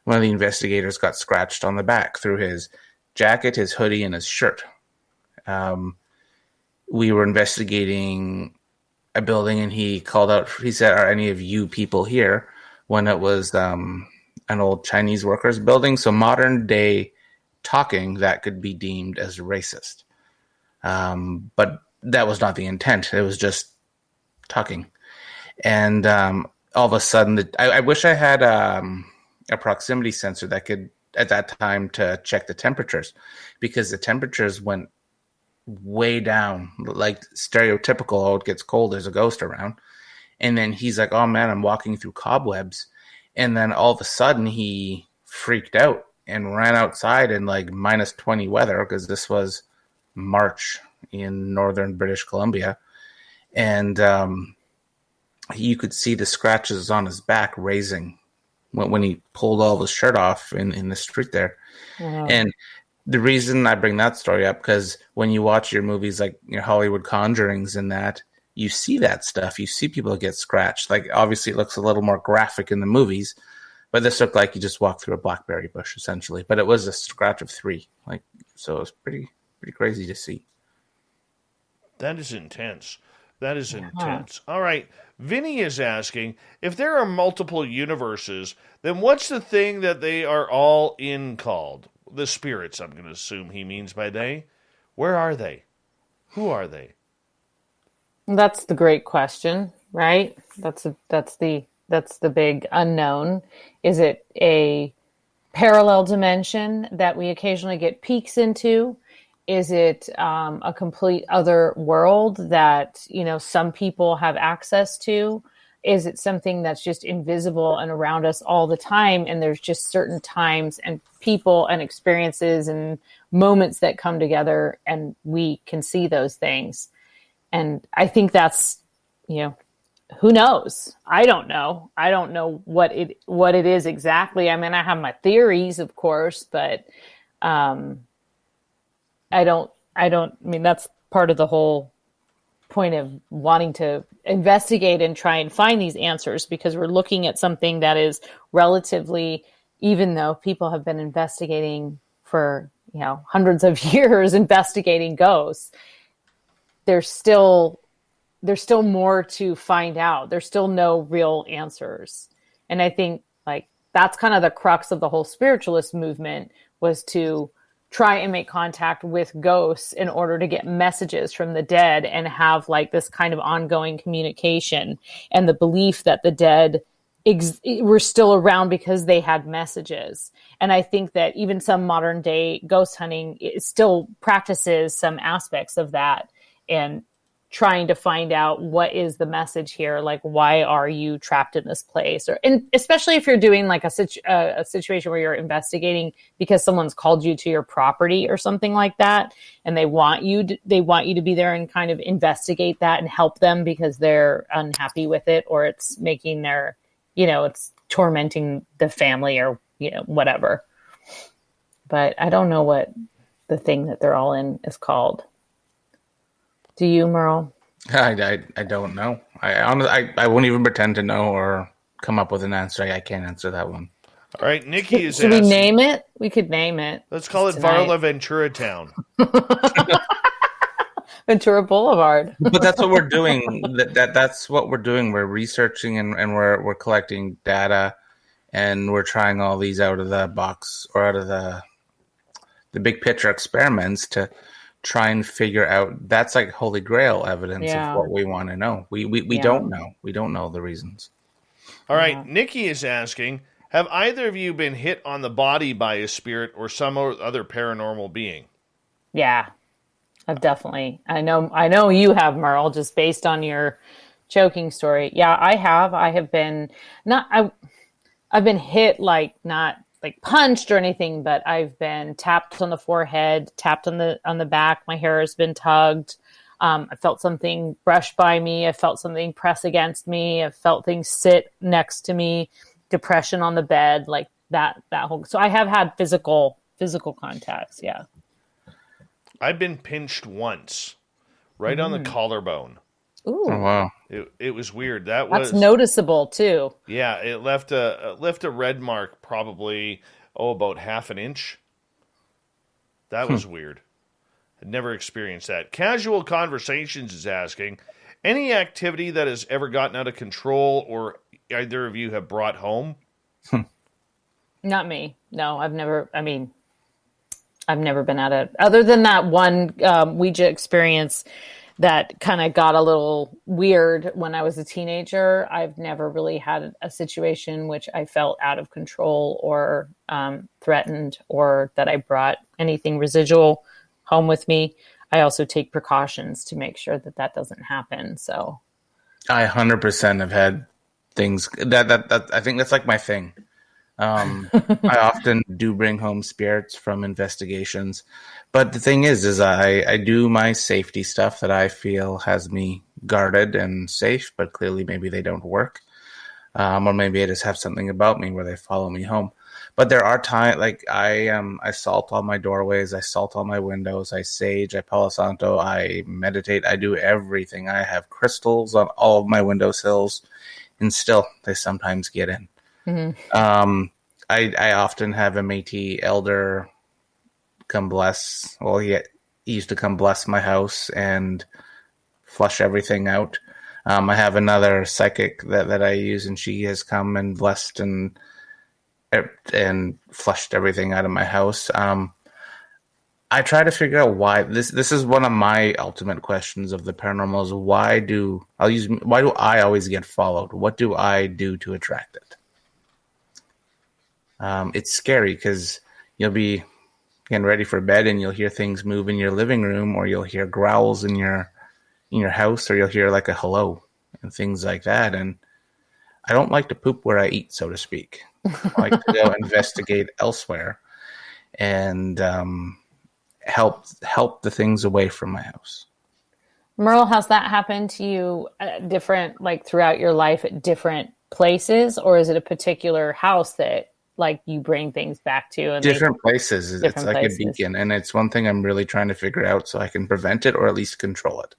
of the investigators got scratched on the back through his jacket, his hoodie, and his shirt. We were investigating a building, and he called out. He said, "Are any of you people here?" When it was an old Chinese workers building, so modern day talking that could be deemed as racist. But that was not the intent. It was just talking, and all of a sudden, I wish I had a proximity sensor that could at that time to check the temperatures, because the temperatures went way down, like stereotypical. Oh, it gets cold, there's a ghost around. And then he's like, oh man, I'm walking through cobwebs. And then all of a sudden he freaked out and ran outside in like minus 20 weather, because this was March in northern British Columbia. And you could see the scratches on his back raising when he pulled all his shirt off in the street there. Wow. And the reason I bring that story up, because when you watch your movies like your Hollywood Conjurings and that, you see that stuff. You see people get scratched. Like obviously it looks a little more graphic in the movies, but this looked like you just walked through a blackberry bush essentially. But it was a scratch of 3. Like, so it was pretty crazy to see. That is intense. That is intense. All right. Vinny is asking, if there are multiple universes, then what's the thing that they are all in called? The spirits, I'm going to assume he means by they. Where are they? Who are they? That's the great question, right? That's the big unknown. Is it a parallel dimension that we occasionally get peeks into? Is it a complete other world that, some people have access to? Is it something that's just invisible and around us all the time, and there's just certain times and people and experiences and moments that come together and we can see those things? And I think that's, who knows? I don't know. I don't know what it is exactly. I mean, I have my theories, of course, but I mean, that's part of the whole point of wanting to investigate and try and find these answers, because we're looking at something that is relatively, even though people have been investigating for, hundreds of years, investigating ghosts, there's still more to find out. There's still no real answers. And I think like that's kind of the crux of the whole spiritualist movement, was to try and make contact with ghosts in order to get messages from the dead and have like this kind of ongoing communication, and the belief that the dead were still around because they had messages. And I think that even some modern day ghost hunting still practices some aspects of that, and trying to find out what is the message here. Like, why are you trapped in this place? And especially if you're doing like a situation where you're investigating because someone's called you to your property or something like that, and they want you to be there and kind of investigate that and help them because they're unhappy with it, or it's making their, it's tormenting the family or, whatever. But I don't know what the thing that they're all in is called. Do you, Merle? I don't know. I won't even pretend to know or come up with an answer. I can't answer that one. All right, Nikki is Should asking. we name it? We could name it. Let's call it tonight. Varla Ventura Town. Ventura Boulevard. But that's what we're doing. That's what we're doing. We're researching and we're collecting data, and we're trying all these out of the box or out of the big picture experiments to try and figure out. That's like holy grail evidence of what we want to know. We don't know. We don't know the reasons. All right, Nikki is asking, have either of you been hit on the body by a spirit or some other paranormal being? Yeah, I've definitely. I know you have, Merle, just based on your choking story. Yeah, I have. I have been I've been hit, like not like punched or anything, but I've been tapped on the forehead, tapped on the back. My hair has been tugged. I felt something brush by me. I felt something press against me. I felt things sit next to me. Depression on the bed, like that whole. So I have had physical contacts. Yeah. I've been pinched once, right on the collarbone. Ooh. Oh, wow. It was weird. That's noticeable too. Yeah, it left a red mark, probably about half an inch. That was weird. I'd never experienced that. Casual Conversations is asking, any activity that has ever gotten out of control or either of you have brought home? Not me. No, I've never been at it. Other than that one Ouija experience that kind of got a little weird when I was a teenager, I've never really had a situation which I felt out of control or threatened, or that I brought anything residual home with me. I also take precautions to make sure that doesn't happen. So I 100% have had things that I think that's like my thing. I often do bring home spirits from investigations, but the thing is I do my safety stuff that I feel has me guarded and safe, but clearly maybe they don't work. Or maybe I just have something about me where they follow me home. But there are times, like I salt all my doorways, I salt all my windows, I sage, I Palo Santo, I meditate, I do everything. I have crystals on all of my windowsills, and still they sometimes get in. Mm-hmm. I often have a Métis elder come bless. Well, he used to come bless my house and flush everything out. I have another psychic that I use, and she has come and blessed and flushed everything out of my house. I try to figure out why. This is one of my ultimate questions of the paranormal is why do I always get followed? What do I do to attract it? It's scary because you'll be getting ready for bed and you'll hear things move in your living room, or you'll hear growls in your house, or you'll hear like a hello and things like that. And I don't like to poop where I eat, so to speak. I like to go investigate elsewhere and help the things away from my house. Merle, has that happened to you different, like throughout your life at different places, or is it a particular house that like you bring things back to? And different places. It's like a beacon, and it's one thing I'm really trying to figure out so I can prevent it or at least control it.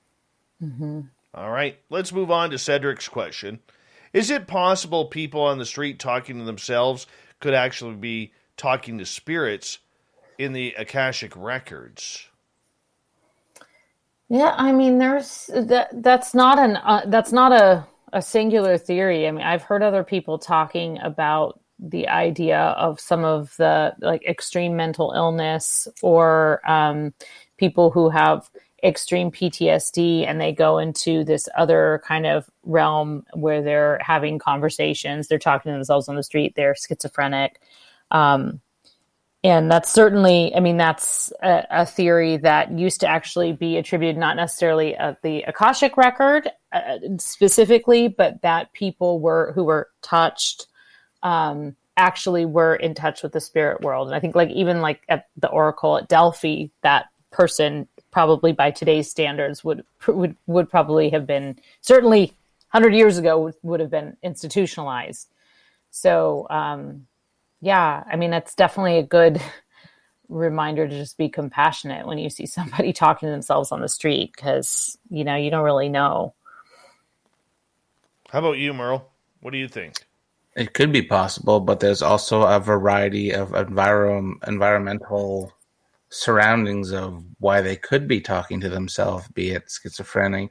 Mm-hmm. All right, let's move on to Cedric's question. Is it possible people on the street talking to themselves could actually be talking to spirits in the Akashic records? Yeah, I mean, there's that's not a singular theory. I mean, I've heard other people talking about the idea of some of the like extreme mental illness, or people who have extreme PTSD and they go into this other kind of realm where they're having conversations, they're talking to themselves on the street, they're schizophrenic. And that's certainly, I mean, that's a theory that used to actually be attributed not necessarily at the Akashic record specifically, but that people who were touched actually were in touch with the spirit world. And I think even at the Oracle at Delphi, that person probably by today's standards would probably have been, certainly 100 years ago, would have been institutionalized. So, yeah, I mean, that's definitely a good reminder to just be compassionate when you see somebody talking to themselves on the street, because, you don't really know. How about you, Merle? What do you think? It could be possible, but there's also a variety of environmental surroundings of why they could be talking to themselves, be it schizophrenia,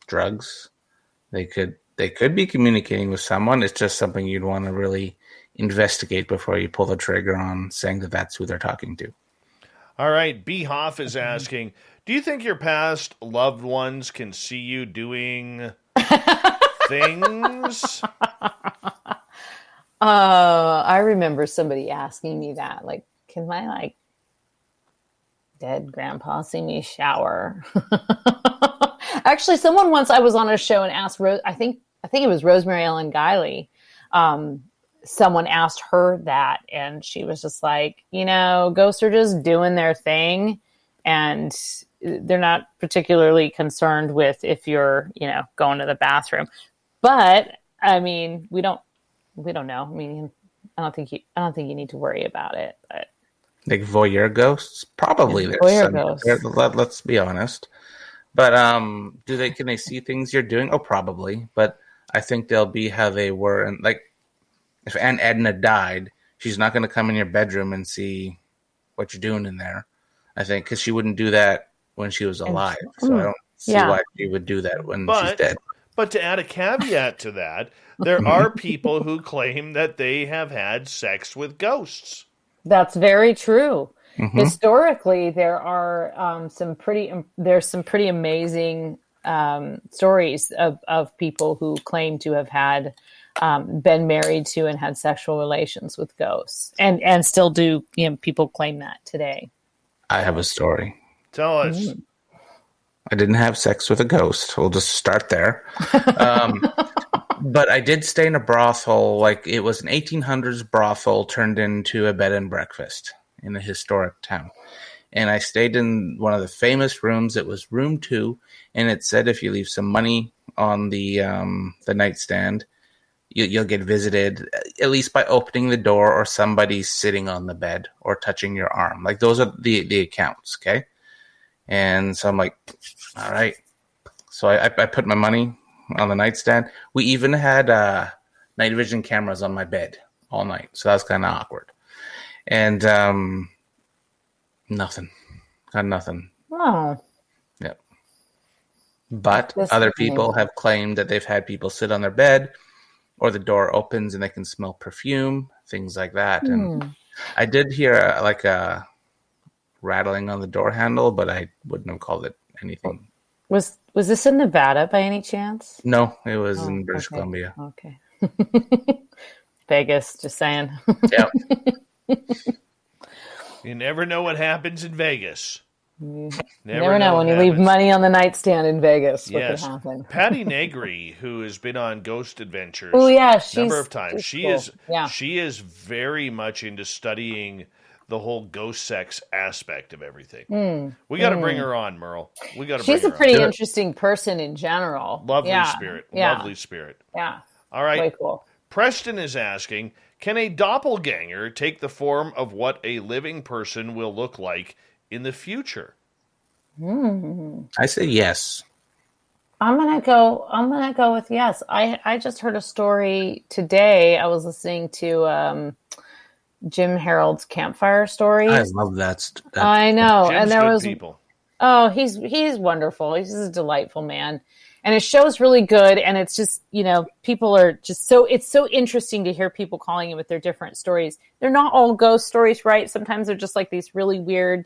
drugs. They could be communicating with someone. It's just something you'd want to really investigate before you pull the trigger on saying that that's who they're talking to. All right. B. Hoff is asking, do you think your past loved ones can see you doing things? I remember somebody asking me that, like, can my dead grandpa see me shower? Actually, someone once, I was on a show and asked I think it was Rosemary Ellen Guiley. Someone asked her that, and she was just like, ghosts are just doing their thing, and they're not particularly concerned with if you're, going to the bathroom. But I mean, we don't know. I mean, I don't think you need to worry about it. But like voyeur ghosts, probably there's voyeur some ghosts. there. Let's be honest. But can they see things you're doing? Oh, probably. But I think they'll be how they were, and like if Aunt Edna died, she's not going to come in your bedroom and see what you're doing in there. I think because she wouldn't do that when she was alive. So I don't see why she would do that when she's dead. But to add a caveat to that, there are people who claim that they have had sex with ghosts. That's very true. Mm-hmm. Historically, there are some pretty amazing stories of people who claim to have had been married to and had sexual relations with ghosts, and still do. People claim that today. I have a story. Tell us. Mm. I didn't have sex with a ghost. We'll just start there. But I did stay in a brothel. Like, it was an 1800s brothel turned into a bed and breakfast in a historic town. And I stayed in one of the famous rooms. It was room 2, and it said if you leave some money on the nightstand, you'll get visited, at least by opening the door or somebody sitting on the bed or touching your arm. Like, those are the accounts, okay? And so I'm like, all right. So I put my money on the nightstand. We even had night vision cameras on my bed all night. So that was kind of awkward. And nothing. Got nothing. Oh. Yep. But other people have claimed that they've had people sit on their bed, or the door opens and they can smell perfume, things like that. And I did hear a rattling on the door handle, but I wouldn't have called it anything. Was this in Nevada by any chance? No, it was in British Columbia. Okay. Vegas, just saying. Yeah. You never know what happens in Vegas. You never know when you leave money on the nightstand in Vegas. What could happen? Patty Negri, who has been on Ghost Adventures a number of times, she cool. is very much into studying the whole ghost sex aspect of everything. We got to bring her on, Merle. We got to. She's a pretty interesting person in general. Lovely spirit. Lovely spirit. Yeah. All right. Way cool. Preston is asking, can a doppelganger take the form of what a living person will look like in the future? I say yes. I'm gonna go with yes. I just heard a story today. I was listening to Jim Harold's campfire stories. I love that. I know. Jim's and there good was people. Oh, he's wonderful. He's a delightful man. And his show's really good, and it's just, people are just it's so interesting to hear people calling it with their different stories. They're not all ghost stories, right? Sometimes they're just like these really weird.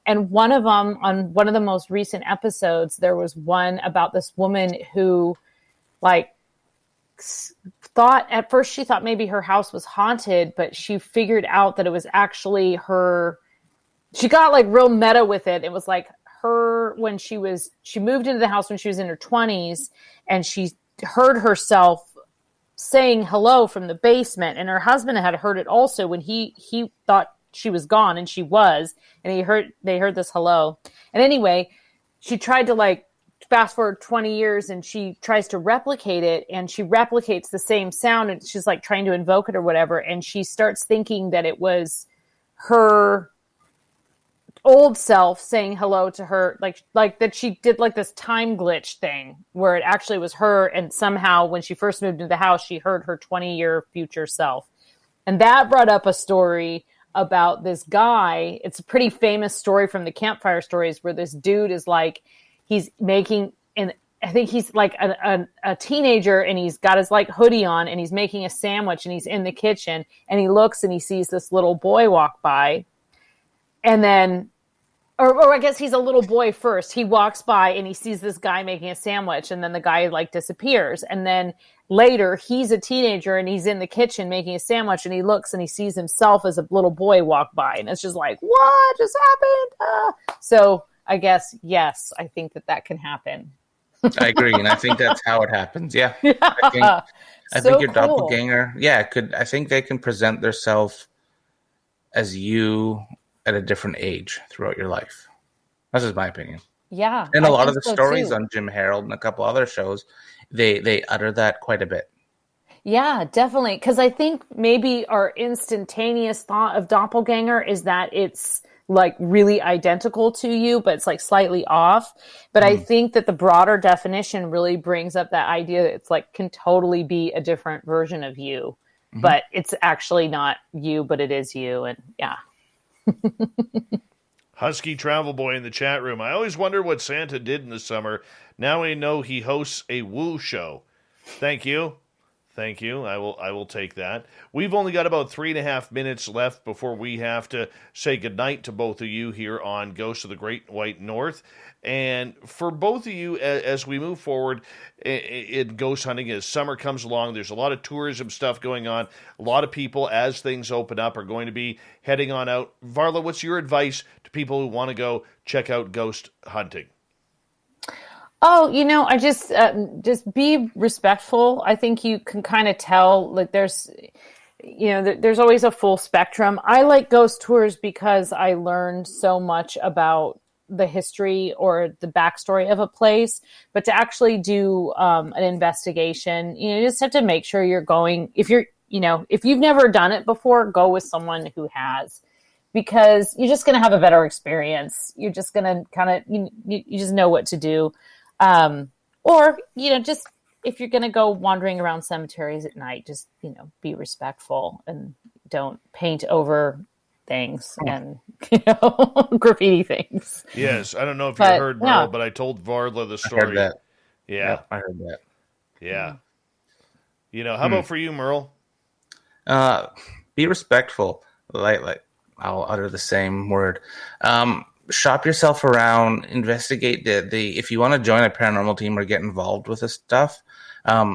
And one of them, on one of the most recent episodes, there was one about this woman who, thought at first she thought maybe her house was haunted, but she figured out that it was actually her. She got like real meta with it. It was like her when she moved into the house when she was in her 20s, and she heard herself saying hello from the basement, and her husband had heard it also when he thought she was gone, and she was, and they heard this hello. And anyway, she tried to like fast forward 20 years, and she tries to replicate it, and she replicates the same sound, and she's like trying to invoke it or whatever, and she starts thinking that it was her old self saying hello to her, like that she did like this time glitch thing where it actually was her, and somehow when she first moved into the house she heard her 20-year future self. And that brought up a story about this guy. It's a pretty famous story from the campfire stories where this dude is like, he's making, and I think he's like a teenager, and he's got his like hoodie on, and he's making a sandwich, and he's in the kitchen, and he looks and he sees this little boy walk by. And then, or I guess he's a little boy first. He walks by and he sees this guy making a sandwich, and then the guy like disappears. And then later he's a teenager and he's in the kitchen making a sandwich, and he looks and he sees himself as a little boy walk by. And it's just like, what just happened? So I guess, yes, I think that can happen. I agree. And I think that's how it happens. Yeah. I think your doppelganger, I think they can present themselves as you at a different age throughout your life. That's just my opinion. Yeah. And a lot of the stories on Jim Harold and a couple other shows, they utter that quite a bit. Yeah, definitely. Because I think maybe our instantaneous thought of doppelganger is that it's like really identical to you, but it's like slightly off. But I think that the broader definition really brings up that idea that it's like can totally be a different version of you, but it's actually not you, but it is you. And yeah. Husky Travel Boy in the chat room. I always wonder what Santa did in the summer. Now I know he hosts a woo show. Thank you. Thank you. I will take that. We've only got about 3.5 minutes left before we have to say goodnight to both of you here on Ghosts of the Great White North. And for both of you, as we move forward in ghost hunting, as summer comes along, there's a lot of tourism stuff going on. A lot of people, as things open up, are going to be heading on out. Varla, what's your advice to people who want to go check out ghost hunting? Oh, I just be respectful. I think you can kind of tell, like there's always a full spectrum. I like ghost tours because I learned so much about the history or the backstory of a place, but to actually do an investigation, you just have to make sure you're going, if you've never done it before, go with someone who has, because you're just going to have a better experience. You're just going to kind of, you just know what to do. Or, just if you're going to go wandering around cemeteries at night, just, be respectful and don't paint over things and, graffiti things. Yes. I don't know if you heard Merle, but I told Varla the story. I heard that. Yeah. Yep, I heard that. Yeah. How about for you, Merle? Be respectful. Like I'll utter the same word. Shop yourself around, investigate the if you want to join a paranormal team or get involved with this stuff,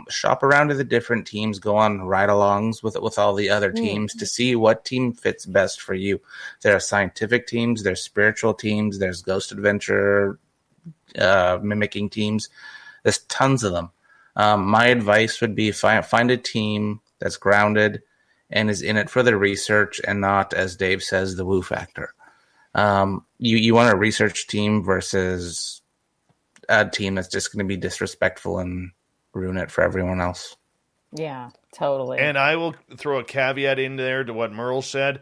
shop around to the different teams, go on ride-alongs with all the other teams to see what team fits best for you. There are scientific teams, there's spiritual teams, there's ghost adventure mimicking teams. There's tons of them. My advice would be find a team that's grounded and is in it for the research and not, as Dave says, the woo factor. You want a research team versus a team that's just going to be disrespectful and ruin it for everyone else. Yeah, totally. And I will throw a caveat in there to what Merle said.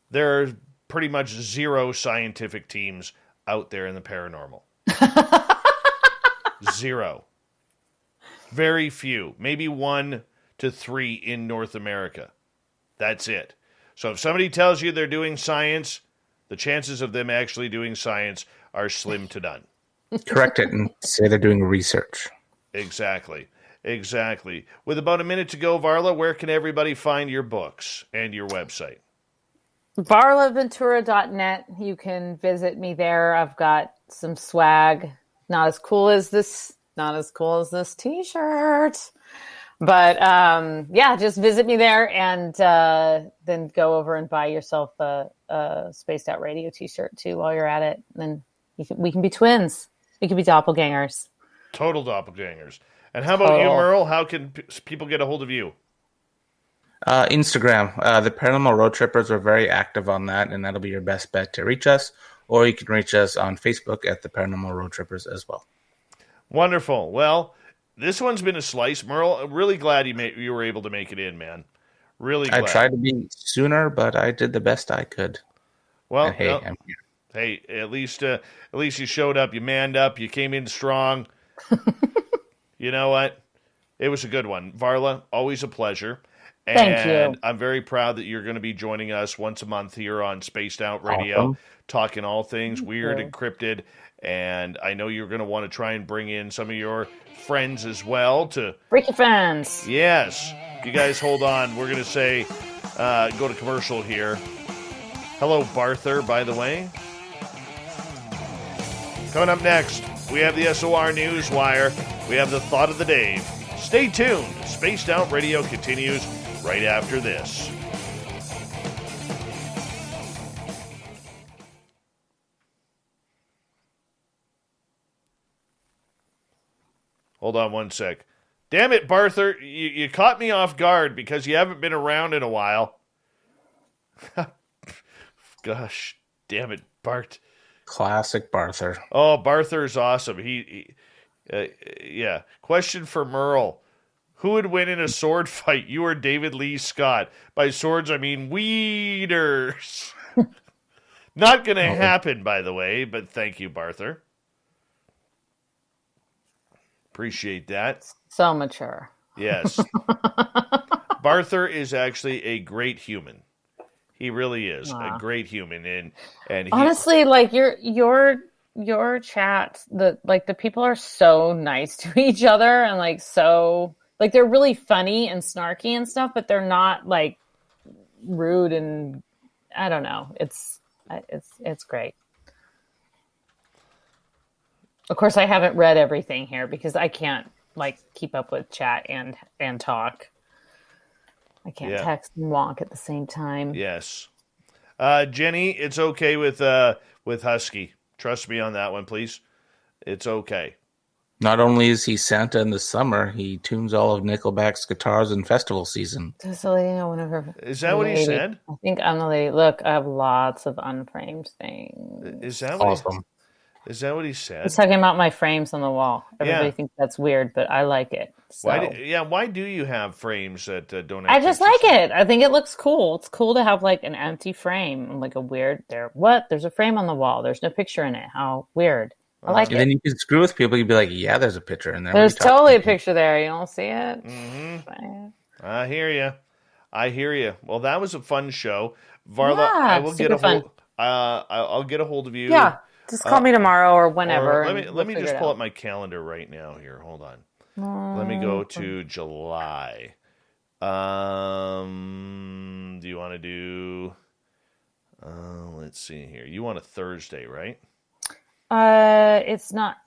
There are pretty much zero scientific teams out there in the paranormal. Zero. Very few. Maybe 1 to 3 in North America. That's it. So if somebody tells you they're doing science, the chances of them actually doing science are slim to none. Correct it and say they're doing research. Exactly. With about a minute to go, Varla, where can everybody find your books and your website? VarlaVentura.net. You can visit me there. I've got some swag. Not as cool as this t-shirt. But yeah, just visit me there, and then go over and buy yourself a Spaced Out Radio t-shirt too while you're at it. And then we can be twins. We can be doppelgangers. Total doppelgangers. And how about you, Merle? How can people get a hold of you? Instagram. The Paranormal Road Trippers are very active on that, and that'll be your best bet to reach us. Or you can reach us on Facebook at the Paranormal Road Trippers as well. Wonderful. Well, this one's been a slice. Merle, I'm really glad you were able to make it in, man. Really glad. I tried to be sooner, but I did the best I could. Well, and hey, I'm here. Hey, at least you showed up. You manned up. You came in strong. You know what? It was a good one. Varla, always a pleasure. And Thank you. I'm very proud that you're going to be joining us once a month here on Spaced Out Radio, Awesome. talking all things weird and cryptid. And I know you're going to want to try and bring in some of your friends as well to Freaky fans. Yes. You guys hold on. We're going to say, go to commercial here. Hello, Barther, by the way. Coming up next, we have the SOR Newswire. We have the Thought of the Dave. Stay tuned. Spaced Out Radio continues right after this. Hold on one sec. Damn it, Barther. You caught me off guard because you haven't been around in a while. Gosh, damn it, Bart. Classic Barther. Oh, Barther's awesome. Yeah. Question for Merle. Who would win in a sword fight, you or David Lee Scott? By swords, I mean weeders. Not going to happen, by the way, but thank you, Barther. Appreciate that. So mature. Yes. Barther is actually a great human. He really is a great human, and honestly, like your chat, the people are so nice to each other, and like they're really funny and snarky and stuff, but they're not like rude, and I don't know. It's great. Of course, I haven't read everything here because I can't like keep up with chat and talk. I can't text and walk at the same time. Yes. Jenny, it's okay with Husky. Trust me on that one, please. It's okay. Not only is he Santa in the summer, he tunes all of Nickelback's guitars in festival season. Just to let you know, whenever is that what he said? I think I'm the lady. Look, I have lots of unframed things. Is that awesome? Is that what he said? He's talking about my frames on the wall. Everybody thinks that's weird, but I like it. So. Why do you have frames that don't have I just like it. I think it looks cool. It's cool to have like an empty frame, like a weird there's a frame on the wall. There's no picture in it. How weird. I like it. And then you can screw with people. You'd be like, yeah, there's a picture in there. There's totally a picture there. You don't see it? Mm-hmm. I hear you. Well, that was a fun show. Varla, I will get I'll get a hold of you. Yeah. Just call me tomorrow or whenever. Let me just pull up my calendar right now here. Hold on. Let me go to July. Do you want to do... let's see here. You want a Thursday, right? It's not...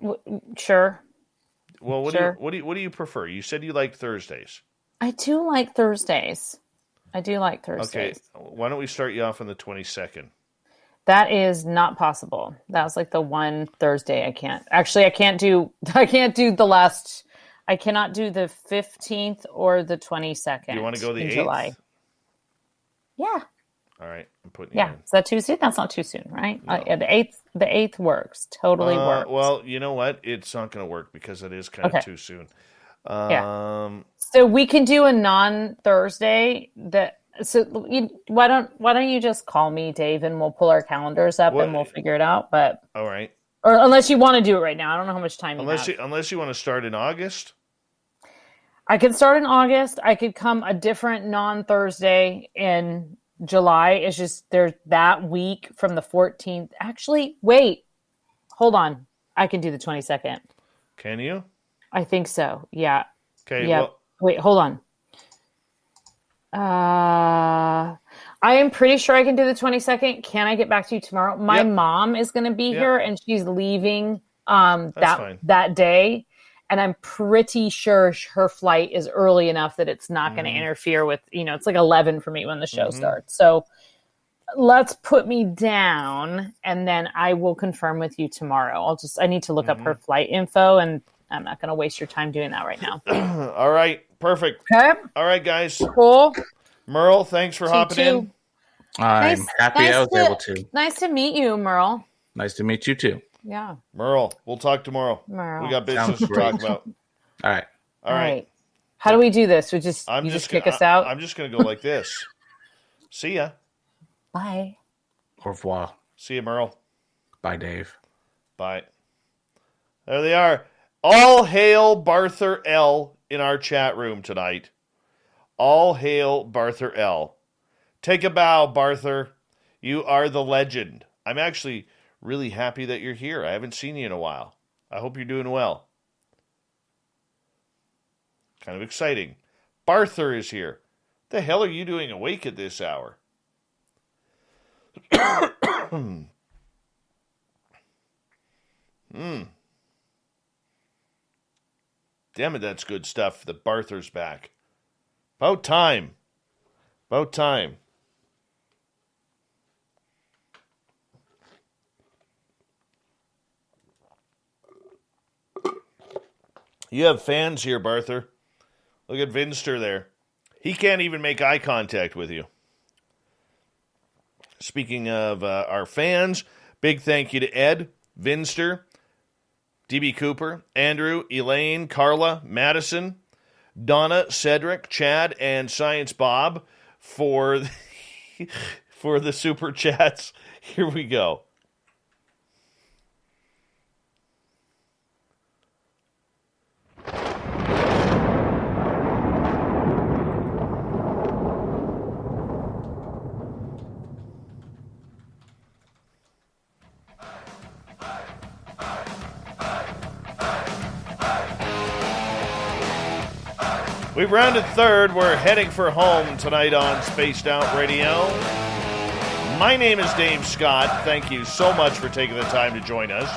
Sure. Well, what do you prefer? You said you like Thursdays. I do like Thursdays. Okay. Why don't we start you off on the 22nd? That is not possible. That's like the one Thursday I can't. Actually, I can't do the last. I cannot do the 15th or the 22nd. You want to go the 8th? July? Yeah. All right, I'm putting. You in. Is that too soon? That's not too soon, right? No. The 8th works. Totally works. Well, you know what? It's not going to work because it is kind of too soon. So we can do a non-Thursday that. So why don't you just call me, Dave, and we'll pull our calendars up and we'll figure it out. But all right, or unless you want to do it right now, I don't know how much time you have. Unless you want to start in August, I could start in August. I could come a different non-Thursday in July. It's just there's that week from the 14th. Actually, wait, hold on. I can do the 22nd. Can you? I think so. Yeah. Okay. Yeah. Well, wait, hold on. I am pretty sure I can do the 22nd. Can I get back to you tomorrow? My mom is going to be here and she's leaving that day. And I'm pretty sure her flight is early enough that it's not going to interfere with, it's like 11 for me when the show starts. So let's put me down, and then I will confirm with you tomorrow. I need to look up her flight info, and I'm not going to waste your time doing that right now. All right. Perfect. Okay. All right, guys. Cool. Merle, thanks for hopping in. I'm happy I was able to. Nice to meet you, Merle. Nice to meet you too. Yeah. Merle, we'll talk tomorrow. Merle. We got business to talk about. All right. All right. How do we do this? You just kick us out? I'm just going to go like this. See ya. Bye. Au revoir. See you, Merle. Bye, Dave. Bye. There they are. All hail Barther L in our chat room tonight. All hail Barther L. Take a bow, Barther. You are the legend. I'm actually really happy that you're here. I haven't seen you in a while. I hope you're doing well. Kind of exciting. Barther is here. What the hell are you doing awake at this hour? Damn it, that's good stuff. The Barther's back. About time. About time. You have fans here, Barther. Look at Vinster there. He can't even make eye contact with you. Speaking of our fans, big thank you to Ed, Vinster, DB Cooper, Andrew, Elaine, Carla, Madison, Donna, Cedric, Chad, and Science Bob for the super chats. Here we go. We've rounded third. We're heading for home tonight on Spaced Out Radio. My name is Dave Scott. Thank you so much for taking the time to join us.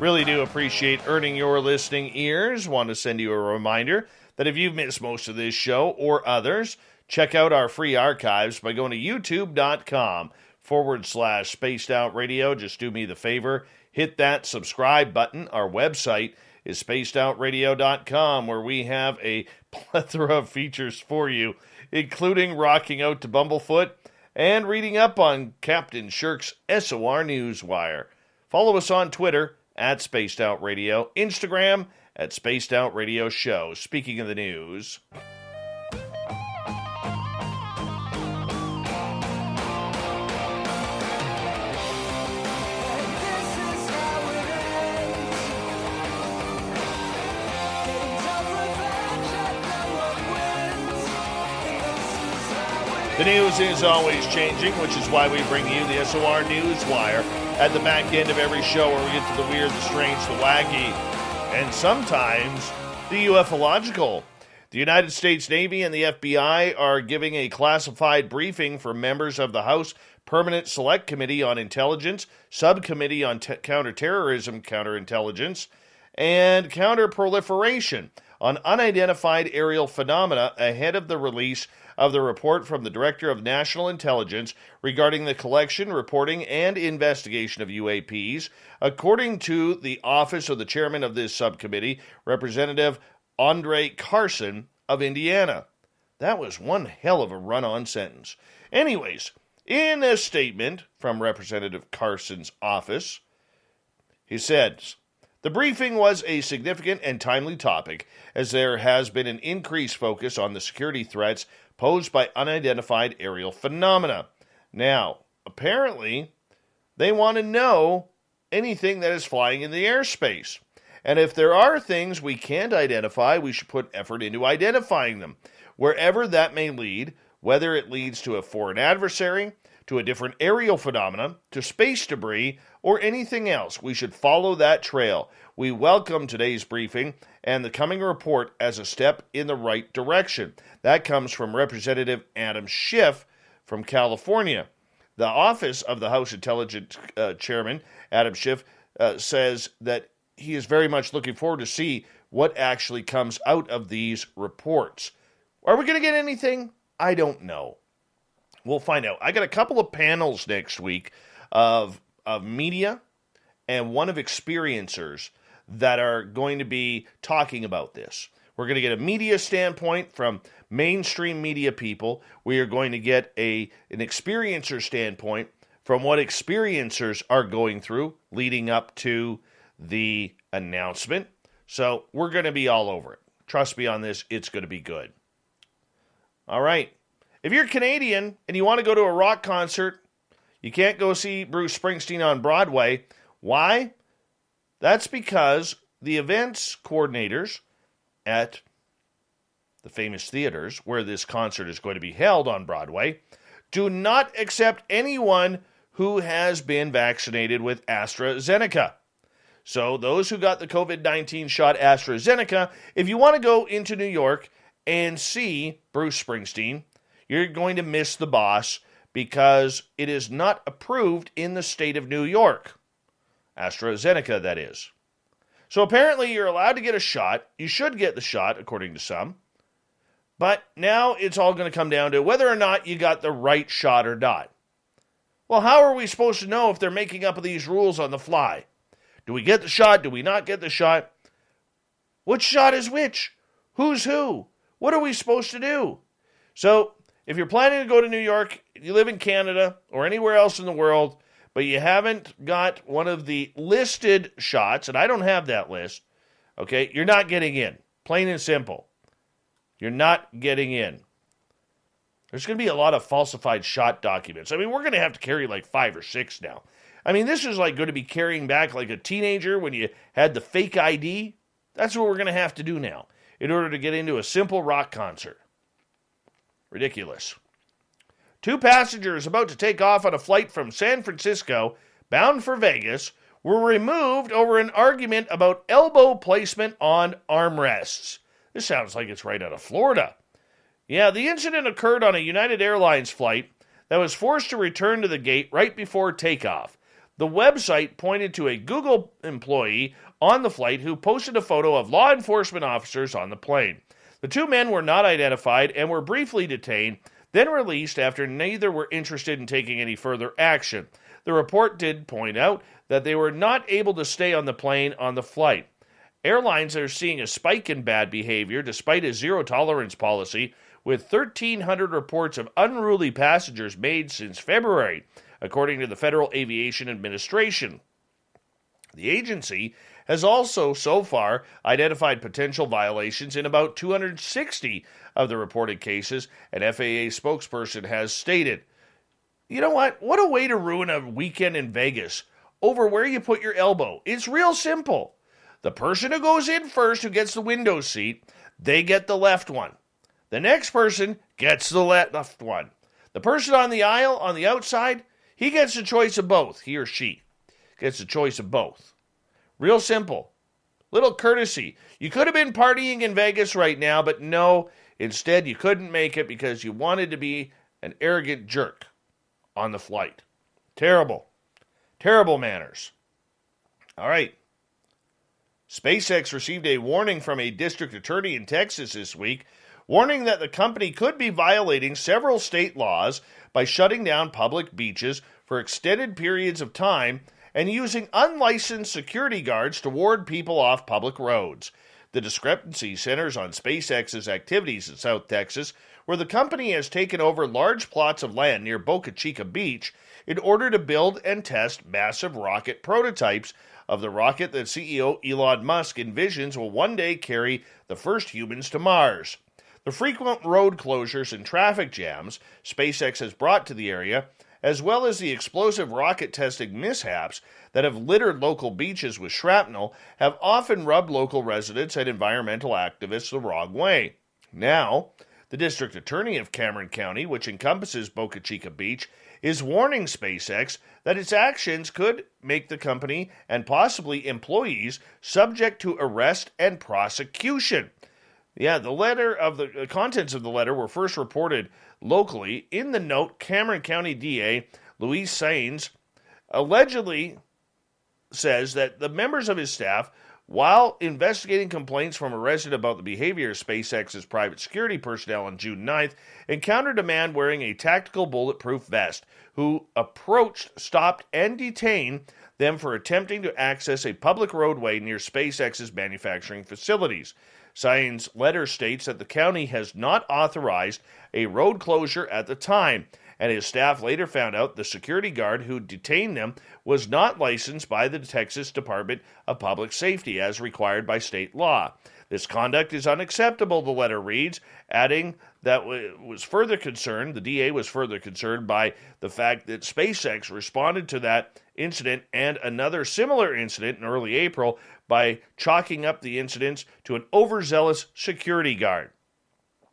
Really do appreciate earning your listening ears. Want to send you a reminder that if you've missed most of this show or others, check out our free archives by going to youtube.com/Spaced Out Radio. Just do me the favor, hit that subscribe button. Our website is spacedoutradio.com, where we have a plethora of features for you, including rocking out to Bumblefoot and reading up on Captain Shirk's SOR Newswire. Follow us on Twitter at Spaced Out Radio, Instagram at Spaced Out Radio Show. Speaking of the news, the news is always changing, which is why we bring you the SOR Newswire at the back end of every show, where we get to the weird, the strange, the wacky, and sometimes the ufological. The United States Navy and the FBI are giving a classified briefing for members of the House Permanent Select Committee on Intelligence, Subcommittee on Counterterrorism, Counterintelligence, and Counterproliferation on unidentified aerial phenomena ahead of the release of the report from the Director of National Intelligence regarding the collection, reporting, and investigation of UAPs. According to the office of the chairman of this subcommittee, Representative Andre Carson of Indiana. That was one hell of a run-on sentence. Anyways, in a statement from Representative Carson's office, he said, the briefing was a significant and timely topic, as there has been an increased focus on the security threats posed by unidentified aerial phenomena. Now, apparently, they want to know anything that is flying in the airspace. And if there are things we can't identify, we should put effort into identifying them, wherever that may lead, whether it leads to a foreign adversary, to a different aerial phenomena, to space debris, or anything else. We should follow that trail. We welcome today's briefing and the coming report as a step in the right direction. That comes from Representative Adam Schiff from California. The office of the House Intelligence Chairman, Adam Schiff, says that he is very much looking forward to see what actually comes out of these reports. Are we going to get anything? I don't know. We'll find out. I got a couple of panels next week of media and one of experiencers that are going to be talking about this. We're going to get a media standpoint from mainstream media people. We are going to get an experiencer standpoint from what experiencers are going through leading up to the announcement. So we're going to be all over it. Trust me on this, it's going to be good. All right. If you're Canadian and you want to go to a rock concert, you can't go see Bruce Springsteen on Broadway. Why? That's because the events coordinators at the famous theaters where this concert is going to be held on Broadway do not accept anyone who has been vaccinated with AstraZeneca. So those who got the COVID-19 shot AstraZeneca, if you want to go into New York and see Bruce Springsteen, you're going to miss the boss because it is not approved in the state of New York. AstraZeneca, that is. So apparently you're allowed to get a shot. You should get the shot, according to some. But now it's all going to come down to whether or not you got the right shot or not. Well, how are we supposed to know if they're making up these rules on the fly? Do we get the shot? Do we not get the shot? Which shot is which? Who's who? What are we supposed to do? So if you're planning to go to New York, you live in Canada or anywhere else in the world, but you haven't got one of the listed shots, and I don't have that list, okay, you're not getting in. Plain and simple. You're not getting in. There's going to be a lot of falsified shot documents. I mean, we're going to have to carry like 5 or 6 now. I mean, this is like going to be carrying back like a teenager when you had the fake ID. That's what we're going to have to do now in order to get into a simple rock concert. Ridiculous. 2 passengers about to take off on a flight from San Francisco, bound for Vegas, were removed over an argument about elbow placement on armrests. This sounds like it's right out of Florida. Yeah, the incident occurred on a United Airlines flight that was forced to return to the gate right before takeoff. The website pointed to a Google employee on the flight who posted a photo of law enforcement officers on the plane. The 2 men were not identified and were briefly detained, then released after neither were interested in taking any further action. The report did point out that they were not able to stay on the plane on the flight. Airlines are seeing a spike in bad behavior despite a zero-tolerance policy, with 1,300 reports of unruly passengers made since February, according to the Federal Aviation Administration. The agency has also so far identified potential violations in about 260 of the reported cases, an FAA spokesperson has stated. You know what? What a way to ruin a weekend in Vegas over where you put your elbow. It's real simple. The person who goes in first, who gets the window seat, they get the left one. The next person gets the left one. The person on the aisle, on the outside, he gets a choice of both. He or she gets a choice of both. Real simple. Little courtesy. You could have been partying in Vegas right now, but no, instead you couldn't make it because you wanted to be an arrogant jerk on the flight. Terrible. Terrible manners. All right. SpaceX received a warning from a district attorney in Texas this week, warning that the company could be violating several state laws by shutting down public beaches for extended periods of time and using unlicensed security guards to ward people off public roads. The discrepancy centers on SpaceX's activities in South Texas, where the company has taken over large plots of land near Boca Chica Beach in order to build and test massive rocket prototypes of the rocket that CEO Elon Musk envisions will one day carry the first humans to Mars. The frequent road closures and traffic jams SpaceX has brought to the area, as well as the explosive rocket testing mishaps that have littered local beaches with shrapnel, have often rubbed local residents and environmental activists the wrong way. Now, the district attorney of Cameron County, which encompasses Boca Chica Beach, is warning SpaceX that its actions could make the company and possibly employees subject to arrest and prosecution. Yeah, the contents of the letter were first reported locally. In the note, Cameron County DA Louise Saenz allegedly says that the members of his staff, while investigating complaints from a resident about the behavior of SpaceX's private security personnel on June 9th, encountered a man wearing a tactical bulletproof vest who approached, stopped, and detained them for attempting to access a public roadway near SpaceX's manufacturing facilities. Sign's letter states that the county has not authorized a road closure at the time, and his staff later found out the security guard who detained them was not licensed by the Texas Department of Public Safety as required by state law. This conduct is unacceptable, the letter reads, adding that the DA was further concerned by the fact that SpaceX responded to that incident and another similar incident in early April by chalking up the incidents to an overzealous security guard.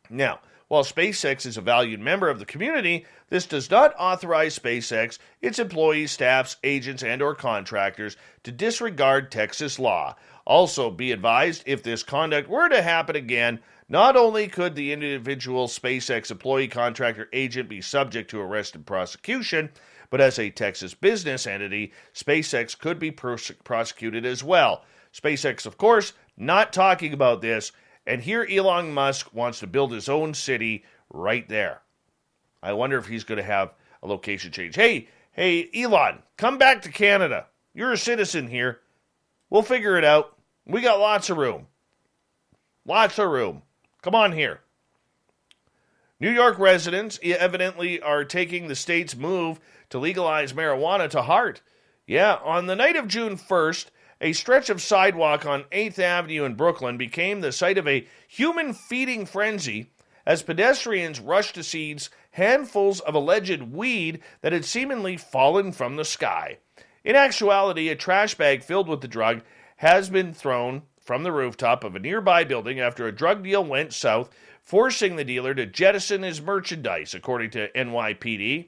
Now, while SpaceX is a valued member of the community, this does not authorize SpaceX, its employees, staffs, agents, and or contractors to disregard Texas law. Also, be advised, if this conduct were to happen again, not only could the individual SpaceX employee, contractor, agent be subject to arrest and prosecution, but as a Texas business entity, SpaceX could be prosecuted as well. SpaceX, of course, not talking about this, and here Elon Musk wants to build his own city right there. I wonder if he's going to have a location change. Hey, Elon, come back to Canada. You're a citizen here. We'll figure it out. We got lots of room. Lots of room. Come on here. New York residents evidently are taking the state's move to legalize marijuana to heart. Yeah, on the night of June 1st, a stretch of sidewalk on 8th Avenue in Brooklyn became the site of a human feeding frenzy as pedestrians rushed to seize handfuls of alleged weed that had seemingly fallen from the sky. In actuality, a trash bag filled with the drug has been thrown from the rooftop of a nearby building after a drug deal went south, forcing the dealer to jettison his merchandise, according to NYPD.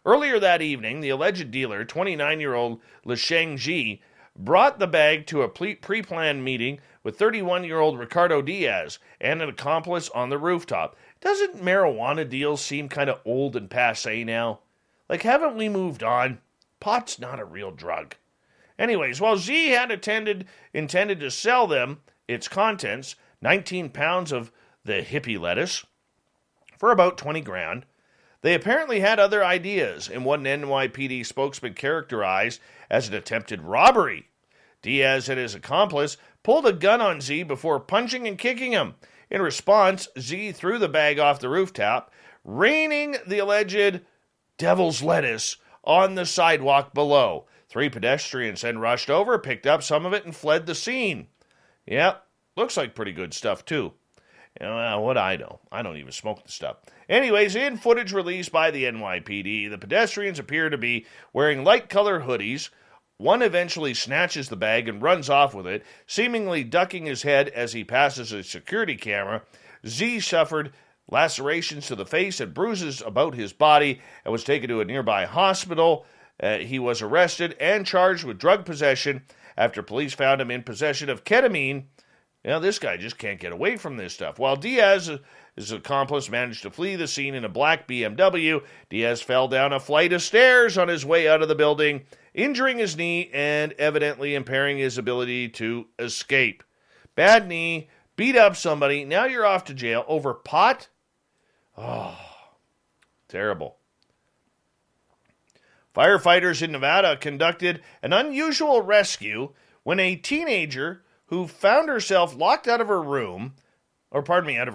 Earlier that evening, the alleged dealer, 29-year-old Lisheng Ji, brought the bag to a pre-planned meeting with 31-year-old Ricardo Diaz and an accomplice on the rooftop. Doesn't marijuana deals seem kind of old and passé now? Like, haven't we moved on? Pot's not a real drug. Anyways, while Z had intended to sell them its contents, 19 pounds of the hippie lettuce, for about 20 grand, they apparently had other ideas in what an NYPD spokesman characterized as an attempted robbery. Diaz and his accomplice pulled a gun on Z before punching and kicking him. In response, Z threw the bag off the rooftop, raining the alleged devil's lettuce on the sidewalk below. 3 pedestrians then rushed over, picked up some of it, and fled the scene. Yep, looks like pretty good stuff, too. What I know. I don't even smoke the stuff. Anyways, in footage released by the NYPD, the pedestrians appear to be wearing light-colored hoodies. One eventually snatches the bag and runs off with it, seemingly ducking his head as he passes a security camera. Z suffered lacerations to the face and bruises about his body and was taken to a nearby hospital. He was arrested and charged with drug possession after police found him in possession of ketamine. This guy just can't get away from this stuff. While Diaz, his accomplice, managed to flee the scene in a black BMW, Diaz fell down a flight of stairs on his way out of the building, injuring his knee and evidently impairing his ability to escape. Bad knee, beat up somebody, now you're off to jail over pot? Oh, terrible. Firefighters in Nevada conducted an unusual rescue when a teenager who found herself locked out of her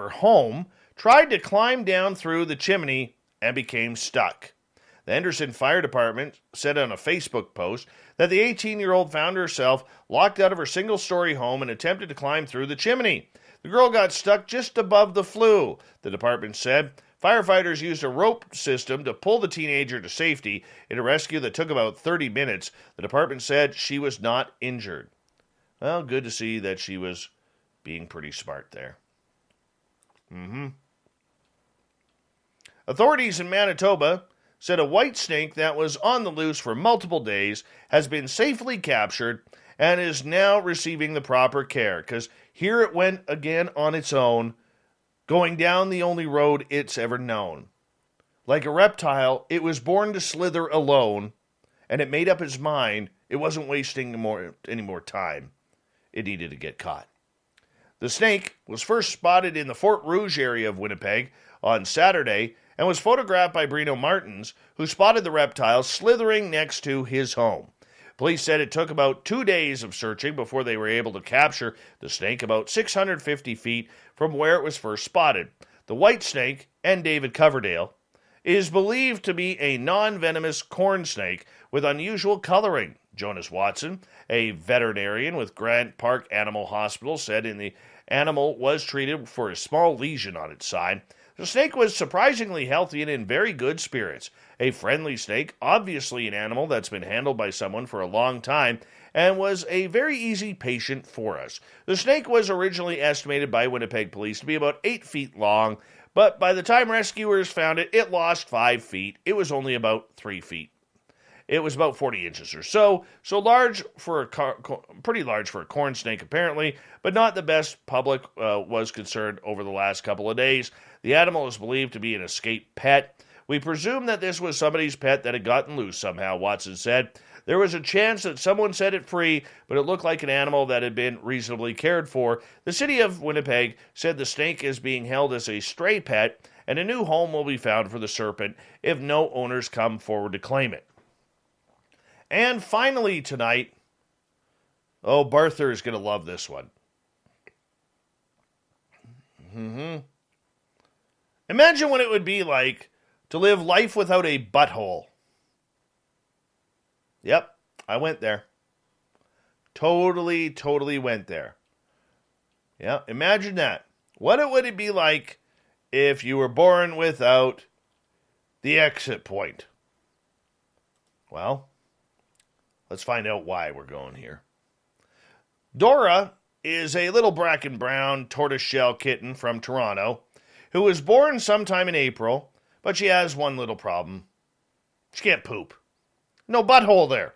home, tried to climb down through the chimney and became stuck. The Henderson Fire Department said on a Facebook post that the 18-year-old found herself locked out of her single-story home and attempted to climb through the chimney. The girl got stuck just above the flue, the department said. Firefighters used a rope system to pull the teenager to safety in a rescue that took about 30 minutes. The department said she was not injured. Well, good to see that she was being pretty smart there. Authorities in Manitoba said a white snake that was on the loose for multiple days has been safely captured and is now receiving the proper care, because here it went again on its own, going down the only road it's ever known. Like a reptile, it was born to slither alone, and it made up its mind It wasn't wasting any more time. It needed to get caught. The snake was first spotted in the Fort Rouge area of Winnipeg on Saturday and was photographed by Bruno Martins, who spotted the reptile slithering next to his home. Police said it took about 2 days of searching before they were able to capture the snake about 650 feet from where it was first spotted. The white snake, and David Coverdale, is believed to be a non-venomous corn snake with unusual coloring. Jonas Watson, a veterinarian with Grant Park Animal Hospital, said the animal was treated for a small lesion on its side. The snake was surprisingly healthy and in very good spirits. A friendly snake, obviously an animal that's been handled by someone for a long time, and was a very easy patient for us. The snake was originally estimated by Winnipeg police to be about 8 feet long, but by the time rescuers found it, it lost 5 feet. It was only about 3 feet. It was about 40 inches or so large for pretty large for a corn snake apparently, but not the best public was concerned over the last couple of days. The animal is believed to be an escaped pet. We presume that this was somebody's pet that had gotten loose somehow, Watson said. There was a chance that someone set it free, but it looked like an animal that had been reasonably cared for. The city of Winnipeg said the snake is being held as a stray pet, and a new home will be found for the serpent if no owners come forward to claim it. And finally tonight, Barther is going to love this one. Imagine what it would be like to live life without a butthole. Yep, I went there. Totally went there. Yeah, imagine that. What would it be like if you were born without the exit point? Well, let's find out why we're going here. Dora is a little black and brown tortoiseshell kitten from Toronto who was born sometime in April, but she has one little problem. She can't poop. No butthole there.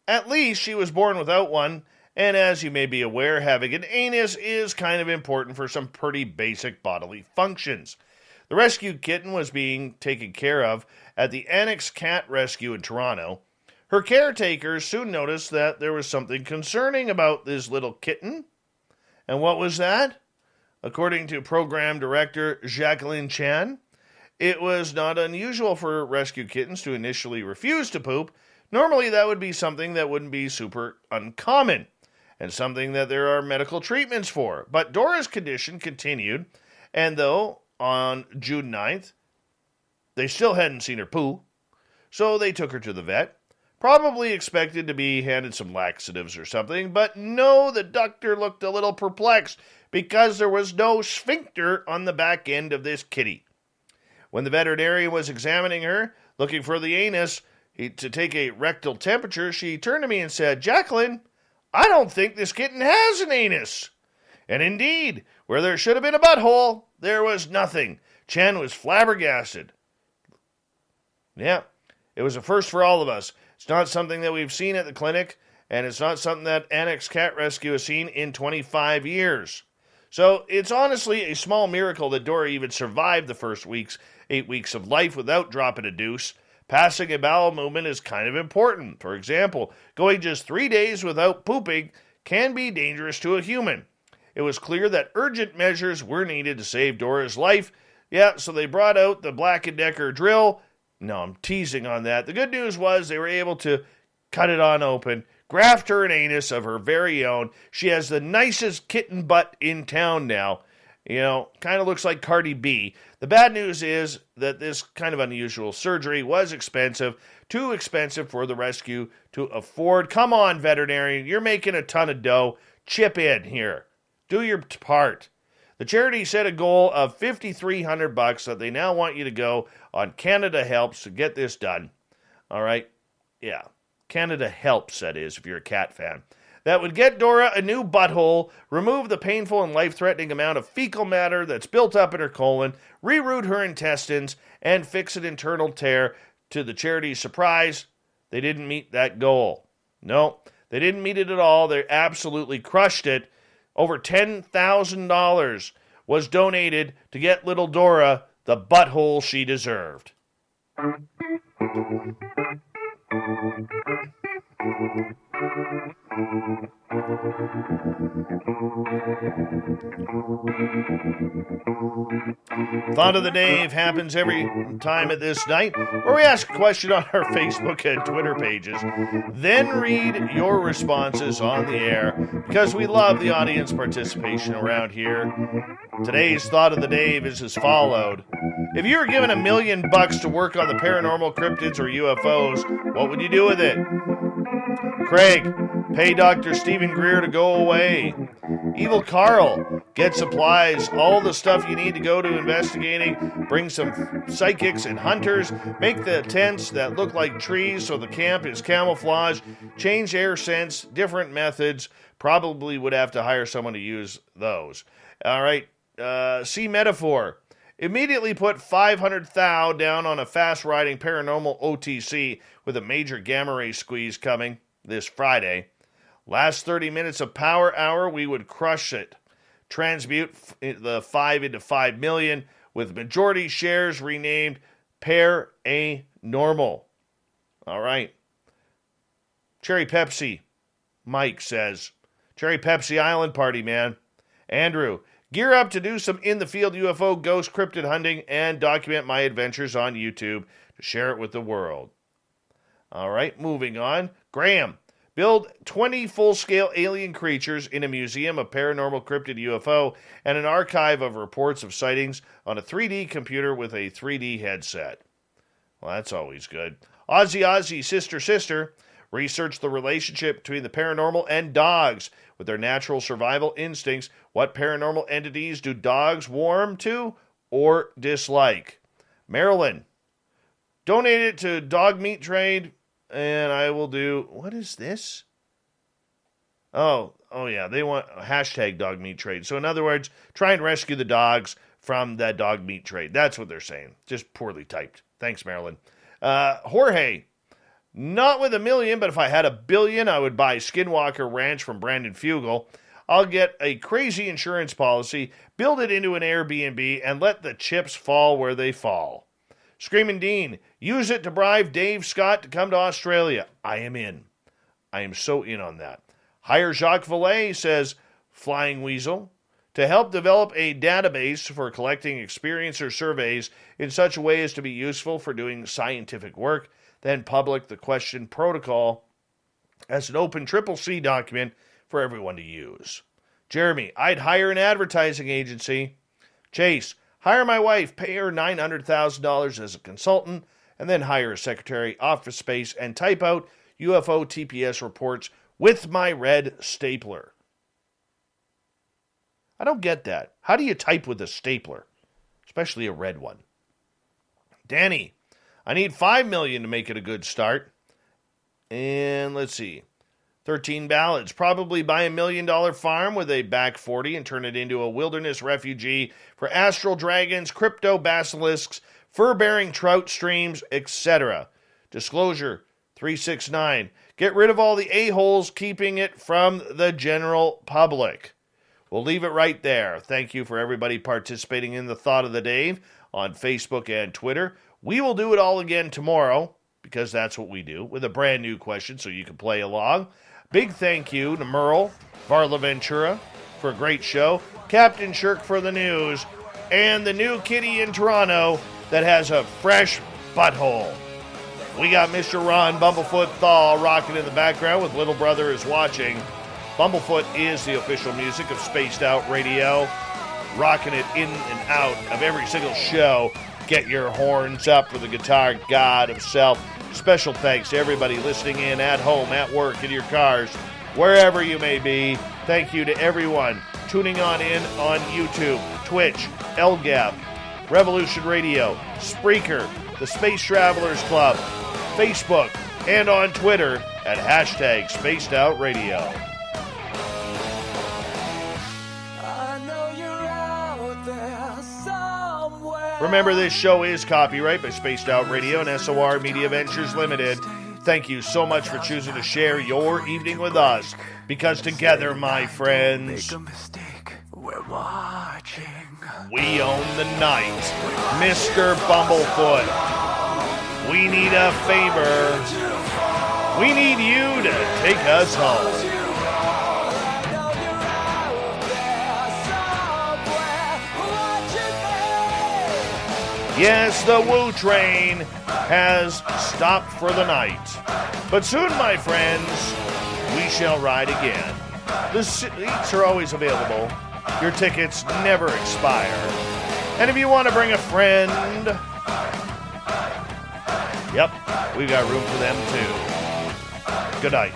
At least she was born without one, and as you may be aware, having an anus is kind of important for some pretty basic bodily functions. The rescued kitten was being taken care of at the Annex Cat Rescue in Toronto. Her caretakers soon noticed that there was something concerning about this little kitten. And what was that? According to program director Jacqueline Chan, it was not unusual for rescue kittens to initially refuse to poop. Normally that would be something that wouldn't be super uncommon and something that there are medical treatments for. But Dora's condition continued, and though on June 9th, they still hadn't seen her poo, so they took her to the vet. Probably expected to be handed some laxatives or something, but no, the doctor looked a little perplexed because there was no sphincter on the back end of this kitty. When the veterinarian was examining her, looking for the anus to take a rectal temperature, she turned to me and said, "Jacqueline, I don't think this kitten has an anus." And indeed, where there should have been a butthole, there was nothing. Chen was flabbergasted. Yeah, it was a first for all of us. It's not something that we've seen at the clinic, and it's not something that Annex Cat Rescue has seen in 25 years. So it's honestly a small miracle that Dora even survived the first 8 weeks of life without dropping a deuce. Passing a bowel movement is kind of important. For example, going just 3 days without pooping can be dangerous to a human. It was clear that urgent measures were needed to save Dora's life. Yeah, so they brought out the Black & Decker drill. No, I'm teasing on that. The good news was they were able to cut it on open, graft her an anus of her very own. She has the nicest kitten butt in town now. Kind of looks like Cardi B. The bad news is that this kind of unusual surgery was expensive, too expensive for the rescue to afford. Come on, veterinarian, you're making a ton of dough. Chip in here. Do your part. The charity set a goal of $5,300 that they now want you to go on Canada Helps to get this done. All right? Yeah. Canada Helps, that is, if you're a cat fan. That would get Dora a new butthole, remove the painful and life-threatening amount of fecal matter that's built up in her colon, reroute her intestines, and fix an internal tear. To the charity's surprise, they didn't meet that goal. No, they didn't meet it at all. They absolutely crushed it. Over $10,000 was donated to get little Dora the butthole she deserved. Thought of the Dave happens every time at this night, where we ask a question on our Facebook and Twitter pages, then read your responses on the air, because we love the audience participation around here. Today's Thought of the Dave is as followed. If you were given $1 million to work on the paranormal, cryptids, or UFOs, what would you do with it? Craig, pay Dr. Stephen Greer to go away. Evil Carl, get supplies, all the stuff you need to go to investigating, bring some psychics and hunters, make the tents that look like trees so the camp is camouflage, change air scents, different methods, probably would have to hire someone to use those. All right, see Metaphor. Immediately put 500 thou down on a fast-riding paranormal OTC with a major gamma ray squeeze coming this Friday. Last 30 minutes of Power Hour, we would crush it. Transmute the 5 into 5 million with majority shares renamed Paranormal. All right. Cherry Pepsi. Mike says, Cherry Pepsi Island Party, man. Andrew, gear up to do some in-the-field UFO ghost cryptid hunting and document my adventures on YouTube to share it with the world. All right, moving on. Graham, build 20 full-scale alien creatures in a museum of paranormal cryptid UFO and an archive of reports of sightings on a 3D computer with a 3D headset. Well, that's always good. Ozzy, sister, research the relationship between the paranormal and dogs with their natural survival instincts. What paranormal entities do dogs warm to or dislike? Marilyn, donate it to Dog Meat Trade, and I will do... What is this? Oh yeah, they want a hashtag Dog Meat Trade. So in other words, try and rescue the dogs from that dog meat trade. That's what they're saying. Just poorly typed. Thanks, Marilyn. Jorge, not with $1 million, but if I had $1 billion, I would buy Skinwalker Ranch from Brandon Fugel. I'll get a crazy insurance policy, build it into an Airbnb, and let the chips fall where they fall. Screamin' Dean, use it to bribe Dave Scott to come to Australia. I am in. I am so in on that. Hire Jacques Vallée, says Flying Weasel, to help develop a database for collecting experiencer surveys in such a way as to be useful for doing scientific work, then public the question protocol as an open CCC document for everyone to use. Jeremy, I'd hire an advertising agency. Chase, hire my wife, pay her $900,000 as a consultant, and then hire a secretary, office space, and type out UFO TPS reports with my red stapler. I don't get that. How do you type with a stapler? Especially a red one. Danny, I need $5 million to make it a good start. And let's see. 13 ballads. Probably buy $1 million farm with a back 40 and turn it into a wilderness refugee for astral dragons, crypto basilisks, fur-bearing trout streams, etc. Disclosure 369. Get rid of all the a-holes, keeping it from the general public. We'll leave it right there. Thank you for everybody participating in the Thought of the Dave on Facebook and Twitter. We will do it all again tomorrow, because that's what we do, with a brand new question so you can play along. Big thank you to Merle, Varla Ventura for a great show, Captain Shirk for the news, and the new kitty in Toronto that has a fresh butthole. We got Mr. Ron Bumblefoot Thaw rocking in the background with Little Brother is Watching. Bumblefoot is the official music of Spaced Out Radio, rocking it in and out of every single show. Get your horns up for the guitar god himself. Special thanks to everybody listening in at home, at work, in your cars, wherever you may be. Thank you to everyone tuning on in on YouTube, Twitch, LGAP, Revolution Radio, Spreaker, the Space Travelers Club, Facebook, and on Twitter at hashtag Spaced Out Radio. Remember, this show is copyright by Spaced Out Radio and SOR Media Ventures Limited. Thank you so much for choosing to share your evening with us, because together, my friends, we're watching. We own the night. Mr. Bumblefoot, we need a favor. We need you to take us home. Yes, the Woo Train has stopped for the night. But soon, my friends, we shall ride again. The seats are always available. Your tickets never expire. And if you want to bring a friend, yep, we got room for them too. Good night.